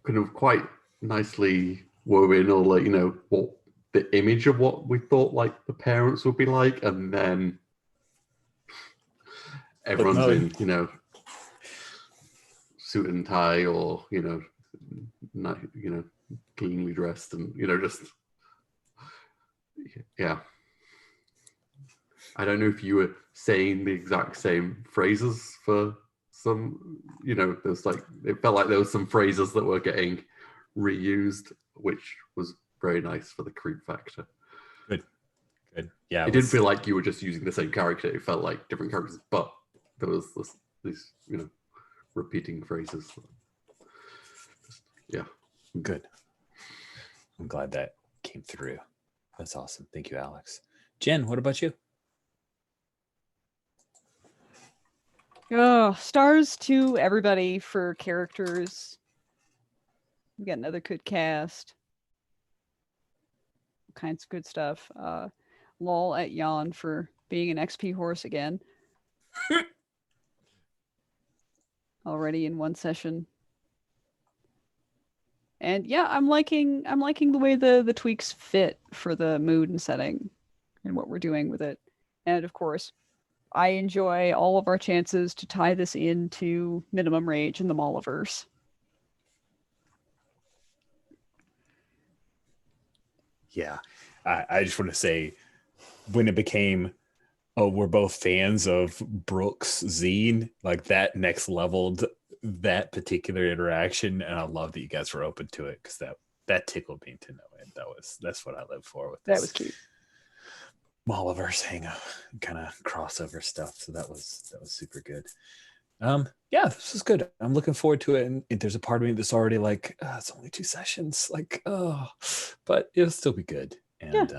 kind of quite nicely wove in all like, what the image of what we thought like the parents would be like, and then everyone's in, suit and tie, or not, cleanly dressed, and just yeah. I don't know if you were saying the exact same phrases for some, there's like, it felt like there was some phrases that were getting reused, which was very nice for the creep factor. Good. Yeah. It didn't feel like you were just using the same character. It felt like different characters, but there was these, repeating phrases. Yeah. Good. I'm glad that came through. That's awesome. Thank you, Alex. Jen, what about you? Oh, stars to everybody for characters. We got another good cast. All kinds of good stuff. Lol at Jan for being an XP horse again. Already in one session. And yeah, I'm liking the way the tweaks fit for the mood and setting and what we're doing with it. And of course, I enjoy all of our chances to tie this into Minimum Rage and the Mauliverse. Yeah, I just want to say, when it became, oh, we're both fans of Brooks' zine, like that next leveled that particular interaction, and I love that you guys were open to it, because that tickled me to no end. That's what I live for with this. That was cute. Mauliverse kind of crossover stuff. So that was super good. Yeah, this is good. I'm looking forward to it. And there's a part of me that's already like, it's only 2 sessions, like, oh, but it'll still be good. And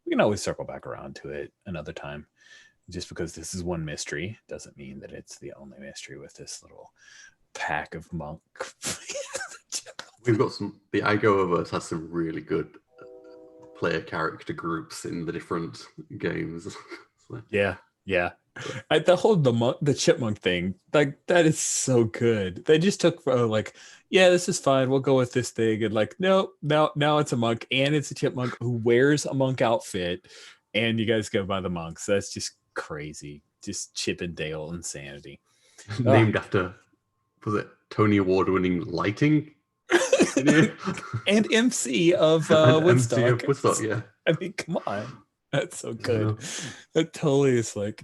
we can always circle back around to it another time. Just because this is one mystery doesn't mean that it's the only mystery with this little pack of monk. We've got the IGoA verse has some really good player character groups in the different games. So. Yeah. The chipmunk thing, like, that is so good. They just took this is fine, we'll go with this thing, and like, no, now it's a monk, and it's a chipmunk who wears a monk outfit, and you guys go by the monks. That's just crazy. Just Chip and Dale insanity. Named after, was it Tony Award-winning lighting? And MC of Woodstock. MC of Woodstock, yeah. I mean, come on. That's so good. That totally is like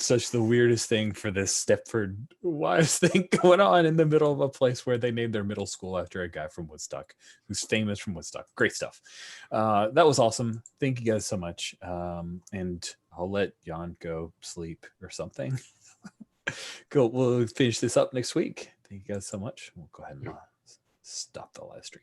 such the weirdest thing for this Stepford Wives thing going on in the middle of a place where they named their middle school after a guy from Woodstock who's famous from Woodstock. Great stuff. That was awesome. Thank you guys so much. And I'll let Jan go sleep or something. Cool. We'll finish this up next week. Thank you guys so much. We'll go ahead and stop the live stream.